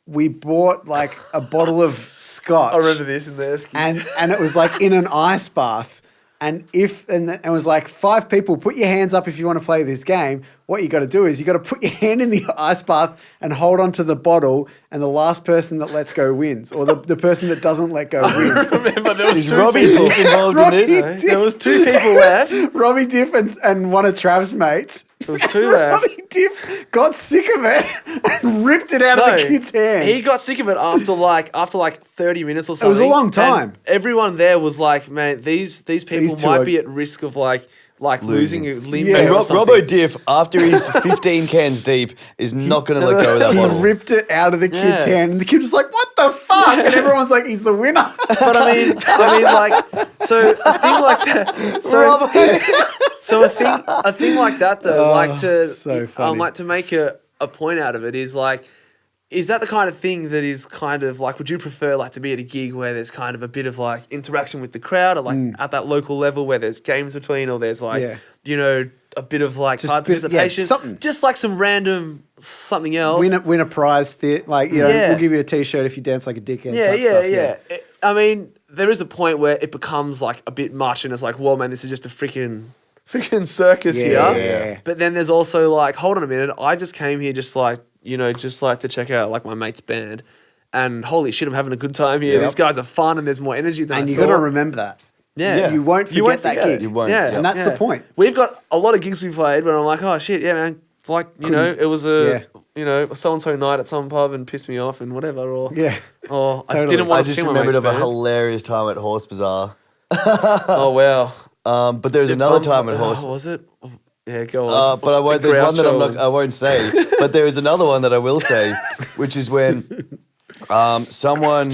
Speaker 1: we bought like a bottle of scotch.
Speaker 2: I remember this in the Esky.
Speaker 1: and it was like in an ice bath. And it was like 5 people, put your hands up if you want to play this game. What you got to do is you got to put your hand in the ice bath and hold onto the bottle, and the last person that lets go wins, or the person that doesn't let go wins.
Speaker 2: remember there was
Speaker 3: Is
Speaker 2: 2
Speaker 3: Robbie
Speaker 2: people.
Speaker 3: Dick involved in
Speaker 1: Robbie
Speaker 3: this?
Speaker 1: Dick.
Speaker 2: There was 2 people left.
Speaker 1: Robbie Diff and one of Trav's mates.
Speaker 2: There was 2 left.
Speaker 1: Robbie Diff got sick of it and ripped it out of the kid's hand.
Speaker 2: He got sick of it after like 30 minutes or something.
Speaker 1: was a long
Speaker 2: And
Speaker 1: time.
Speaker 2: everyone there was like, man, these people
Speaker 1: These two
Speaker 2: might
Speaker 1: are-
Speaker 2: be at risk of like losing a limb
Speaker 1: Yeah.
Speaker 2: there
Speaker 3: And
Speaker 2: or something.
Speaker 3: Robbo Diff, after he's 15 cans deep, is not going to let go of that
Speaker 1: He
Speaker 3: bottle.
Speaker 1: ripped it out of the kid's
Speaker 2: Yeah.
Speaker 1: hand, and the kid was like, "What the fuck?" And everyone's like, "He's the winner."
Speaker 2: But I mean, like, so a thing like that. So a thing like that though, like to
Speaker 1: so funny.
Speaker 2: like to make a point out of it is like, is that the kind of thing that is kind of like, would you prefer like to be at a gig where there's kind of a bit of like interaction with the crowd, or like at that local level where there's games between, or there's like,
Speaker 1: Yeah.
Speaker 2: you know, a bit of like
Speaker 1: Just
Speaker 2: hard
Speaker 1: a bit- yeah,
Speaker 2: participation,
Speaker 1: something.
Speaker 2: just like some random something else.
Speaker 1: win a prize, like you know,
Speaker 2: Yeah.
Speaker 1: we'll give you a T-shirt if you dance like a dickhead.
Speaker 2: Yeah,
Speaker 1: type
Speaker 2: yeah,
Speaker 1: stuff,
Speaker 2: I mean, there is a point where it becomes like a bit much, and it's like, well, man, this is just a freaking circus
Speaker 1: Yeah,
Speaker 2: here.
Speaker 1: yeah.
Speaker 2: But then there's also like, hold on a minute, I just came here just like, you know, just like to check out like my mate's band, and holy shit, I'm having a good time here.
Speaker 1: Yep.
Speaker 2: These guys are fun, and there's more energy than
Speaker 1: And
Speaker 2: I
Speaker 1: you
Speaker 2: thought.
Speaker 1: got to remember that.
Speaker 2: Yeah.
Speaker 1: You won't forget that gig.
Speaker 3: You won't,
Speaker 2: Yeah,
Speaker 3: yeah.
Speaker 1: And that's the point.
Speaker 2: We've got a lot of gigs we played where I'm like, oh shit, yeah, man. Like, you know, it was a so and so night at some pub and pissed me off and whatever, or
Speaker 1: Yeah.
Speaker 2: or I
Speaker 1: Totally.
Speaker 2: didn't
Speaker 3: I
Speaker 2: want to
Speaker 3: just
Speaker 2: see my
Speaker 3: remembered
Speaker 2: mate's
Speaker 3: of a
Speaker 2: band.
Speaker 3: hilarious time at Horse Bazaar.
Speaker 2: Oh wow.
Speaker 3: But there was
Speaker 2: The
Speaker 3: another
Speaker 2: bum-
Speaker 3: time at Horse.
Speaker 2: Was it? Yeah, go on.
Speaker 3: But I won't. There's one that I
Speaker 2: Groucho
Speaker 3: won't say. But there is another one that I will say, which is when someone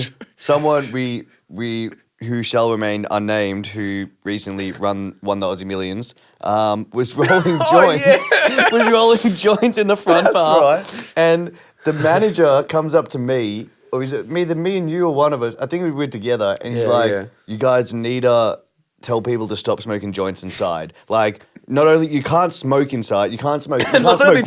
Speaker 3: we who shall remain unnamed, who recently won the Aussie Millions, was rolling joints. Was rolling joints in the front bar,
Speaker 2: right.
Speaker 3: and the manager comes up to me. Or is it me and you or one of us? I think we were together, and he's like, "You guys need to tell people to stop smoking joints inside. Like, not only you can't smoke inside, you can't smoke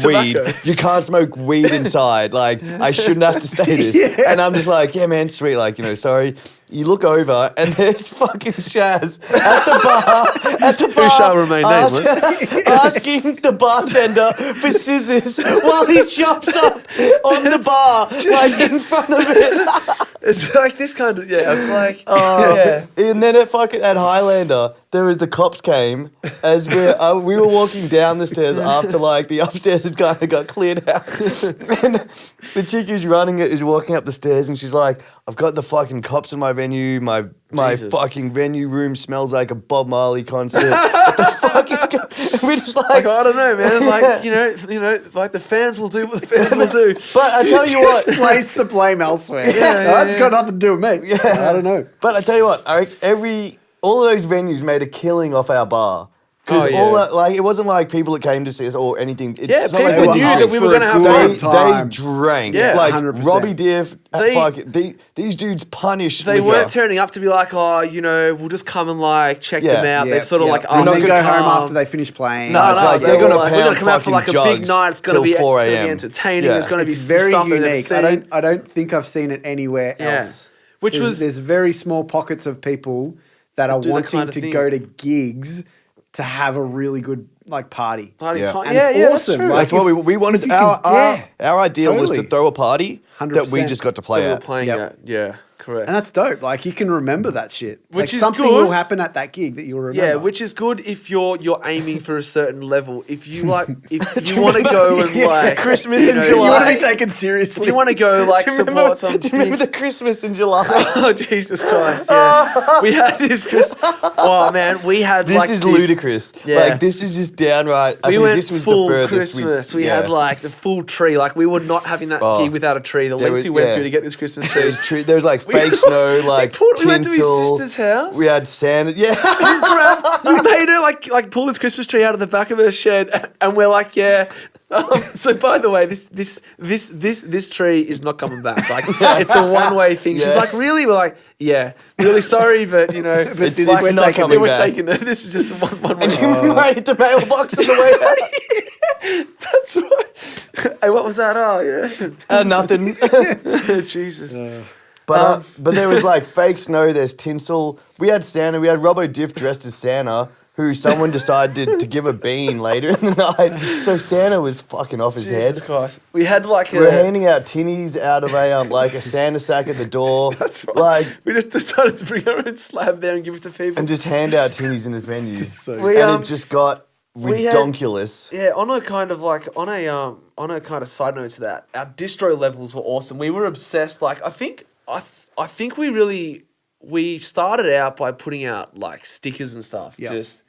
Speaker 3: weed. You can't smoke weed inside. Like, I shouldn't have to say this." And I'm just like, "Yeah, man, sweet. Like, sorry." You look over and there's fucking Shaz at the bar.
Speaker 2: Who shall remain nameless.
Speaker 3: Asking the bartender for scissors while he chops up on the bar, like in front of it.
Speaker 2: It's like this kind of, it's like,
Speaker 3: And then at Highlander, the cops came as we were walking down the stairs after like the upstairs had kind of got cleared out. And the chick who's running it is walking up the stairs and she's like, "I've got the fucking cops in my venue. My fucking venue room smells like a Bob Marley concert. What the fuck is going?" And we're just like,
Speaker 2: I don't know, man. Like, like the fans will do what the fans will do.
Speaker 3: But I tell you what,
Speaker 1: place the blame elsewhere. It's got nothing to do with me.
Speaker 3: Yeah.
Speaker 1: I don't know.
Speaker 3: But I tell you what, all of those venues made a killing off our bar. Because it wasn't like people that came to see us or anything. It's not
Speaker 2: people
Speaker 3: like
Speaker 2: knew that we were going to have
Speaker 1: good
Speaker 2: fun.
Speaker 3: They drank.
Speaker 1: Yeah,
Speaker 3: like
Speaker 1: 100%.
Speaker 3: Robbie Diff, these dudes punished.
Speaker 2: They weren't turning up to be like, we'll just come and like check them out.
Speaker 1: Yeah,
Speaker 2: They've sort of like
Speaker 1: and
Speaker 2: asked
Speaker 1: then
Speaker 2: to
Speaker 1: go
Speaker 2: come.
Speaker 1: home after they finish playing.
Speaker 3: No, it's like they're
Speaker 2: we're
Speaker 3: going to
Speaker 2: come out for like a big night. It's going to be
Speaker 3: 4 a.m.
Speaker 2: entertaining.
Speaker 3: Yeah.
Speaker 2: There's going to be
Speaker 1: It's very
Speaker 2: stuff they've never
Speaker 1: unique.
Speaker 2: seen.
Speaker 1: I don't think I've seen it anywhere else. There's very small pockets of people that are wanting to go to gigs to have a really good like party.
Speaker 2: Party time.
Speaker 1: And it's awesome.
Speaker 2: That's true.
Speaker 3: Like, that's what we wanted. Our idea was to throw a party
Speaker 1: 100%.
Speaker 3: that we just got to play
Speaker 2: That we were
Speaker 3: at.
Speaker 2: playing at. Yeah, correct.
Speaker 1: And that's dope. Like you can remember that shit.
Speaker 2: Which
Speaker 1: like,
Speaker 2: is
Speaker 1: something
Speaker 2: good.
Speaker 1: will happen at that gig that you'll remember.
Speaker 2: Yeah, which is good if you're aiming for a certain level. If you if you want to go and like
Speaker 3: Christmas in
Speaker 1: you
Speaker 3: July.
Speaker 1: want to be taken seriously.
Speaker 2: If you want to go like support some
Speaker 3: Do you remember the Christmas in July?
Speaker 2: Oh Jesus Christ! Yeah, we had this Christmas. Oh man, we had
Speaker 3: This is ludicrous.
Speaker 2: Yeah.
Speaker 3: Like this is just downright. I
Speaker 2: We
Speaker 3: think
Speaker 2: went
Speaker 3: this was
Speaker 2: full
Speaker 3: the furthest
Speaker 2: Christmas. We had like the full tree. Like we were not having that gig without a tree. The lengths we went through to get this Christmas tree.
Speaker 3: There was like fake snow, like
Speaker 2: we went to his
Speaker 3: tinsel.
Speaker 2: sister's house.
Speaker 3: We had Santa. Yeah.
Speaker 2: We made her like pull this Christmas tree out of the back of her shed, and we're like, yeah. So by the way, this tree is not coming back. Like it's a one-way thing. She's like, really? We're like, yeah, really sorry, but
Speaker 3: It's
Speaker 2: like,
Speaker 3: not coming
Speaker 2: we're
Speaker 3: back.
Speaker 2: taking it. This is just a one-way.
Speaker 3: And you made the mailbox on the way out.
Speaker 2: That's right. Hey, what was that? Oh yeah.
Speaker 3: Nothing.
Speaker 2: Jesus.
Speaker 3: But there was like fake snow. There's tinsel. We had Santa. We had Robbo Diff dressed as Santa, who someone decided to give a bean later in the night. So Santa was fucking off his
Speaker 2: Jesus
Speaker 3: head.
Speaker 2: Christ. We had like
Speaker 3: We're handing out tinnies out of a Santa sack at the door.
Speaker 2: That's right.
Speaker 3: Like,
Speaker 2: we just decided to bring our own slab there and give it to people.
Speaker 3: and just hand out tinnies in this venue.
Speaker 2: We,
Speaker 3: It just got redonkulous.
Speaker 2: on a kind of side note to that, our distro levels were awesome. We were obsessed. Like I think we started out by putting out like stickers and stuff just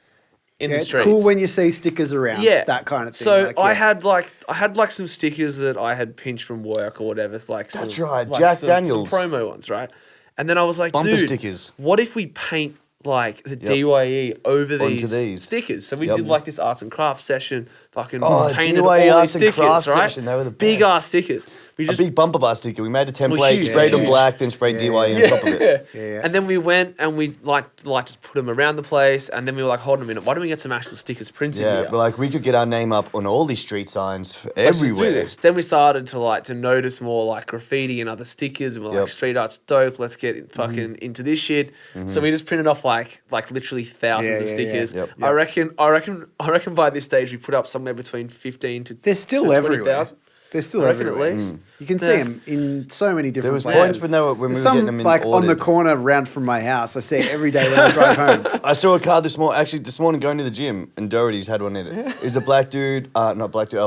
Speaker 2: in the
Speaker 1: it's
Speaker 2: streets.
Speaker 1: cool when you see stickers around.
Speaker 2: Yeah,
Speaker 1: that kind of thing.
Speaker 2: So
Speaker 1: like,
Speaker 2: I had some stickers that I had pinched from work or whatever. It's like
Speaker 3: That's
Speaker 2: some,
Speaker 3: right,
Speaker 2: like
Speaker 3: Jack
Speaker 2: some
Speaker 3: Daniels.
Speaker 2: promo ones, right? And then I was like,
Speaker 3: Bumper
Speaker 2: dude,
Speaker 3: stickers.
Speaker 2: what if we paint like the D.Y.E over
Speaker 3: Onto
Speaker 2: these
Speaker 3: these.
Speaker 2: stickers? So we did like this arts and crafts session, fucking painted
Speaker 3: D.Y.E
Speaker 2: all these
Speaker 3: arts and
Speaker 2: stickers,
Speaker 3: crafts
Speaker 2: right?
Speaker 3: session, they were the
Speaker 2: big
Speaker 3: best.
Speaker 2: ass stickers. We
Speaker 3: A
Speaker 2: just
Speaker 3: big bumper bar sticker. We made a template,
Speaker 2: huge,
Speaker 3: sprayed them
Speaker 2: huge.
Speaker 3: black, then sprayed D.Y.E on top of it.
Speaker 1: Yeah.
Speaker 2: And then we went and we like just put them around the place, and then we were like, hold on a minute, why don't we get some actual stickers printed
Speaker 3: Yeah,
Speaker 2: here?
Speaker 3: but like we could get our name up on all these street signs
Speaker 2: Let's just
Speaker 3: everywhere.
Speaker 2: do this. Then we started to notice more like graffiti and other stickers, and we're like, street art's dope. Let's get fucking into this shit. So we just printed off like literally thousands of stickers.
Speaker 3: Yep.
Speaker 2: I reckon by this stage we put up somewhere between 15 to
Speaker 1: They're still
Speaker 2: 20,000.
Speaker 1: everywhere. They're still
Speaker 2: I reckon
Speaker 1: everywhere.
Speaker 2: at least.
Speaker 1: You can see them in so many
Speaker 3: There
Speaker 1: different
Speaker 3: was
Speaker 1: places.
Speaker 3: points when we were
Speaker 1: Some,
Speaker 3: getting them in
Speaker 1: like on the
Speaker 3: ordered.
Speaker 1: corner round from my house. I see it every day when I drive home.
Speaker 3: I saw a car this morning. Actually, this morning going to the gym, and Doherty's had one in it. It was a black dude, not black dude,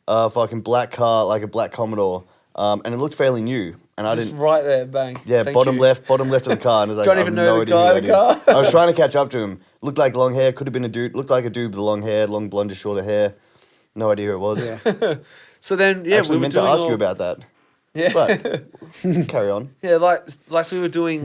Speaker 3: a fucking black car, like a black Commodore, and it looked fairly new. And I
Speaker 2: Just
Speaker 3: didn't.
Speaker 2: right there, bang.
Speaker 3: Yeah,
Speaker 2: Thank
Speaker 3: bottom
Speaker 2: you.
Speaker 3: left of the car, and I was like,
Speaker 2: Don't
Speaker 3: I
Speaker 2: even
Speaker 3: have
Speaker 2: know
Speaker 3: no
Speaker 2: the
Speaker 3: idea
Speaker 2: guy
Speaker 3: who
Speaker 2: in the
Speaker 3: that is.
Speaker 2: car.
Speaker 3: I was trying to catch up to him. Looked like long hair. Could have been a dude. Looked like a dude with long hair, long blonde or shorter hair. No idea who it was.
Speaker 1: Yeah.
Speaker 2: So then, yeah,
Speaker 3: Actually,
Speaker 2: we were
Speaker 3: meant to
Speaker 2: doing
Speaker 3: ask
Speaker 2: all,
Speaker 3: you about that.
Speaker 2: Yeah.
Speaker 3: But carry on.
Speaker 2: Yeah, so we were doing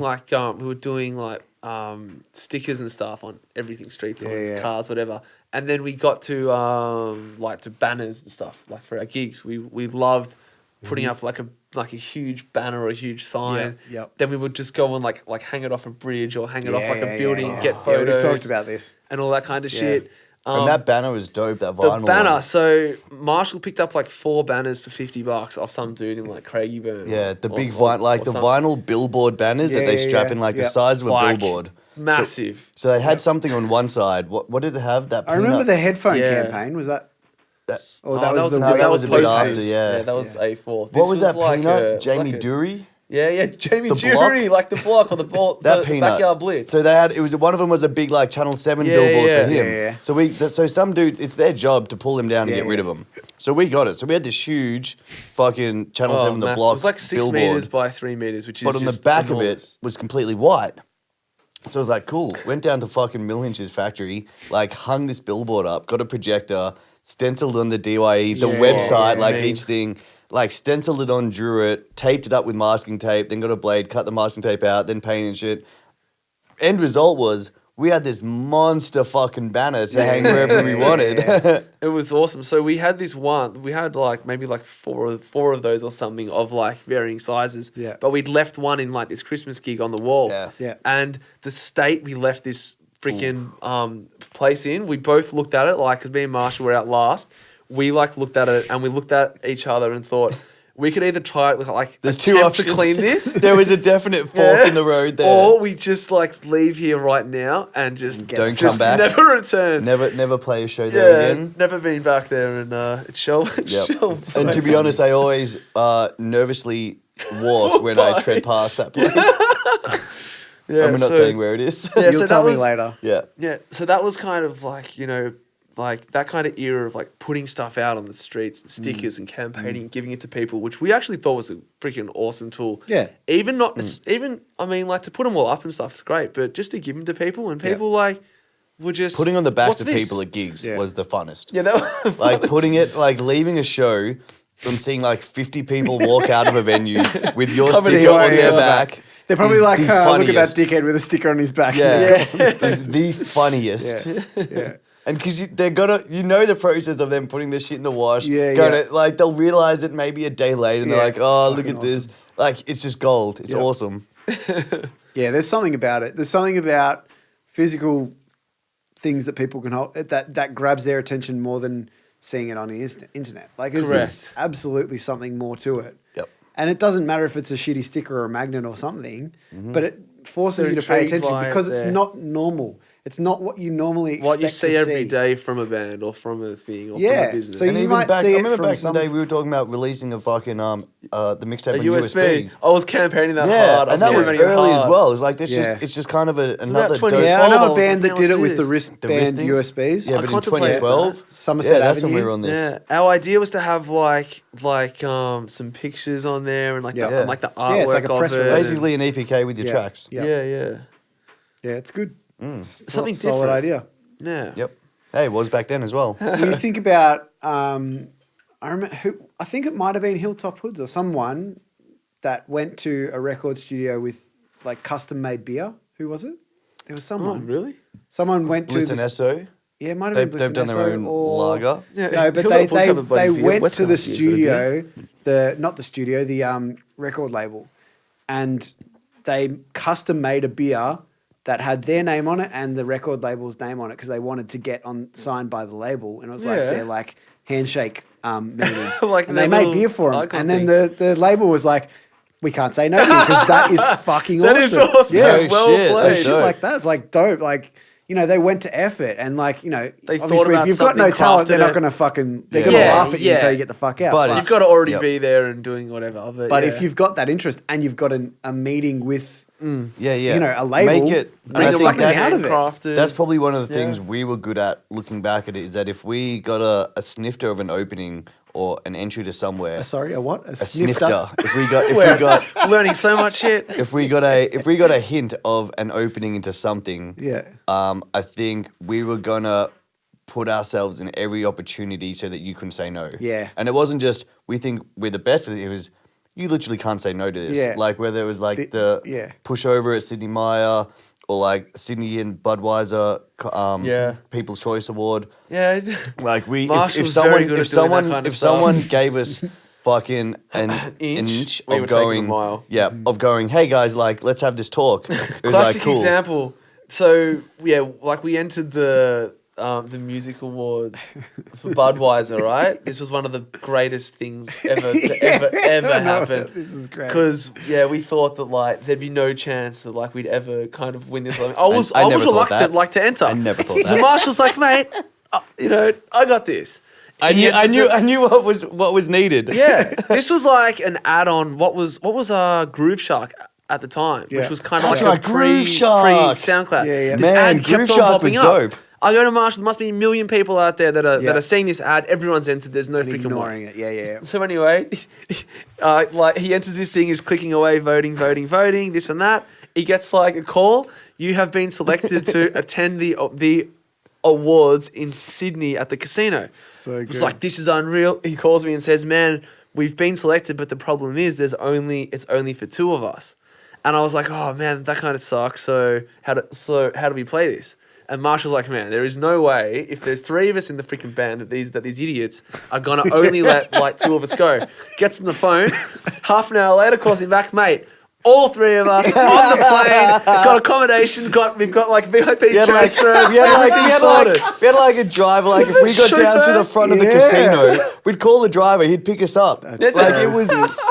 Speaker 2: stickers and stuff on everything, street signs,
Speaker 1: yeah.
Speaker 2: cars, whatever. And then we got to to banners and stuff like for our gigs. We loved putting up like a huge banner or a huge sign.
Speaker 1: Yep.
Speaker 2: Then we would just go and like hang it off a bridge or hang it off like
Speaker 1: Yeah,
Speaker 2: a building,
Speaker 1: yeah.
Speaker 2: get
Speaker 1: Yeah,
Speaker 2: photos.
Speaker 1: we've talked about this.
Speaker 2: And all that kind of
Speaker 1: Yeah.
Speaker 2: shit.
Speaker 3: And that banner was dope. That
Speaker 2: The
Speaker 3: vinyl
Speaker 2: banner.
Speaker 3: one.
Speaker 2: So Marshall picked up like 4 banners for $50 off some dude in like Craigieburn.
Speaker 3: Yeah, the
Speaker 2: or-
Speaker 3: big
Speaker 2: or-
Speaker 3: like
Speaker 2: or
Speaker 3: the
Speaker 2: something.
Speaker 3: vinyl billboard banners that
Speaker 1: Yeah,
Speaker 3: they
Speaker 1: yeah,
Speaker 3: strap
Speaker 1: yeah.
Speaker 3: in like the
Speaker 1: Yep.
Speaker 3: size of a
Speaker 2: Like,
Speaker 3: billboard.
Speaker 2: Massive.
Speaker 3: So they had something on one side. What did it have? That
Speaker 1: I remember the
Speaker 3: peanut-
Speaker 1: headphone
Speaker 2: Yeah.
Speaker 1: campaign. Was that?
Speaker 3: that-
Speaker 1: Or that was the
Speaker 3: no, that was a bit
Speaker 2: posters.
Speaker 3: after, yeah.
Speaker 2: That was A4.
Speaker 3: What was that
Speaker 2: like
Speaker 3: peanut?
Speaker 2: it was
Speaker 3: Jamie
Speaker 2: like a-
Speaker 3: Dury?
Speaker 2: Yeah, Jamie
Speaker 3: The
Speaker 2: Jury,
Speaker 3: block?
Speaker 2: like the block on the ball,
Speaker 3: That
Speaker 2: the
Speaker 3: peanut.
Speaker 2: backyard blitz.
Speaker 3: So they had one of them was a big like Channel 7
Speaker 2: Yeah,
Speaker 3: billboard
Speaker 2: yeah,
Speaker 3: for him.
Speaker 1: yeah.
Speaker 3: So some dude, it's their job to pull him down and
Speaker 1: Yeah,
Speaker 3: get rid
Speaker 1: yeah.
Speaker 3: of him. So we got it. So we had this huge fucking Channel 7 the
Speaker 2: massive.
Speaker 3: block
Speaker 2: It was like 6
Speaker 3: billboard.
Speaker 2: meters by 3 meters, which is
Speaker 3: But on the
Speaker 2: just
Speaker 3: back of
Speaker 2: enormous.
Speaker 3: it was completely white. So I was like, cool. Went down to fucking Millhinch's factory, like hung this billboard up, got a projector, stenciled on the D.Y.E, the
Speaker 1: Yeah,
Speaker 3: website,
Speaker 1: yeah,
Speaker 3: like
Speaker 2: yeah.
Speaker 3: each thing, like stenciled it on, drew it, taped it up with masking tape, then got a blade, cut the masking tape out, then paint and shit. End result was we had this monster fucking banner to hang wherever we wanted.
Speaker 2: It was awesome. So we had this one. We had like maybe like four of those or something of like varying sizes.
Speaker 1: Yeah.
Speaker 2: But we'd left one in like this Christmas gig on the wall.
Speaker 3: Yeah.
Speaker 1: Yeah.
Speaker 2: And the state we left this freaking place in, we both looked at it like, because me and Marshall were out last. We like looked at it and we looked at each other and thought we could either try it with like
Speaker 3: There's 2
Speaker 2: attempt
Speaker 3: options.
Speaker 2: to clean this.
Speaker 3: There was a definite fork
Speaker 2: Yeah.
Speaker 3: in the road there.
Speaker 2: Or we just like leave here right now and just
Speaker 3: Don't
Speaker 2: just
Speaker 3: come back.
Speaker 2: never return.
Speaker 3: Never play a show there
Speaker 2: Yeah,
Speaker 3: again.
Speaker 2: never been back there, and it shelved.
Speaker 3: Yep.
Speaker 2: shelved
Speaker 3: And to be honest, I always nervously walk when I tread past that place.
Speaker 2: yeah,
Speaker 3: I'm not
Speaker 2: so-
Speaker 3: saying where it is.
Speaker 2: Yeah,
Speaker 1: You'll
Speaker 2: so
Speaker 1: tell
Speaker 2: that
Speaker 1: me
Speaker 2: was
Speaker 1: later.
Speaker 3: Yeah.
Speaker 2: yeah. So that was kind of like like that kind of era of like putting stuff out on the streets, and stickers, and campaigning, giving it to people, which we actually thought was a freaking awesome tool.
Speaker 1: Yeah.
Speaker 2: Even not even I mean like to put them all up and stuff is great, but just to give them to people and people like were just
Speaker 3: Putting on the backs
Speaker 2: "What's
Speaker 3: of
Speaker 2: this?"
Speaker 3: people at gigs
Speaker 1: Yeah.
Speaker 3: was the funnest.
Speaker 2: Yeah, that was
Speaker 3: Like putting it, like leaving a show and seeing like 50 people walk out of a venue with your
Speaker 1: Covered
Speaker 3: sticker
Speaker 1: in
Speaker 3: on their
Speaker 1: DIY.
Speaker 3: back.
Speaker 1: They're probably
Speaker 3: is
Speaker 1: like,
Speaker 3: the
Speaker 1: look at that
Speaker 3: funniest.
Speaker 1: dickhead with a sticker on his back.
Speaker 3: Yeah, it's the funniest.
Speaker 1: Yeah. Yeah.
Speaker 3: And because they're gonna, the process of them putting this shit in the wash.
Speaker 1: Yeah,
Speaker 3: gonna,
Speaker 1: yeah.
Speaker 3: Like they'll realize it maybe a day later, and
Speaker 1: Yeah,
Speaker 3: they're like, "Oh, look
Speaker 1: fucking
Speaker 3: at this!" Like it's just gold. It's
Speaker 1: Yep.
Speaker 3: awesome.
Speaker 1: Yeah, there's something about it. There's something about physical things that people can hold that grabs their attention more than seeing it on the internet. Like there's
Speaker 2: Correct.
Speaker 1: absolutely something more to it.
Speaker 3: Yep.
Speaker 1: And it doesn't matter if it's a shitty sticker or a magnet or something,
Speaker 3: Mm-hmm.
Speaker 1: but it forces
Speaker 2: They're
Speaker 1: you to pay
Speaker 2: intrigued
Speaker 1: attention
Speaker 2: by it
Speaker 1: because it's
Speaker 2: there.
Speaker 1: not normal. It's not what you normally expect
Speaker 2: what you see
Speaker 1: to
Speaker 2: every
Speaker 1: see.
Speaker 2: day from a band or from a thing or
Speaker 1: Yeah,
Speaker 2: from a business.
Speaker 1: so
Speaker 3: And
Speaker 1: you
Speaker 3: even
Speaker 1: might
Speaker 3: back,
Speaker 1: see
Speaker 3: I
Speaker 1: it
Speaker 3: remember
Speaker 1: from
Speaker 3: back in
Speaker 1: some-
Speaker 3: the day we were talking about releasing a fucking the mixtape
Speaker 2: a
Speaker 3: on
Speaker 2: USB.
Speaker 3: USBs.
Speaker 2: I was campaigning that
Speaker 3: Yeah,
Speaker 2: hard. I
Speaker 3: and that was
Speaker 2: campaigning
Speaker 3: early
Speaker 2: hard.
Speaker 3: as well. It's like that's
Speaker 1: Yeah.
Speaker 3: just it's just kind of
Speaker 2: about
Speaker 3: another
Speaker 2: 20
Speaker 3: dose.
Speaker 1: Yeah, I
Speaker 2: 12,
Speaker 1: know
Speaker 2: I
Speaker 1: a
Speaker 2: was
Speaker 1: band
Speaker 2: like,
Speaker 1: that
Speaker 2: "Now
Speaker 1: did it
Speaker 2: let's
Speaker 1: with
Speaker 2: do
Speaker 1: the
Speaker 2: this."
Speaker 1: wristband
Speaker 3: things?
Speaker 1: USBs.
Speaker 3: Yeah,
Speaker 2: I
Speaker 3: but in
Speaker 2: contemplated
Speaker 3: 2012,
Speaker 1: Somerset
Speaker 3: yeah, that's when
Speaker 1: Avenue.
Speaker 3: we were on this.
Speaker 2: Yeah, our idea was to have like some pictures on there and like
Speaker 1: Yeah.
Speaker 2: the, like the artwork
Speaker 1: Yeah, it's like a press
Speaker 2: of it.
Speaker 1: release.
Speaker 3: Basically an EPK with your
Speaker 1: Yeah.
Speaker 3: tracks.
Speaker 1: Yeah.
Speaker 2: Yeah,
Speaker 1: Yeah, it's good. It's
Speaker 2: Something
Speaker 1: solid
Speaker 2: different.
Speaker 1: idea.
Speaker 2: yeah.
Speaker 3: Yep. Hey, it was back then as well.
Speaker 1: When you think about, I remember I think it might have been Hilltop Hoods or someone that went to a record studio with like custom made beer. Who was it? There was
Speaker 2: Oh,
Speaker 1: someone.
Speaker 2: really?
Speaker 1: Someone went to
Speaker 3: Bliss and
Speaker 1: this,
Speaker 3: Esso.
Speaker 1: yeah, it might have been
Speaker 3: They've done their
Speaker 1: Bliss and
Speaker 3: own
Speaker 1: Esso or-
Speaker 3: lager.
Speaker 2: Yeah.
Speaker 1: No, but
Speaker 2: Hilltop Hoods have a bloody
Speaker 1: they
Speaker 2: beer.
Speaker 1: went
Speaker 2: West
Speaker 1: to the
Speaker 2: Coast beer's got a beer.
Speaker 1: studio, not the studio, the record label, and they custom made a beer that had their name on it and the record label's name on it because they wanted to get signed by the label, and it was like
Speaker 2: Yeah.
Speaker 1: their like handshake meeting.
Speaker 2: Like
Speaker 1: and
Speaker 2: their
Speaker 1: they made
Speaker 2: little
Speaker 1: beer for them,
Speaker 2: icon
Speaker 1: and then
Speaker 2: thing.
Speaker 1: the label was like, "We can't say no because that is fucking
Speaker 2: That
Speaker 1: awesome."
Speaker 2: is awesome.
Speaker 1: Yeah,
Speaker 3: Oh,
Speaker 2: well
Speaker 3: shit.
Speaker 1: so
Speaker 2: played.
Speaker 1: shit
Speaker 3: dope.
Speaker 1: like that. It's like dope. Like, they went to effort and like,
Speaker 2: They thought
Speaker 1: obviously
Speaker 2: about
Speaker 1: if you've got no
Speaker 2: something,
Speaker 1: talent, they're
Speaker 2: crafted
Speaker 1: not
Speaker 2: it.
Speaker 1: going to fucking, they're
Speaker 3: Yeah.
Speaker 1: going to
Speaker 2: Yeah,
Speaker 1: laugh at you
Speaker 2: yeah.
Speaker 1: until you get the fuck out.
Speaker 3: But
Speaker 2: You've got to already
Speaker 3: Yep.
Speaker 2: be there and doing whatever.
Speaker 1: But
Speaker 2: yeah.
Speaker 1: if you've got that interest and you've got a meeting with
Speaker 3: Yeah, yeah.
Speaker 1: You know, a label,
Speaker 3: Make it.
Speaker 1: bring
Speaker 3: and I
Speaker 1: it
Speaker 3: think
Speaker 1: like
Speaker 3: that's-
Speaker 1: out of it.
Speaker 2: handcrafted.
Speaker 3: That's probably one of the
Speaker 2: Yeah.
Speaker 3: things we were good at looking back at it, is that if we got a snifter of an opening or an entry to somewhere,
Speaker 1: Sorry, a what?
Speaker 3: a snifter. If we got
Speaker 2: learning so much shit.
Speaker 3: if we got a hint of an opening into something,
Speaker 1: Yeah.
Speaker 3: I think we were gonna put ourselves in every opportunity so that you couldn't say no.
Speaker 1: Yeah.
Speaker 3: And it wasn't just we think we're the best. It was you literally can't say no to this.
Speaker 1: Yeah.
Speaker 3: Like whether it was like the
Speaker 1: yeah.
Speaker 3: pushover at Sydney Maya or like Sydney and Budweiser
Speaker 2: Yeah.
Speaker 3: People's Choice Award.
Speaker 2: Yeah.
Speaker 3: Like we
Speaker 2: Marshall's very good at doing that kind of
Speaker 3: if
Speaker 2: stuff.
Speaker 3: someone gave us fucking an
Speaker 2: Inch, we
Speaker 3: of
Speaker 2: were taking a
Speaker 3: going
Speaker 2: mile.
Speaker 3: yeah, of going, hey guys, like let's have this talk. It was
Speaker 2: Classic
Speaker 3: like cool.
Speaker 2: example. So yeah, like we entered the music awards for Budweiser, right? This was one of the greatest things ever to ever happen.
Speaker 1: This is great.
Speaker 2: Because we thought that like there'd be no chance that like we'd ever kind of win this. I was
Speaker 3: I never thought
Speaker 2: reluctant
Speaker 3: that.
Speaker 2: like to enter.
Speaker 3: I never thought
Speaker 2: So
Speaker 3: that.
Speaker 2: Marshall's like, mate, I got this.
Speaker 3: I
Speaker 2: He enters it-
Speaker 3: knew what was needed.
Speaker 2: Yeah, this was like an add-on. What was Groove Shark at the time,
Speaker 1: Yeah.
Speaker 2: which was kind of
Speaker 3: That's
Speaker 2: like
Speaker 3: right,
Speaker 2: a pre
Speaker 3: Groove Shark.
Speaker 2: SoundCloud.
Speaker 1: Yeah, yeah.
Speaker 2: This
Speaker 3: Man,
Speaker 2: ad kept
Speaker 3: Groove
Speaker 2: on
Speaker 3: Shark
Speaker 2: popping
Speaker 3: was
Speaker 2: up.
Speaker 3: dope.
Speaker 2: I go to Marshall. There must be a million people out there that
Speaker 1: Yeah.
Speaker 2: are seeing this ad. Everyone's entered. There's no freaking
Speaker 1: Ignoring
Speaker 2: way.
Speaker 1: it. Yeah, yeah.
Speaker 2: So anyway, like he enters this thing, he's clicking away, voting, this and that. He gets like a call. You have been selected to attend the awards in Sydney at the casino.
Speaker 1: So
Speaker 2: It's
Speaker 1: good.
Speaker 2: like, this is unreal. He calls me and says, man, we've been selected, but the problem is it's only for two of us. And I was like, oh man, that kind of sucks. So how do we play this? And Marshall's like, man, there is no way if there's three of us in the freaking band that these idiots are gonna only let like two of us go. Gets on the phone, half an hour later calls him back, mate. All three of us on the plane, got accommodation, we've got like VIP
Speaker 3: We had like,
Speaker 2: transfers,
Speaker 3: we had like,
Speaker 2: everything's
Speaker 3: we had
Speaker 2: sorted.
Speaker 3: like, we had like a driver, like if we got down to the front of the
Speaker 1: Yeah.
Speaker 3: casino, we'd call the driver, he'd pick us up.
Speaker 2: That's
Speaker 3: Like
Speaker 2: so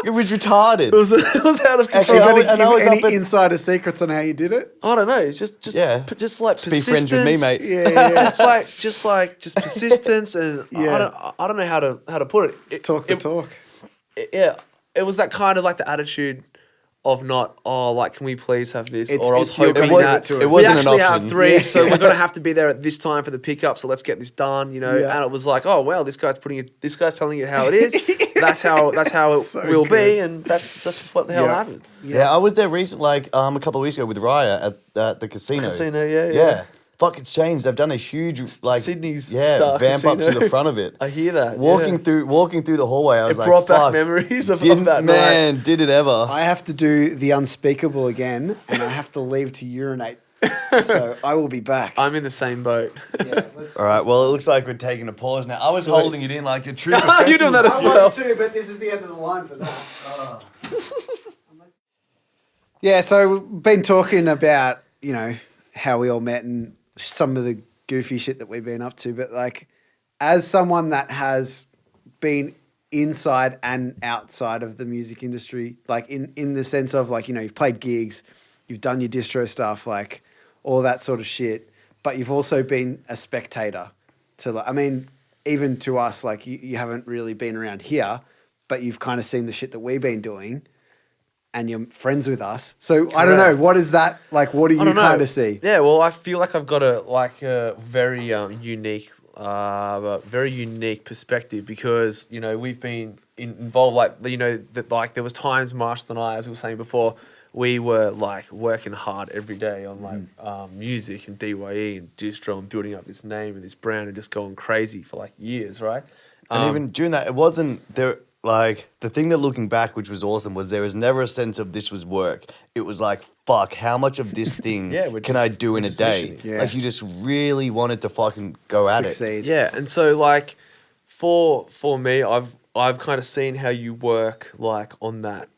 Speaker 3: it was retarded.
Speaker 2: It was out of
Speaker 3: Actually,
Speaker 2: control.
Speaker 3: I was
Speaker 1: any
Speaker 3: up at-
Speaker 1: insider secrets on how you did it?
Speaker 2: I don't know. It's just
Speaker 3: Yeah.
Speaker 2: just like
Speaker 3: Be friends with me,
Speaker 2: persistence.
Speaker 3: mate.
Speaker 1: Yeah, yeah.
Speaker 2: just persistence, and
Speaker 1: Yeah.
Speaker 2: I don't know how to put it.
Speaker 1: Talk the talk.
Speaker 2: It was that kind of like the attitude of not, like, can we please have this?
Speaker 1: It's-
Speaker 2: Or I was
Speaker 1: it's your
Speaker 2: hoping
Speaker 1: commitment
Speaker 2: that
Speaker 1: to it.
Speaker 3: It
Speaker 2: we
Speaker 3: wasn't an
Speaker 2: actually have
Speaker 3: option.
Speaker 2: three,
Speaker 1: Yeah.
Speaker 2: so we're gonna have to be there at this time for the pickup. So let's get this done,
Speaker 1: Yeah.
Speaker 2: And it was like, oh well, this guy's telling you how it is. That's how it
Speaker 1: So
Speaker 2: will be,
Speaker 1: good.
Speaker 2: and that's just what the hell
Speaker 1: Yeah.
Speaker 2: happened.
Speaker 3: Yeah, I was there recently, like a couple of weeks ago with Raya at the casino.
Speaker 2: Casino, yeah.
Speaker 3: Fuck, it's changed. They've done a huge like
Speaker 2: Sydney's
Speaker 3: vamp
Speaker 2: star
Speaker 3: up to
Speaker 2: casino.
Speaker 3: the front of it.
Speaker 2: I hear that.
Speaker 3: Walking through the hallway, I was
Speaker 2: It
Speaker 3: like,
Speaker 2: brought back
Speaker 3: fuck,
Speaker 2: memories of
Speaker 3: didn't,
Speaker 2: that night.
Speaker 3: man, did it ever?
Speaker 1: I have to do the unspeakable again, and I have to leave to urinate. So I will be back.
Speaker 2: I'm in the same boat.
Speaker 1: Yeah,
Speaker 3: All right, well, it looks like we're taking a pause now. I was
Speaker 2: Sweet.
Speaker 3: holding it in like a true
Speaker 2: You're doing that as
Speaker 3: professional.
Speaker 2: well.
Speaker 1: too, but this is the end of the line for that. Yeah, so we've been talking about, how we all met and some of the goofy shit that we've been up to, but like as someone that has been inside and outside of the music industry, like in the sense of like, you've played gigs, you've done your distro stuff, like all that sort of shit, but you've also been a spectator to like, I mean, even to us, like you haven't really been around here, but you've kind of seen the shit that we've been doing and you're friends with us. So I don't know,
Speaker 2: Correct.
Speaker 1: what is that? Like, what do you
Speaker 2: I don't know.
Speaker 1: kind of see?
Speaker 2: Yeah, well, I feel like I've got a very unique, very unique perspective because we've been involved. Like that, like there was times Marshall and I, as we were saying before, we were like working hard every day on like music and D.Y.E and distro and building up this name and this brand and just going crazy for like years, right?
Speaker 3: And even during that, it wasn't there. Like the thing that looking back, which was awesome, was there was never a sense of this was work. It was like, fuck, how much of this thing
Speaker 2: we're
Speaker 3: can
Speaker 2: just-
Speaker 3: I do in
Speaker 2: we're
Speaker 3: a
Speaker 2: just
Speaker 3: day?
Speaker 2: mission it.
Speaker 1: Yeah.
Speaker 3: Like you just really wanted to fucking go at it.
Speaker 1: Succeed.
Speaker 2: Yeah, and so like for me, I've kind of seen how you work like on that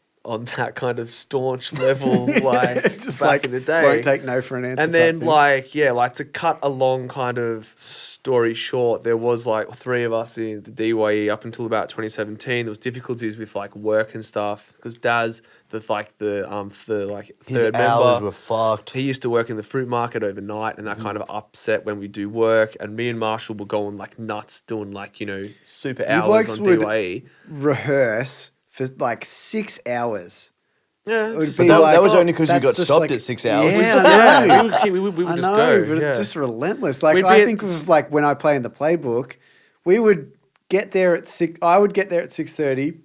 Speaker 2: kind of staunch level, like
Speaker 1: Just
Speaker 2: back
Speaker 1: like
Speaker 2: in the day.
Speaker 1: won't take no for an answer.
Speaker 2: And then
Speaker 1: type thing.
Speaker 2: like to cut a long kind of story short, there was like three of us in the D.Y.E up until about 2017. There was difficulties with like work and stuff because Daz, the
Speaker 3: His
Speaker 2: third
Speaker 3: hours
Speaker 2: member,
Speaker 3: were fucked.
Speaker 2: he used to work in the fruit market overnight, and that kind of upset when we do work. And me and Marshall were going like nuts, doing like super hours
Speaker 1: blokes
Speaker 2: on
Speaker 1: would-
Speaker 2: D.Y.E.
Speaker 1: rehearse for like 6 hours.
Speaker 2: Yeah,
Speaker 1: It would
Speaker 2: just
Speaker 1: be
Speaker 3: But that,
Speaker 1: like,
Speaker 3: that was only because we
Speaker 1: that's
Speaker 3: got
Speaker 1: just
Speaker 3: stopped
Speaker 1: like-
Speaker 3: at 6 hours.
Speaker 1: Yeah, I know.
Speaker 2: we would
Speaker 1: I
Speaker 2: just
Speaker 1: know,
Speaker 2: go.
Speaker 1: but
Speaker 2: yeah.
Speaker 1: it's just relentless. Like
Speaker 2: We'd be
Speaker 1: I
Speaker 2: at-
Speaker 1: think of like when I play in the playbook, we would get there at 6. I would get there at 6:30.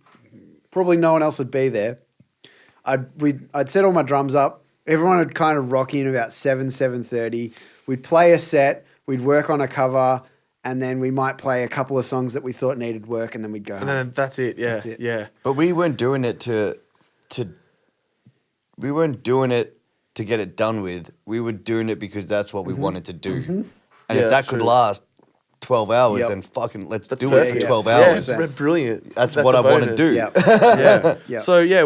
Speaker 1: Probably no one else would be there. I'd set all my drums up. Everyone would kind of rock in about 7:30. We'd play a set. We'd work on a cover, and then we might play a couple of songs that we thought needed work, and then we'd go home.
Speaker 2: And then that's it. Yeah,
Speaker 1: That's it.
Speaker 2: yeah.
Speaker 3: But we weren't doing it to we weren't doing it to get it done with. We were doing it because that's what we wanted to do. And
Speaker 2: Yeah,
Speaker 3: if that
Speaker 2: that's
Speaker 3: could
Speaker 2: true.
Speaker 3: last 12 hours,
Speaker 1: Yep.
Speaker 3: then fucking let's
Speaker 2: That's
Speaker 3: do
Speaker 2: perfect.
Speaker 3: it for 12
Speaker 2: Yeah,
Speaker 3: hours.
Speaker 2: it's brilliant.
Speaker 3: That's
Speaker 2: a
Speaker 3: what I want to
Speaker 2: bonus.
Speaker 3: do.
Speaker 1: Yeah.
Speaker 2: Yeah.
Speaker 1: Yeah.
Speaker 2: So yeah,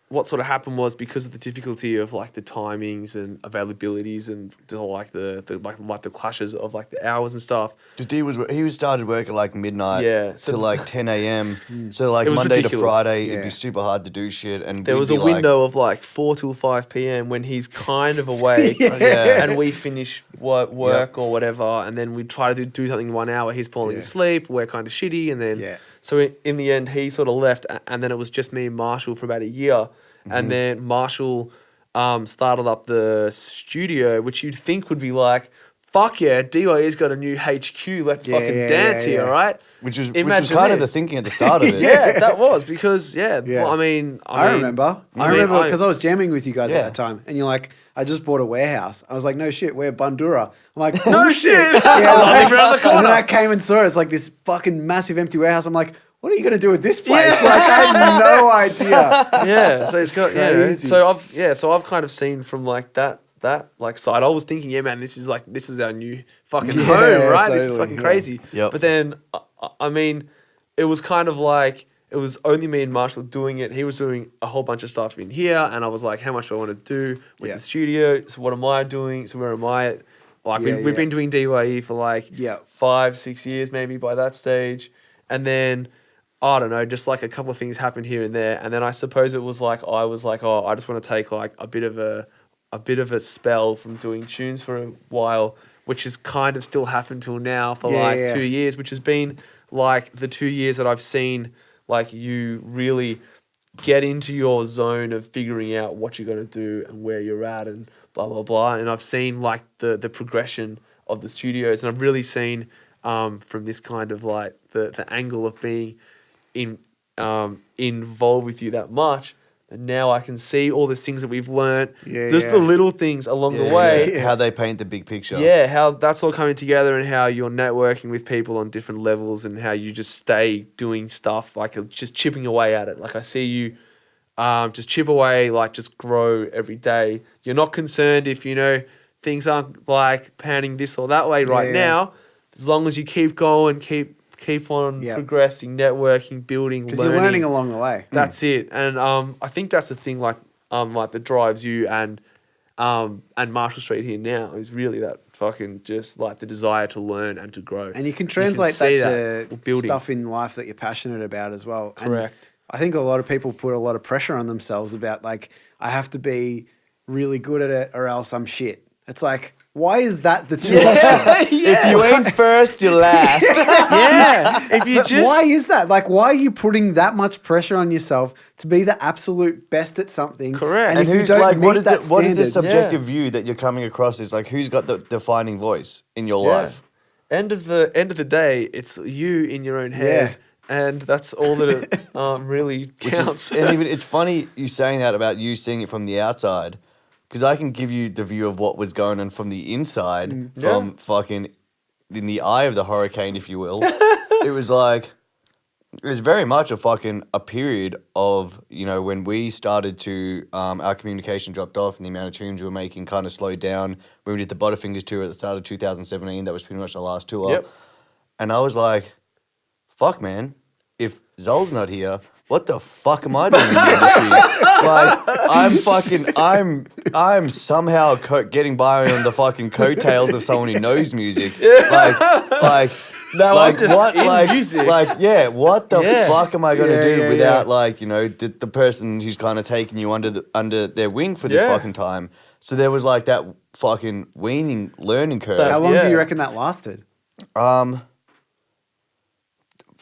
Speaker 2: what sort of happened was because of the difficulty of like the timings and availabilities and like the clashes of like the hours and stuff.
Speaker 3: Because he was started work at like midnight
Speaker 2: Yeah, so
Speaker 3: to like 10 a.m. So like
Speaker 2: It was
Speaker 3: Monday
Speaker 2: ridiculous.
Speaker 3: to Friday,
Speaker 1: Yeah.
Speaker 3: it'd be super hard to do shit. And
Speaker 2: There
Speaker 3: we'd
Speaker 2: was a
Speaker 3: be like-
Speaker 2: window of like 4 till 5 p.m. when he's kind of awake
Speaker 3: Yeah.
Speaker 2: and we finish work or whatever, and then we try to do something in 1 hour. He's falling
Speaker 1: Yeah.
Speaker 2: asleep. We're kind of shitty, and then
Speaker 1: Yeah.
Speaker 2: so in the end he sort of left, and then it was just me and Marshall for about a year, and then Marshall started up the studio, which you'd think would be like, fuck yeah, D.Y.E's got a new HQ. Let's
Speaker 1: Yeah,
Speaker 2: fucking
Speaker 1: yeah,
Speaker 2: dance
Speaker 1: yeah,
Speaker 2: here,
Speaker 1: yeah.
Speaker 2: all right?
Speaker 3: which was
Speaker 2: Imagine
Speaker 3: kind of the
Speaker 2: this.
Speaker 3: thinking at the start of it.
Speaker 2: Yeah, that was because
Speaker 1: Yeah.
Speaker 2: well, I mean,
Speaker 1: I remember because I was jamming with you guys
Speaker 3: Yeah.
Speaker 1: at that time, and you're like, I just bought a warehouse. I was like, no shit, we're Bandura. I'm like,
Speaker 2: No
Speaker 1: "Oh,
Speaker 2: shit.
Speaker 1: Yeah,
Speaker 2: Live around the
Speaker 1: and
Speaker 2: corner.
Speaker 1: then I came and saw it. It's like this fucking massive empty warehouse. I'm like, what are you gonna do with this place?
Speaker 2: Yeah.
Speaker 1: Like, I had no idea.
Speaker 2: Yeah, so it's got
Speaker 1: Crazy.
Speaker 2: so I've kind of seen from like that like side. I was thinking, yeah, man, this is our new fucking
Speaker 1: Yeah,
Speaker 2: home, right? This is
Speaker 1: totally,
Speaker 2: fucking
Speaker 1: yeah.
Speaker 2: crazy.
Speaker 3: Yep.
Speaker 2: But then, I mean, it was kind of like it was only me and Marshall doing it. He was doing a whole bunch of stuff in here, and I was like, how much do I want to do with
Speaker 1: Yeah.
Speaker 2: the studio? So what am I doing? So where am I at? Like
Speaker 1: Yeah,
Speaker 2: we've
Speaker 1: yeah.
Speaker 2: been doing D.Y.E for like
Speaker 1: Yeah.
Speaker 2: 5-6 years maybe by that stage, and then. I don't know, just like a couple of things happened here and there, and then I suppose it was like I was like, oh, I just want to take like a bit of a spell from doing tunes for a while, which has kind of still happened till now for
Speaker 1: Yeah,
Speaker 2: like
Speaker 1: yeah.
Speaker 2: 2 years, which has been like the 2 years that I've seen like you really get into your zone of figuring out what you're gonna do and where you're at and blah blah blah. And I've seen like the progression of the studios, and I've really seen from this kind of like the angle of being involved with you that much, and now I can see all these things that we've learned,
Speaker 1: Yeah,
Speaker 2: just
Speaker 1: yeah.
Speaker 2: the little things along
Speaker 3: Yeah,
Speaker 2: the way.
Speaker 1: Yeah.
Speaker 3: how they paint the big picture.
Speaker 2: Yeah, how that's all coming together, and how you're networking with people on different levels, and how you just stay doing stuff like just chipping away at it. Like I see you just chip away, like just grow every day. You're not concerned if things aren't like panning this or that way right
Speaker 1: yeah.
Speaker 2: now, as long as you keep going, keep on
Speaker 1: Yeah.
Speaker 2: progressing, networking, building,
Speaker 1: Because
Speaker 2: learning.
Speaker 1: you're learning along the way.
Speaker 2: That's it, and I think that's the thing, like that drives you and Marshall Street here now is really that fucking just like the desire to learn and to grow.
Speaker 1: And you can translate
Speaker 2: see
Speaker 1: that to
Speaker 2: building.
Speaker 1: stuff in life that you're passionate about as well. And
Speaker 2: Correct.
Speaker 1: I think a lot of people put a lot of pressure on themselves about like, I have to be really good at it or else I'm shit. It's like, why is that the two options?
Speaker 3: If you ain't first, you're last.
Speaker 2: Yeah, if you
Speaker 1: But
Speaker 2: just
Speaker 1: why is that? Like, why are you putting that much pressure on yourself to be the absolute best at something?
Speaker 2: Correct.
Speaker 1: And,
Speaker 3: And
Speaker 1: if you
Speaker 3: who's
Speaker 1: don't
Speaker 3: like,
Speaker 1: meet
Speaker 3: what is
Speaker 1: that
Speaker 3: the, what is the
Speaker 1: standard,
Speaker 3: subjective view that you're coming across? Is like, who's got the defining voice in your life?
Speaker 2: End of the day, it's you in your own head, and that's all that it really counts.
Speaker 3: And even it's funny you saying that about you seeing it from the outside, because I can give you the view of what was going on from the inside, from fucking in the eye of the hurricane, if you will. It was like, it was very much a period of, when we started to, our communication dropped off and the amount of tunes we were making kind of slowed down. When we did the Butterfingers tour at the start of 2017, that was pretty much the last tour.
Speaker 2: Yep.
Speaker 3: And I was like, fuck, man, if Zull's not here, what the fuck am I doing in the industry? I'm somehow getting by on the fucking coattails of someone who knows music.
Speaker 2: No,
Speaker 3: Like
Speaker 2: I'm just
Speaker 3: what?
Speaker 2: in
Speaker 3: Like
Speaker 2: music.
Speaker 3: what the
Speaker 2: Yeah.
Speaker 3: fuck am I gonna
Speaker 1: Yeah,
Speaker 3: do
Speaker 1: yeah,
Speaker 3: without the person who's kind of taking you under their wing for this
Speaker 2: Yeah.
Speaker 3: fucking time? So there was like that fucking learning curve.
Speaker 1: how long do
Speaker 2: Yeah.
Speaker 1: you reckon that lasted?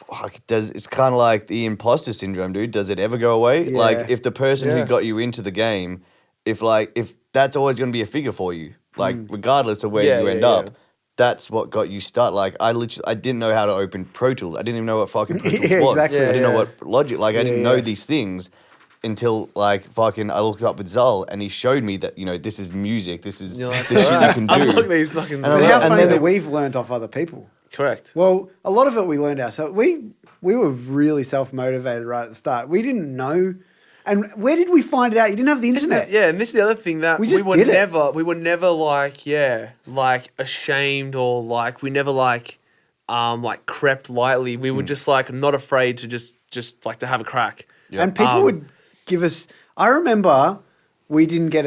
Speaker 3: fuck, it's kind of like the imposter syndrome, dude. Does it ever go away?
Speaker 1: Yeah.
Speaker 3: Like, if the person
Speaker 2: Yeah.
Speaker 3: who got you into the game, if that's always going to be a figure for you, like, regardless of where
Speaker 2: Yeah,
Speaker 3: you
Speaker 2: yeah,
Speaker 3: end
Speaker 2: yeah.
Speaker 3: up, that's what got you started. Like, I didn't know how to open Pro Tools. I didn't even know what fucking Pro Tools
Speaker 1: Yeah,
Speaker 3: was.
Speaker 1: exactly.
Speaker 3: I didn't know
Speaker 2: Yeah,
Speaker 3: what Logic, like, I didn't know
Speaker 1: yeah.
Speaker 3: these things until, like, fucking, I looked up with Zull and he showed me that, this is music. This is
Speaker 2: You're like,
Speaker 3: this shit you
Speaker 2: "Alright,
Speaker 3: can
Speaker 2: unlock
Speaker 3: do.
Speaker 2: these fucking.
Speaker 3: And
Speaker 1: But
Speaker 3: I
Speaker 1: how
Speaker 3: and
Speaker 1: funny
Speaker 3: then
Speaker 1: that
Speaker 3: it-
Speaker 1: we've learned off other people.
Speaker 2: Correct.
Speaker 1: Well, a lot of it we learned ourselves. We were really self-motivated right at the start. We didn't know. And where did we find it out? You didn't have the
Speaker 2: Isn't
Speaker 1: internet.
Speaker 2: it- yeah, and this is the other thing that
Speaker 1: We
Speaker 2: we
Speaker 1: just
Speaker 2: were
Speaker 1: did it.
Speaker 2: never like ashamed or like we never like crept lightly. We were just like not afraid to just like to have a crack.
Speaker 3: Yeah.
Speaker 1: And people would give us. I remember we didn't get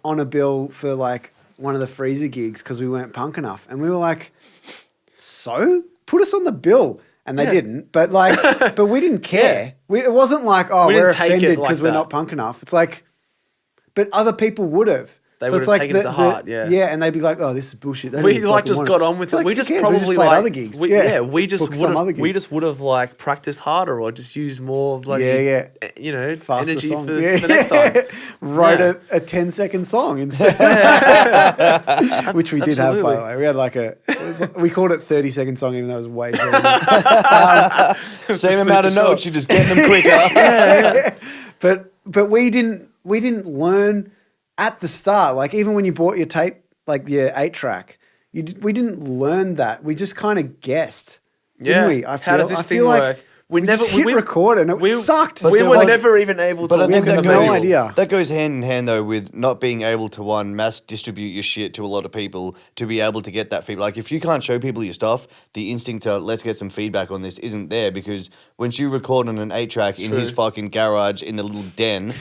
Speaker 1: on a bill for like one of the freezer gigs because we weren't punk enough, and we were like, "So put us on the bill." And they
Speaker 2: Yeah.
Speaker 1: didn't, but but we didn't care. It wasn't like, oh,
Speaker 2: We
Speaker 1: we're
Speaker 2: didn't take it
Speaker 1: offended
Speaker 2: like
Speaker 1: because we're
Speaker 2: that.
Speaker 1: not punk enough. It's like, but other people would have.
Speaker 2: They
Speaker 1: So
Speaker 2: would
Speaker 1: it's
Speaker 2: have
Speaker 1: like
Speaker 2: taken it to heart, yeah.
Speaker 1: Yeah, and they'd be like, oh, this is bullshit. They don't
Speaker 2: We
Speaker 1: even
Speaker 2: like
Speaker 1: fucking
Speaker 2: just
Speaker 1: want
Speaker 2: got
Speaker 1: us.
Speaker 2: on with
Speaker 1: It's
Speaker 2: it.
Speaker 1: like,
Speaker 2: We
Speaker 1: who
Speaker 2: just
Speaker 1: cares?
Speaker 2: probably
Speaker 1: played
Speaker 2: like
Speaker 1: other gigs.
Speaker 2: We just
Speaker 1: Book some other
Speaker 2: we
Speaker 1: gigs.
Speaker 2: just would have like practiced harder or just used more bloody
Speaker 1: Faster
Speaker 2: energy
Speaker 1: song.
Speaker 2: for next time.
Speaker 1: Wrote
Speaker 2: Yeah.
Speaker 1: a 10-second song instead. Which we did have, by the
Speaker 2: Absolutely.
Speaker 1: way. We had we called it 30-second song, even though it was way too long.
Speaker 3: Same amount of
Speaker 2: super
Speaker 3: notes,
Speaker 2: short.
Speaker 3: you're just getting them quicker.
Speaker 1: But we didn't learn at the start. Like even when you bought your tape, like your 8-track, we didn't learn that. We just kind of guessed, didn't we?
Speaker 2: How does this
Speaker 1: I
Speaker 2: thing
Speaker 1: feel like
Speaker 2: work?
Speaker 1: we just hit record and it sucked.
Speaker 2: We
Speaker 3: then
Speaker 2: were
Speaker 3: like-
Speaker 2: never even able to
Speaker 3: But I
Speaker 2: look
Speaker 3: think
Speaker 2: at
Speaker 3: that
Speaker 2: the
Speaker 1: no
Speaker 3: goes,
Speaker 2: manual.
Speaker 1: idea.
Speaker 3: that goes hand in hand though with not being able to mass distribute your shit to a lot of people to be able to get that feedback. Like if you can't show people your stuff, the instinct to let's get some feedback on this isn't there because when you record on an 8-track in his
Speaker 2: true.
Speaker 3: fucking garage in the little den.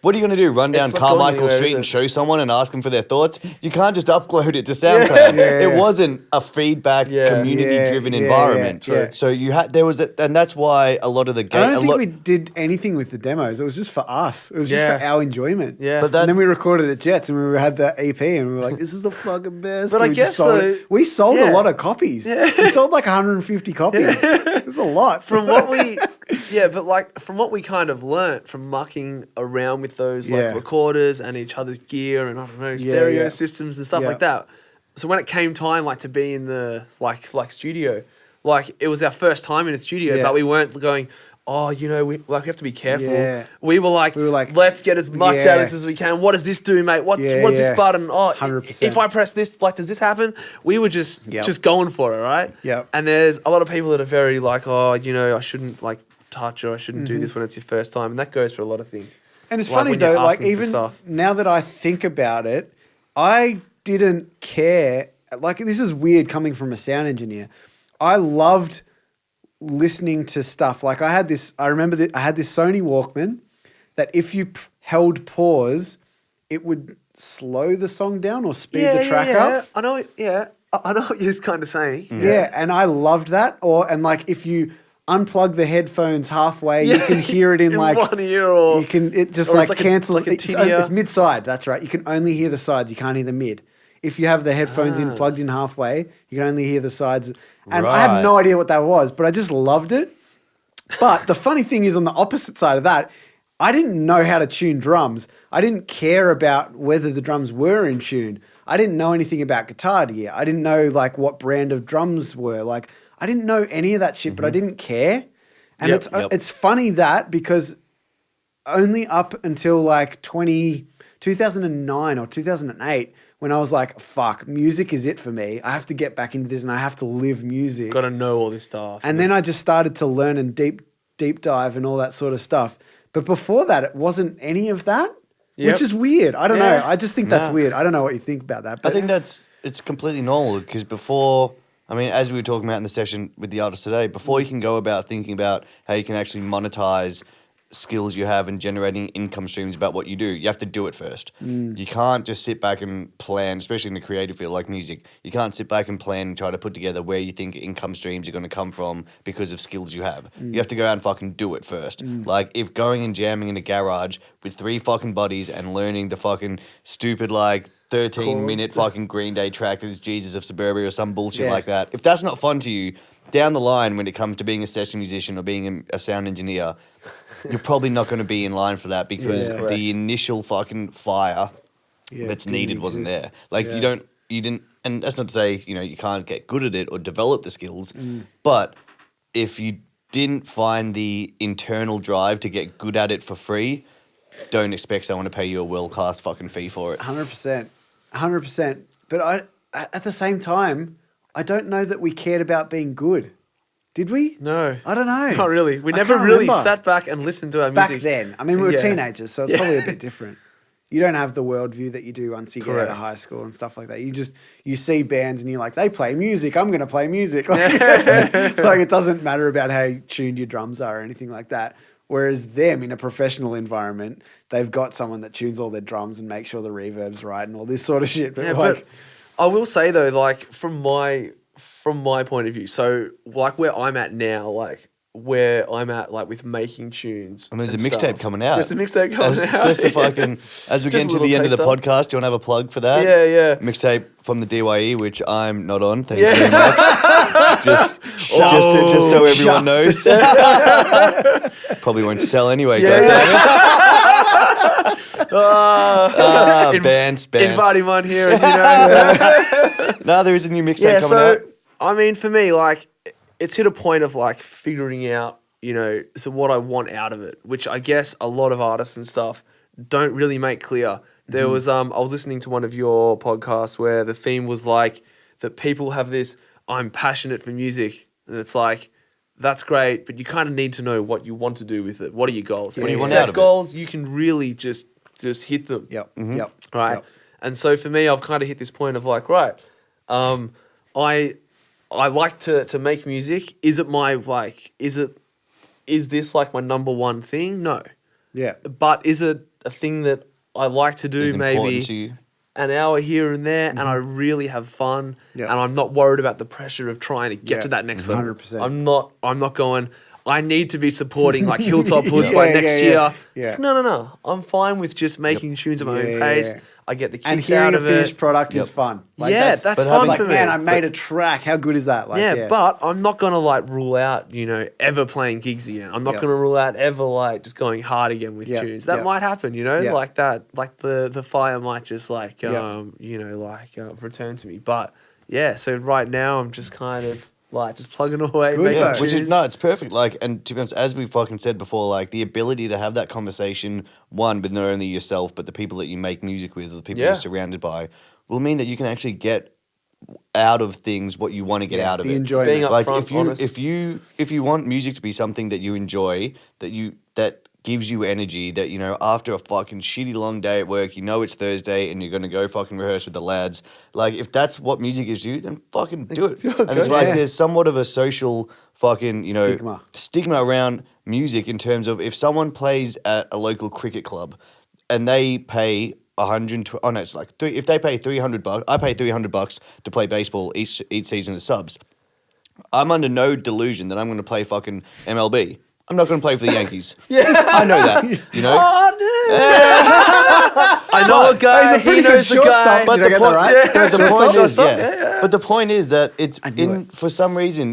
Speaker 3: What are you going to do? Run down
Speaker 2: It's not going
Speaker 3: Carmichael
Speaker 2: anywhere,
Speaker 3: Street
Speaker 2: is
Speaker 3: and
Speaker 2: it?
Speaker 3: show someone and ask them for their thoughts? You can't just upload it to SoundCloud.
Speaker 1: Yeah.
Speaker 3: It wasn't a feedback,
Speaker 2: Yeah.
Speaker 3: community-driven
Speaker 1: Yeah,
Speaker 3: environment.
Speaker 1: yeah, yeah.
Speaker 3: So you had there was that, and that's why a lot of the
Speaker 1: I
Speaker 3: game.
Speaker 1: don't think we did anything with the demos. It was just for us. It was just
Speaker 2: Yeah.
Speaker 1: for our enjoyment.
Speaker 2: Yeah.
Speaker 3: But that-
Speaker 1: And then we recorded at Jets and we had the EP and we were like, this is the fucking best.
Speaker 2: But
Speaker 1: And
Speaker 2: I
Speaker 1: we just
Speaker 2: guess
Speaker 1: sold
Speaker 2: though-
Speaker 1: it. We sold a
Speaker 2: yeah.
Speaker 1: lot of copies. We sold like 150 copies. It's a lot.
Speaker 2: From what we but like from what we kind of learnt from mucking around with those like
Speaker 1: Yeah.
Speaker 2: recorders and each other's gear and I don't know stereo
Speaker 1: yeah.
Speaker 2: systems and stuff
Speaker 1: Yeah.
Speaker 2: like that. So when it came time like to be in the like studio, like it was our first time in a studio,
Speaker 1: Yeah.
Speaker 2: but we weren't going, oh, we have to be careful.
Speaker 1: Yeah.
Speaker 2: We were like, let's get as much out of this as we can. What does this do, mate? What's this button? Oh,
Speaker 1: 100%.
Speaker 2: if I press this, like, does this happen? We were just going for it, right?
Speaker 1: Yep.
Speaker 2: And there's a lot of people that are very like, oh, I shouldn't like touch or I shouldn't do this when it's your first time, and that goes for a lot of things.
Speaker 1: And it's
Speaker 2: Like,
Speaker 1: funny
Speaker 2: when you're
Speaker 1: though, like
Speaker 2: asking for
Speaker 1: even
Speaker 2: stuff.
Speaker 1: now that I think about it, I didn't care. Like this is weird coming from a sound engineer. I loved listening to stuff. Like I remember that I had this Sony Walkman that if you held pause, it would slow the song down or speed the track up.
Speaker 2: I know. Yeah, I know what you're kind of saying.
Speaker 1: Yeah, and I loved that. And like if you unplug the headphones halfway, you can hear it in like
Speaker 2: one ear or
Speaker 1: it just
Speaker 2: or
Speaker 1: like
Speaker 2: it's like
Speaker 1: cancels.
Speaker 2: like a
Speaker 1: it's
Speaker 2: tinny
Speaker 1: mid side. That's right. You can only hear the sides. You can't hear the mid. If you have the headphones in plugged in halfway, you can only hear the sides. And I had
Speaker 3: Right.
Speaker 1: no idea what that was, but I just loved it. But the funny thing is, on the opposite side of that, I didn't know how to tune drums. I didn't care about whether the drums were in tune. I didn't know anything about guitar gear. I didn't know like what brand of drums were. Like I didn't know any of that shit, but I didn't care. And
Speaker 2: Yep.
Speaker 1: it's funny that because only up until like 2009 or 2008 when I was like, fuck, music is it for me. I have to get back into this and I have to live music.
Speaker 2: Got to know all this stuff.
Speaker 1: And then I just started to learn and deep dive and all that sort of stuff. But before that, it wasn't any of that,
Speaker 2: Yep.
Speaker 1: which is weird. I don't
Speaker 2: Yeah.
Speaker 1: know. I just think that's
Speaker 3: Nah.
Speaker 1: weird. I don't know what you think about that.
Speaker 3: I
Speaker 1: But
Speaker 3: think it's completely normal because before, I mean, as we were talking about in the session with the artist today, before you can go about thinking about how you can actually monetize skills you have and generating income streams about what you do, you have to do it first. You can't just sit back and plan, especially in the creative field like music. You can't sit back and plan and try to put together where you think income streams are going to come from because of skills you have. You have to go out and fucking do it first. Like if going and jamming in a garage with 3 fucking buddies and learning the fucking stupid like 13-minute fucking Green Day track that is Jesus of Suburbia or some bullshit
Speaker 1: Yeah.
Speaker 3: like that. If that's not fun to you, down the line, when it comes to being a session musician or being a sound engineer, you're probably not going to be in line for that because
Speaker 1: Yeah.
Speaker 3: the initial fucking fire that's
Speaker 1: didn't
Speaker 3: needed wasn't
Speaker 1: exist.
Speaker 3: there. Like
Speaker 1: Yeah.
Speaker 3: you didn't, and that's not to say, you can't get good at it or develop the skills,
Speaker 1: Mm.
Speaker 3: but if you didn't find the internal drive to get good at it for free, don't expect someone to pay you a world-class fucking fee for it.
Speaker 1: 100%. 100%. But at the same time, I don't know that we cared about being good. Did we?
Speaker 2: No.
Speaker 1: I don't know.
Speaker 2: Not really. We
Speaker 1: I
Speaker 2: never
Speaker 1: can't
Speaker 2: really
Speaker 1: remember.
Speaker 2: sat back and listened to our
Speaker 1: Back
Speaker 2: music.
Speaker 1: then. I mean, we were
Speaker 2: Yeah.
Speaker 1: teenagers, so it's probably a bit different. You don't have the worldview that you do once you get out of
Speaker 2: Correct.
Speaker 1: high school and stuff like that. You see bands and you're like, they play music. I'm going to play music. Like, like it doesn't matter about how tuned your drums are or anything like that. Whereas them in a professional environment, they've got someone that tunes all their drums and makes sure the reverb's right and all this sort of shit. But
Speaker 2: Yeah,
Speaker 1: like,
Speaker 2: but I will say though, like from my point of view, so like where I'm at now, like where I'm at, like with making tunes.
Speaker 3: I mean, there's
Speaker 2: and
Speaker 3: a mixtape
Speaker 2: stuff.
Speaker 3: coming out.
Speaker 2: There's a mixtape coming out.
Speaker 3: Just to fucking, as we
Speaker 2: Just
Speaker 3: get
Speaker 2: a
Speaker 3: into the
Speaker 2: little
Speaker 3: end of the
Speaker 2: taster.
Speaker 3: podcast, do you want to have a plug for that?
Speaker 2: Yeah, yeah.
Speaker 3: Mixtape from the D.Y.E, which I'm not on. Thank
Speaker 2: Yeah.
Speaker 3: you very much. just so everyone knows. Probably won't sell anyway.
Speaker 2: Yeah.
Speaker 3: Bands.
Speaker 2: Invite him on here, and
Speaker 3: No, there is a new mixtape
Speaker 2: yeah.
Speaker 3: coming
Speaker 2: So
Speaker 3: out.
Speaker 2: I mean, for me, like it's hit a point of like figuring out, so what I want out of it, which I guess a lot of artists and stuff don't really make clear. There was I was listening to one of your podcasts where the theme was like that people have this I'm passionate for music, and it's like that's great, but you kind of need to know what you want to do with it. What are your goals?
Speaker 1: What
Speaker 2: When
Speaker 1: do you
Speaker 2: you
Speaker 1: want
Speaker 2: set
Speaker 3: out of it?
Speaker 2: goals, you can really just hit them.
Speaker 1: Yep.
Speaker 3: Mm-hmm.
Speaker 1: Yep.
Speaker 2: Right.
Speaker 1: Yep.
Speaker 2: And so for me, I've kind of hit this point of like, right, I like to make music. Is it my is this like my number one thing? No.
Speaker 1: Yeah.
Speaker 2: But is it a thing that I like to do
Speaker 3: Is important
Speaker 2: maybe
Speaker 3: to you.
Speaker 2: an hour here and there, and I really have fun,
Speaker 1: Yeah.
Speaker 2: and I'm not worried about the pressure of trying to get
Speaker 1: Yeah.
Speaker 2: to that next level.
Speaker 1: 100%.
Speaker 2: I'm not going, I need to be supporting like Hilltop Hoods by
Speaker 1: Yeah,
Speaker 2: next
Speaker 1: yeah,
Speaker 2: year.
Speaker 1: yeah.
Speaker 2: It's
Speaker 1: Yeah.
Speaker 2: like, no. I'm fine with just making tunes at my
Speaker 1: Yeah,
Speaker 2: own pace.
Speaker 1: yeah.
Speaker 2: I get the kicks
Speaker 1: And hearing
Speaker 2: out
Speaker 1: a
Speaker 2: of
Speaker 1: finished
Speaker 2: it.
Speaker 1: product
Speaker 3: Yep.
Speaker 1: is fun.
Speaker 2: Yeah, that's
Speaker 3: but
Speaker 2: fun
Speaker 3: having-
Speaker 1: Like,
Speaker 2: for me.
Speaker 1: man, I made a track. How good is that? Like,
Speaker 2: yeah, but I'm not gonna like rule out, ever playing gigs again. I'm not
Speaker 1: Yep.
Speaker 2: gonna rule out ever like just going hard again with
Speaker 1: Yep,
Speaker 2: tunes. That
Speaker 1: yep.
Speaker 2: might happen,
Speaker 1: Yep.
Speaker 2: like that, like the fire might just like,
Speaker 1: Yep.
Speaker 2: return to me. But yeah, so right now I'm just kind of like just plugging away,
Speaker 1: good,
Speaker 2: making
Speaker 1: though.
Speaker 2: tunes.
Speaker 3: Which is it's perfect. Like, and to be honest, as we fucking said before, like the ability to have that conversation, one with not only yourself but the people that you make music with, or the people
Speaker 2: Yeah.
Speaker 3: you're surrounded by, will mean that you can actually get out of things what you want to get out of
Speaker 1: the
Speaker 3: it.
Speaker 1: enjoyment.
Speaker 2: Being up
Speaker 3: Like
Speaker 2: front,
Speaker 3: if you
Speaker 2: honest.
Speaker 3: if you want music to be something that you enjoy, that gives you energy, that after a fucking shitty long day at work, it's Thursday and you're gonna go fucking rehearse with the lads. Like if that's what music is to you, then fucking do it. And it's like
Speaker 1: Yeah.
Speaker 3: there's somewhat of a social fucking
Speaker 1: Stigma.
Speaker 3: around music in terms of if someone plays at a local cricket club and they pay if they pay $300, I pay $300 to play baseball each season as subs. I'm under no delusion that I'm going to play fucking MLB. I'm not going to play for the Yankees. I know that.
Speaker 2: I know a guy.
Speaker 1: He's a pretty
Speaker 2: he
Speaker 1: good
Speaker 2: knows the
Speaker 1: shortstop.
Speaker 2: guy.
Speaker 1: But Did I get that right?
Speaker 2: Yeah,
Speaker 3: But the point is,
Speaker 2: shortstop,
Speaker 3: But the point is that it's
Speaker 1: knew it.
Speaker 3: for some reason,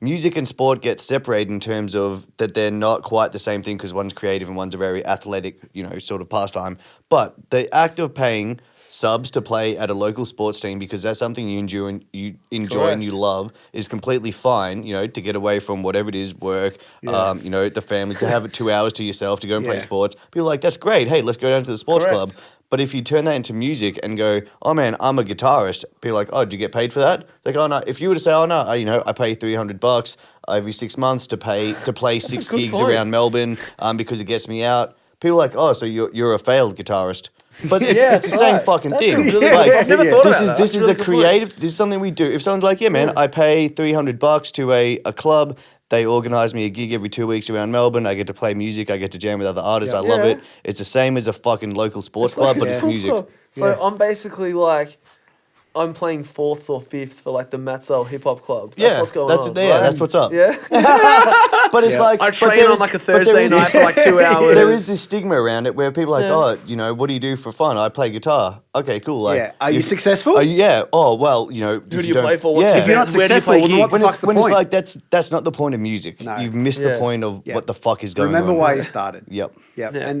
Speaker 3: music and sport get separated in terms of that they're not quite the same thing because one's creative and one's a very athletic, sort of pastime. But the act of paying subs to play at a local sports team because that's something you enjoy and
Speaker 2: Correct.
Speaker 3: you love is completely fine. To get away from whatever it is, work, the family, to have 2 hours to yourself to go and play
Speaker 1: Yeah.
Speaker 3: sports. People are like, that's great. Hey, let's go down to the sports
Speaker 2: Correct.
Speaker 3: club. But if you turn that into music and go, oh man, I'm a guitarist, people are like, oh, do you get paid for that? It's like, oh no. If you were to say, oh no, I pay $300 every 6 months to play 6
Speaker 2: good
Speaker 3: gigs
Speaker 2: point.
Speaker 3: around Melbourne because it gets me out. People are like, oh, so you're a failed guitarist. But it's,
Speaker 2: Yeah,
Speaker 3: it's the same
Speaker 2: right.
Speaker 3: fucking
Speaker 2: That's
Speaker 3: thing.
Speaker 2: a really
Speaker 3: Like,
Speaker 2: good- I've never thought
Speaker 3: this
Speaker 2: about
Speaker 3: is
Speaker 2: that.
Speaker 3: this
Speaker 2: That's
Speaker 3: is
Speaker 2: a really
Speaker 3: the
Speaker 2: good point.
Speaker 3: creative. This is something we do. If someone's like, yeah, man, I pay $300 to a club. They organise me a gig every 2 weeks around Melbourne. I get to play music. I get to jam with other artists. I love
Speaker 2: Yeah.
Speaker 3: it. It's the same as a fucking local sports club, but it's music.
Speaker 2: So I'm basically like, I'm playing fourths or fifths for like the Zull hip hop club. That's
Speaker 3: Yeah,
Speaker 2: what's going
Speaker 3: that's
Speaker 2: on.
Speaker 3: it. Yeah,
Speaker 2: right?
Speaker 3: that's what's up.
Speaker 2: Yeah.
Speaker 3: But it's
Speaker 1: Yeah.
Speaker 3: like
Speaker 2: I
Speaker 3: but
Speaker 2: train
Speaker 3: there
Speaker 2: on
Speaker 3: is-
Speaker 2: like a
Speaker 3: but there
Speaker 2: Thursday
Speaker 3: is
Speaker 2: night
Speaker 3: this-
Speaker 2: for like 2 hours.
Speaker 3: There is this stigma around it where people are like,
Speaker 2: Yeah.
Speaker 3: oh, you know, what do you do for fun? I play guitar. Okay, cool. Like,
Speaker 1: Yeah. Are you successful?
Speaker 3: Yeah. Oh, well, you know.
Speaker 2: Who do you play for? What's
Speaker 3: Yeah.
Speaker 2: your
Speaker 1: If you're not
Speaker 2: band? Where do you
Speaker 1: successful,
Speaker 2: play
Speaker 1: then what
Speaker 2: gigs?
Speaker 1: the fuck's the
Speaker 3: when
Speaker 1: point?
Speaker 3: it's like that's not the point of music.
Speaker 1: No.
Speaker 3: You've missed
Speaker 2: Yeah.
Speaker 3: the point of
Speaker 1: Yeah.
Speaker 3: what the fuck is going on.
Speaker 1: Remember why you started.
Speaker 3: Yep.
Speaker 1: Yep.
Speaker 2: Yeah.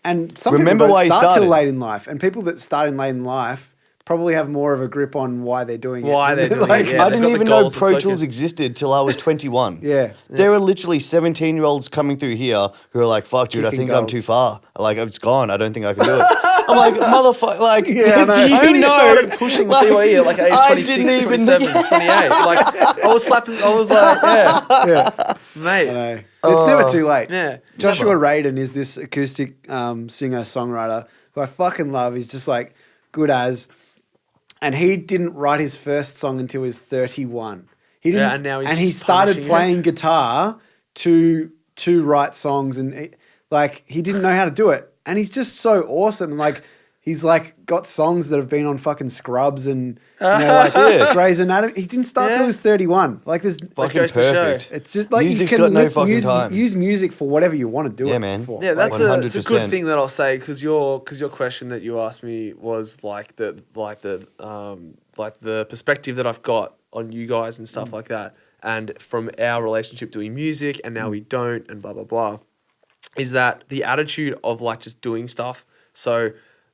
Speaker 1: And some
Speaker 3: Remember
Speaker 1: people
Speaker 3: why
Speaker 1: don't
Speaker 3: you
Speaker 1: start till
Speaker 3: started.
Speaker 1: late in life, and people that start in late in life probably have more of a grip on why they're doing it.
Speaker 2: Why they're doing it, yeah.
Speaker 3: I
Speaker 2: they've
Speaker 3: didn't
Speaker 2: got the
Speaker 3: even know
Speaker 2: goals and
Speaker 3: Pro
Speaker 2: focus.
Speaker 3: Tools existed till I was 21.
Speaker 1: Yeah.
Speaker 3: There are literally 17-year-olds coming through here who are like, fuck, dude, I
Speaker 1: Kicking
Speaker 3: think I'm
Speaker 1: goals.
Speaker 3: too far. Like, it's gone. I don't think I can do it. I'm like, motherfucker, like,
Speaker 1: Yeah, I know.
Speaker 3: do you
Speaker 1: I
Speaker 2: only
Speaker 3: know?
Speaker 2: started pushing with D.Y.E at like age
Speaker 3: I
Speaker 2: 26,
Speaker 3: didn't even-
Speaker 2: 27, 28. Like, I was slapping, I was like, yeah,
Speaker 1: Yeah.
Speaker 2: mate.
Speaker 1: I know. It's never too late.
Speaker 2: Yeah.
Speaker 1: Joshua Radin is this acoustic singer-songwriter who I fucking love. He's just like good as. And he didn't write his first song until he was 31. He didn't,
Speaker 2: Yeah, and now he's
Speaker 1: he
Speaker 2: just
Speaker 1: started
Speaker 2: punishing it.
Speaker 1: playing guitar to write songs, and he didn't know how to do it. And he's just so awesome. And like he's like got songs that have been on fucking Scrubs and like
Speaker 3: Yeah.
Speaker 1: Grey's Anatomy. He didn't start till he was 31. Like there's
Speaker 3: Fucking
Speaker 2: goes to show.
Speaker 3: perfect.
Speaker 1: it's just like
Speaker 3: Music's
Speaker 1: you
Speaker 3: got
Speaker 1: can
Speaker 3: no fucking
Speaker 1: use,
Speaker 3: time.
Speaker 1: use music for whatever you want to do
Speaker 3: Yeah,
Speaker 1: it
Speaker 3: man.
Speaker 1: for.
Speaker 2: Yeah, that's
Speaker 1: Like,
Speaker 2: it's a good
Speaker 3: 100%.
Speaker 2: thing that I'll say because your question that you asked me was like the perspective that I've got on you guys and stuff like that, and from our relationship doing music and now we don't and blah blah blah, is that the attitude of like just doing stuff. So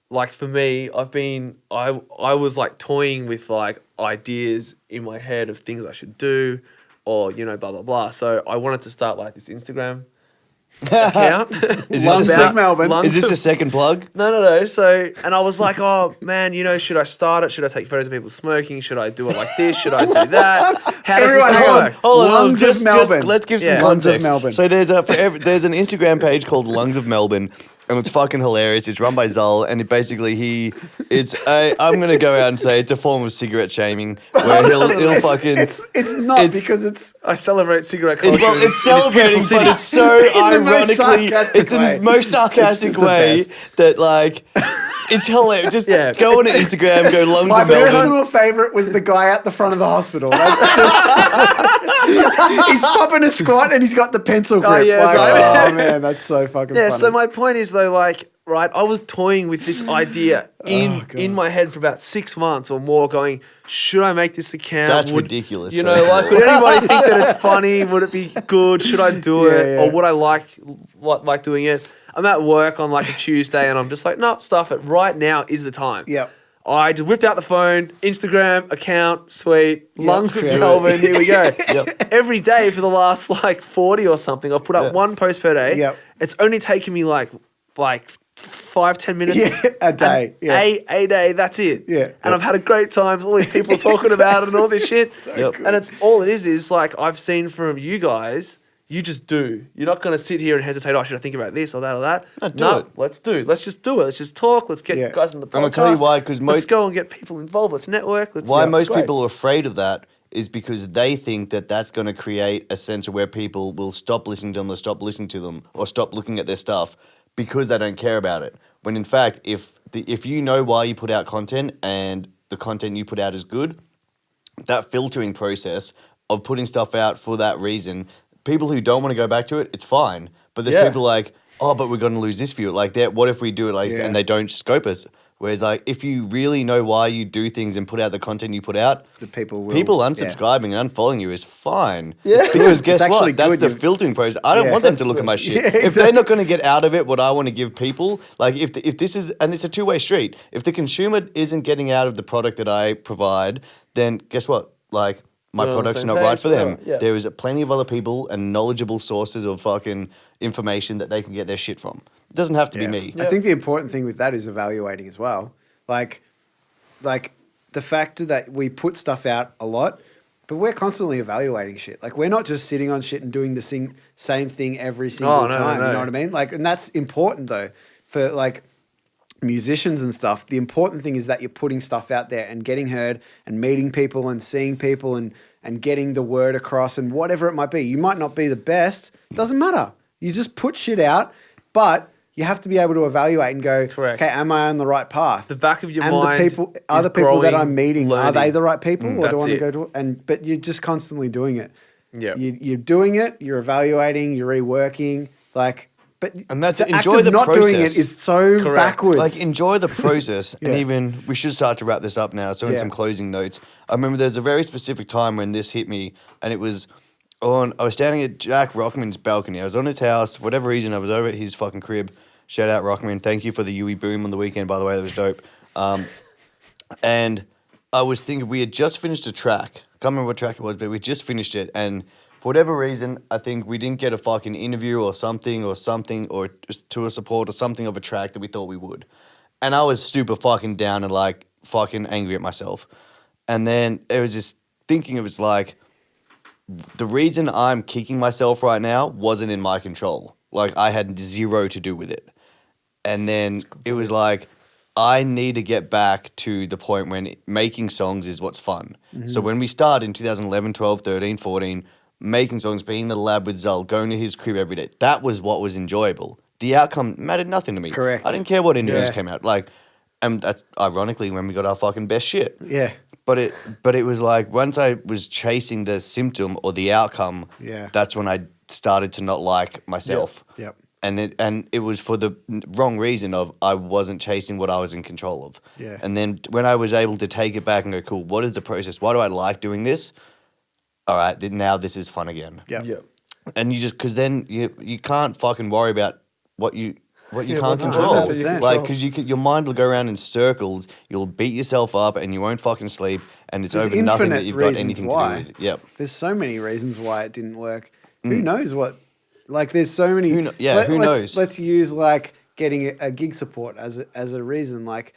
Speaker 2: like for me, I was like toying with like ideas in my head of things I should do, or blah blah blah. So I wanted to start like this Instagram account.
Speaker 3: Is
Speaker 1: Lungs
Speaker 3: this,
Speaker 1: of Melbourne.
Speaker 3: is this a second plug?
Speaker 2: No. So, and I was like, oh man, should I start it? Should I take photos of people smoking? Should I do it like this? Should I do that? How does this
Speaker 1: Everyone,
Speaker 2: thing
Speaker 1: hang on.
Speaker 2: work?
Speaker 3: Hold on,
Speaker 1: Lungs of
Speaker 3: just
Speaker 1: Melbourne.
Speaker 3: let's give some
Speaker 2: Yeah.
Speaker 1: Lungs of
Speaker 3: context.
Speaker 1: Melbourne.
Speaker 3: So there's an Instagram page called Lungs of Melbourne, and it's fucking hilarious. It's run by Zull, and I'm gonna go out and say it's a form of cigarette shaming where he'll fucking.
Speaker 1: It's not
Speaker 3: it's-
Speaker 1: because it's
Speaker 2: I celebrate cigarette culture.
Speaker 3: It's, well,
Speaker 2: in
Speaker 3: it's
Speaker 2: this
Speaker 3: celebrating,
Speaker 2: beautiful
Speaker 3: but
Speaker 2: city.
Speaker 3: it's so
Speaker 1: the most
Speaker 3: ironically,
Speaker 1: sarcastic
Speaker 3: it's in
Speaker 1: way.
Speaker 3: this most sarcastic
Speaker 1: It's the
Speaker 3: way
Speaker 1: best.
Speaker 3: that like it's hilarious. Just
Speaker 2: Yeah.
Speaker 3: go on Instagram, go Lungs
Speaker 1: my
Speaker 3: of Melbourne.
Speaker 1: personal favorite was the guy at the front of the hospital. That's just he's popping a squat and he's got the pencil grip.
Speaker 2: Oh, yeah,
Speaker 1: like,
Speaker 2: that's right.
Speaker 1: oh man, that's so fucking
Speaker 2: Yeah,
Speaker 1: funny.
Speaker 2: so my point is though, like, right, I was toying with this idea
Speaker 1: God.
Speaker 2: in my head for about 6 months or more, going, should I make this account?
Speaker 3: That's ridiculous,
Speaker 2: You
Speaker 3: first
Speaker 2: know,
Speaker 3: of
Speaker 2: like,
Speaker 3: all.
Speaker 2: would anybody think that it's funny? Would it be good? Should I do
Speaker 1: Yeah,
Speaker 2: it?
Speaker 1: yeah.
Speaker 2: Or would I like doing it? I'm at work on like a Tuesday and I'm just like, nope, stuff it. Right now is the time.
Speaker 1: Yep.
Speaker 2: I just whipped out the phone, Instagram account, sweet, Lungs of
Speaker 1: create it.
Speaker 2: Melbourne, here we go.
Speaker 3: Yep.
Speaker 2: Every day for the last like 40 or something, I've put up one post per day.
Speaker 1: Yep.
Speaker 2: It's only taken me like 5-10 minutes.
Speaker 1: Yeah, a day.
Speaker 2: And
Speaker 1: Yeah.
Speaker 2: a day, that's it.
Speaker 1: Yeah.
Speaker 2: And I've had a great time, all these people talking about it and all this shit.
Speaker 3: Yep.
Speaker 2: And it's all it is like I've seen from you guys, you just do. You're not going to sit here and hesitate, oh, should I think about this or that or that?
Speaker 3: No, do it.
Speaker 2: Let's do. Let's just do it. Let's just talk. Let's get
Speaker 1: Yeah.
Speaker 2: guys on the podcast.
Speaker 3: I'm gonna tell you why, 'cause
Speaker 2: let's
Speaker 3: most-
Speaker 2: go and get people involved. Let's network. Let's
Speaker 3: Why
Speaker 2: it's
Speaker 3: most
Speaker 2: great.
Speaker 3: people are afraid of that is because they think that that's going to create a sense of where people will stop listening to them, or stop listening to them, or stop looking at their stuff because they don't care about it. When in fact, if you know why you put out content and the content you put out is good, that filtering process of putting stuff out for that reason, people who don't want to go back to it, it's fine. But there's
Speaker 2: Yeah.
Speaker 3: people like, oh, but we're going to lose this view. Like, that. What if we do it like,
Speaker 1: Yeah.
Speaker 3: and they don't scope us? Whereas, like, if you really know why you do things and put out the content you put out,
Speaker 1: The people will.
Speaker 3: people
Speaker 1: yeah.
Speaker 3: unsubscribing and unfollowing you is fine.
Speaker 2: Yeah.
Speaker 3: Because guess
Speaker 1: actually
Speaker 3: what? That's
Speaker 1: good.
Speaker 3: the
Speaker 1: You've-
Speaker 3: filtering process. I don't
Speaker 1: Yeah,
Speaker 3: want them
Speaker 1: that's
Speaker 3: to look at my shit.
Speaker 1: Yeah,
Speaker 3: If they're
Speaker 1: exactly.
Speaker 3: not going to get out of it what I want to give people, like if this is, and it's a two-way street. If the consumer isn't getting out of the product that I provide, then guess what? Like, my
Speaker 2: We're on the
Speaker 3: product's
Speaker 2: same
Speaker 3: not
Speaker 2: page,
Speaker 3: right for them.
Speaker 2: whatever, yeah.
Speaker 3: There is plenty of other people and knowledgeable sources of fucking information that they can get their shit from. It doesn't have to
Speaker 1: Yeah.
Speaker 3: be me.
Speaker 1: I think the important thing with that is evaluating as well. Like the fact that we put stuff out a lot, but we're constantly evaluating shit. Like we're not just sitting on shit and doing the same thing every single
Speaker 2: no,
Speaker 1: time.
Speaker 2: no.
Speaker 1: You know what I mean? Like, and that's important though for like musicians and stuff. The important thing is that you're putting stuff out there and getting heard and meeting people and seeing people and getting the word across and whatever it might be. You might not be the best. Doesn't matter. You just put shit out, but you have to be able to evaluate and go,
Speaker 2: Correct.
Speaker 1: okay, am I on the right path?
Speaker 2: The back of your
Speaker 1: and
Speaker 2: mind
Speaker 1: the people, are
Speaker 2: is
Speaker 1: the people that
Speaker 2: growing,
Speaker 1: I'm meeting, are they
Speaker 2: learning.
Speaker 1: the right people, or do I
Speaker 2: That's
Speaker 1: want to
Speaker 2: it.
Speaker 1: go to? But you're just constantly doing it.
Speaker 2: Yeah.
Speaker 1: You're doing it. You're evaluating. You're reworking. Like, but
Speaker 3: And that's
Speaker 1: the
Speaker 3: it.
Speaker 1: act
Speaker 3: Enjoy
Speaker 1: of
Speaker 3: the
Speaker 1: not doing it
Speaker 3: process.
Speaker 1: is so
Speaker 2: Correct.
Speaker 1: backwards.
Speaker 3: Like, enjoy the process.
Speaker 1: Yeah.
Speaker 3: And even, we should start to wrap this up now. So in
Speaker 1: Yeah.
Speaker 3: some closing notes, I remember there's a very specific time when this hit me, and it was I was standing at Jack Rockman's balcony. I was on his house. For whatever reason, I was over at his fucking crib. Shout out Rockman. Thank you for the Yui boom on the weekend, by the way. That was dope. And I was thinking, we had just finished a track. I can't remember what track it was, but we just finished it. And for whatever reason, I think we didn't get a fucking interview or something, or to a support or something of a track that we thought we would. And I was super fucking down and like fucking angry at myself. And then it was just thinking, it was like, the reason I'm kicking myself right now wasn't in my control. Like, I had zero to do with it. And then it was like, I need to get back to the point when making songs is what's fun. So when we started in 2011, 12, 13, 14, making songs, being in the lab with Zull, going to his crib every day, that was what was enjoyable. The outcome mattered nothing to me.
Speaker 1: Correct.
Speaker 3: I didn't care what interviews
Speaker 1: Yeah.
Speaker 3: came out. Like, and that's ironically when we got our fucking best shit.
Speaker 1: yeah.
Speaker 3: But it was like, once I was chasing the symptom or the outcome,
Speaker 1: Yeah.
Speaker 3: that's when I started to not like myself.
Speaker 1: Yep.
Speaker 3: And it was for the wrong reason of I wasn't chasing what I was in control of.
Speaker 1: Yeah.
Speaker 3: And then when I was able to take it back and go, cool, what is the process? Why do I like doing this? All right, now this is fun again.
Speaker 1: Yep.
Speaker 2: Yeah.
Speaker 3: And you just, because then you can't fucking worry about what you
Speaker 2: Yeah,
Speaker 3: can't
Speaker 2: what's
Speaker 3: control.
Speaker 1: 100%.
Speaker 3: Like, because your mind will go around in circles. You'll beat yourself up and you won't fucking sleep. And it's
Speaker 1: There's
Speaker 3: over nothing that
Speaker 1: infinite
Speaker 3: you've got
Speaker 1: reasons
Speaker 3: anything
Speaker 1: why.
Speaker 3: to do with. Yep.
Speaker 1: There's so many reasons why it didn't work. Who knows what? Like, there's so many.
Speaker 3: Who knows?
Speaker 1: Let's use like getting a gig support as a reason. Like,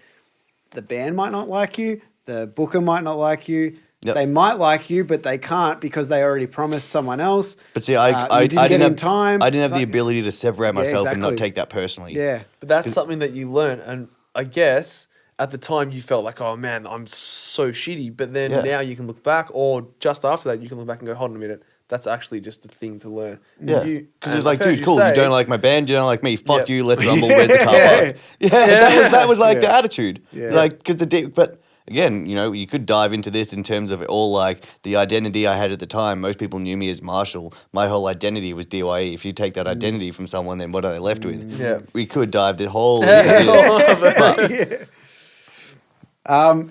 Speaker 1: the band might not like you. The booker might not like you.
Speaker 3: Yep.
Speaker 1: They might like you, but they can't because they already promised someone else.
Speaker 3: But see,
Speaker 1: you
Speaker 3: I
Speaker 1: didn't get in time.
Speaker 3: I didn't have the
Speaker 1: Like,
Speaker 3: ability to separate myself and
Speaker 1: exactly.
Speaker 3: not take that personally.
Speaker 1: Yeah.
Speaker 2: But that's something that you learn. And I guess at the time you felt like, oh man, I'm so shitty. But then
Speaker 3: Yeah.
Speaker 2: now you can look back, or just after that, you can look back and go, hold on a minute. That's actually just a thing to learn.
Speaker 3: Yeah,
Speaker 2: You-
Speaker 3: because
Speaker 2: and
Speaker 3: it's like,
Speaker 2: I've heard
Speaker 3: dude, cool. You
Speaker 2: say-
Speaker 3: don't like my band. You don't like me. Fuck
Speaker 2: Yep.
Speaker 3: you. Let's rumble. Where's the car park? Yeah, that was like the attitude.
Speaker 1: Yeah.
Speaker 3: Like, because but again, you could dive into this in terms of all like the identity I had at the time. Most people knew me as Marshall. My whole identity was D.Y.E. If you take that identity from someone, then what are they left with?
Speaker 2: Yeah.
Speaker 3: We could dive the whole. But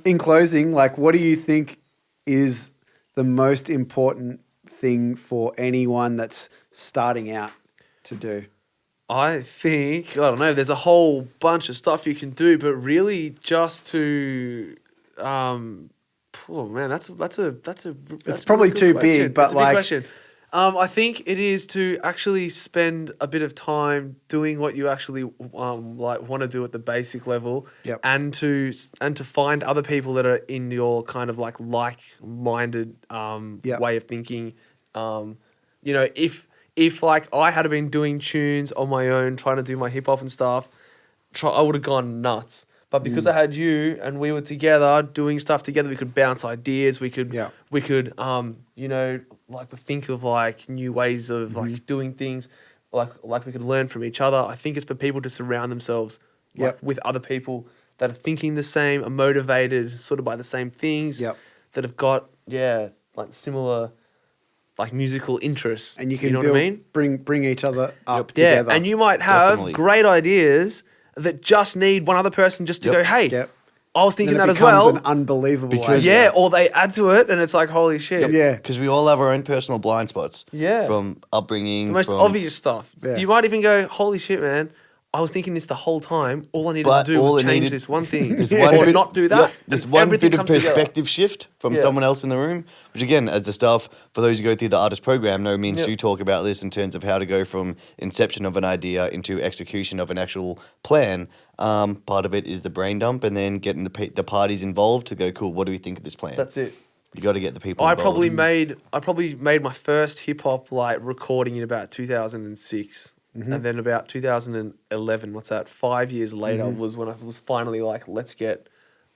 Speaker 1: In closing, like, what do you think is the most important thing for anyone that's starting out to do?
Speaker 2: I think, I don't know, there's a whole bunch of stuff you can do, but really just to, oh man, that's
Speaker 1: probably
Speaker 2: a good
Speaker 1: too
Speaker 2: question.
Speaker 1: big, but
Speaker 2: It's a big
Speaker 1: like-
Speaker 2: question. I think it is to actually spend a bit of time doing what you actually like want to do at the basic level,
Speaker 1: Yep.
Speaker 2: and to find other people that are in your kind of like-minded
Speaker 1: Yep.
Speaker 2: way of thinking. If like I had been doing tunes on my own, trying to do my hip hop and stuff, I would have gone nuts. But because I had you and we were together doing stuff together, we could bounce ideas. We could,
Speaker 1: Yeah.
Speaker 2: think of like new ways of like doing things. Like we could learn from each other. I think it's for people to surround themselves
Speaker 1: Yep.
Speaker 2: with other people that are thinking the same, are motivated sort of by the same things.
Speaker 1: Yep.
Speaker 2: That have got like similar like musical interests.
Speaker 1: And you can
Speaker 2: know what I mean?
Speaker 1: bring each other up
Speaker 2: Yeah,
Speaker 1: together.
Speaker 2: and you might have
Speaker 3: Definitely.
Speaker 2: great ideas that just need one other person just to
Speaker 3: Yep.
Speaker 2: go, hey,
Speaker 1: Yep.
Speaker 2: I was
Speaker 1: Then
Speaker 2: thinking
Speaker 1: it
Speaker 2: that as
Speaker 1: becomes
Speaker 2: well.
Speaker 1: an unbelievable
Speaker 3: Because-
Speaker 1: idea.
Speaker 2: Yeah, or they add to it and it's like, holy shit.
Speaker 1: Yeah.
Speaker 3: because we all have our own personal blind spots.
Speaker 2: Yeah.
Speaker 3: From upbringing.
Speaker 2: The most
Speaker 3: from,
Speaker 2: obvious stuff.
Speaker 1: Yeah.
Speaker 2: You might even go, holy shit, man. I was thinking this the whole time. All I needed
Speaker 3: But
Speaker 2: to do
Speaker 3: all
Speaker 2: was
Speaker 3: it
Speaker 2: change
Speaker 3: needed-
Speaker 2: this one thing.
Speaker 3: This
Speaker 2: or
Speaker 3: one bit-
Speaker 2: not do that.
Speaker 3: Yep, this
Speaker 2: and
Speaker 3: one
Speaker 2: everything
Speaker 3: bit of
Speaker 2: comes together.
Speaker 3: perspective shift from
Speaker 2: Yeah.
Speaker 3: someone else in the room, which again, as the stuff for those who go through the artist program, no means
Speaker 2: Yep.
Speaker 3: you talk about this in terms of how to go from inception of an idea into execution of an actual plan. Part of it is the brain dump, and then getting the parties involved to go, cool. What do we think of this plan?
Speaker 2: That's it.
Speaker 3: You got to get the people.
Speaker 2: I
Speaker 3: involved.
Speaker 2: probably made my first hip hop like recording in about 2006. And then about 2011, what's that? 5 years later was when I was finally like, let's get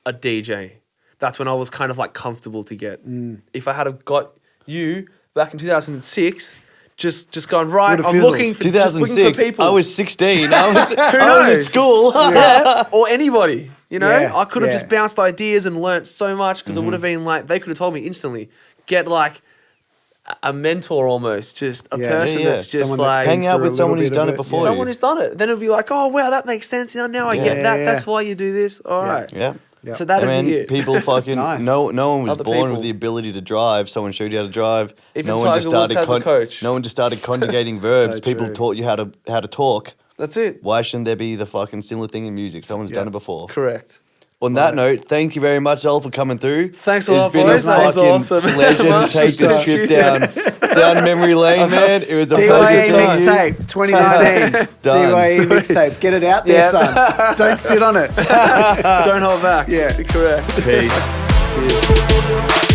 Speaker 2: a DJ. That's when I was kind of like comfortable to get. If I had have got you back in 2006, just going, right,
Speaker 1: Would've
Speaker 2: I'm
Speaker 1: fizzled.
Speaker 2: looking for, just looking
Speaker 3: 2006.
Speaker 2: for people.
Speaker 3: I was 16. I was in
Speaker 2: knows?
Speaker 3: school.
Speaker 2: Yeah, or anybody. You know,
Speaker 1: Yeah,
Speaker 2: I could have
Speaker 1: yeah.
Speaker 2: just bounced ideas and learnt so much because it would have been like they could have told me instantly. Get like a mentor almost, just a
Speaker 1: Yeah.
Speaker 2: person
Speaker 3: Yeah,
Speaker 2: that's just
Speaker 1: someone that's
Speaker 2: like
Speaker 3: Hang out
Speaker 1: through a
Speaker 3: with someone
Speaker 1: little
Speaker 3: who's
Speaker 1: bit
Speaker 3: done
Speaker 1: of
Speaker 3: it before
Speaker 2: someone
Speaker 3: you.
Speaker 2: who's done it. Then it'll be like, oh wow, that makes sense. Now I
Speaker 3: Yeah.
Speaker 2: get that.
Speaker 1: Yeah,
Speaker 2: That's
Speaker 1: yeah.
Speaker 2: why you do this. All
Speaker 1: Yeah.
Speaker 2: right.
Speaker 3: Yeah.
Speaker 1: Yeah.
Speaker 2: So that'd
Speaker 3: I
Speaker 2: be
Speaker 3: mean,
Speaker 2: it.
Speaker 3: people fucking
Speaker 1: Nice.
Speaker 3: no one was
Speaker 2: Other
Speaker 3: born
Speaker 2: people.
Speaker 3: with the ability to drive. Someone showed you how to drive.
Speaker 2: Even
Speaker 3: no one
Speaker 2: Tiger Woods has a coach.
Speaker 3: No one just started conjugating verbs.
Speaker 1: So
Speaker 3: People
Speaker 1: true.
Speaker 3: taught you how to talk.
Speaker 2: That's it.
Speaker 3: Why shouldn't there be the fucking similar thing in music? Someone's done it before.
Speaker 2: Correct.
Speaker 3: On that note, thank you very much, Zull, for coming through.
Speaker 2: Thanks a lot,
Speaker 3: It's been
Speaker 2: boys.
Speaker 3: a
Speaker 2: That was
Speaker 3: fucking
Speaker 2: awesome.
Speaker 3: pleasure to
Speaker 2: Much
Speaker 3: take this trip down memory lane, man. It was a
Speaker 1: D.Y.E
Speaker 3: pleasure seeing you.
Speaker 1: mixtape 2019.
Speaker 3: Done.
Speaker 1: D.Y.E
Speaker 3: Sweet.
Speaker 1: mixtape. Get it out there,
Speaker 2: Yeah.
Speaker 1: son. Don't sit on it.
Speaker 2: Don't hold back.
Speaker 1: Yeah.
Speaker 2: Correct.
Speaker 3: Peace.
Speaker 2: Cheers.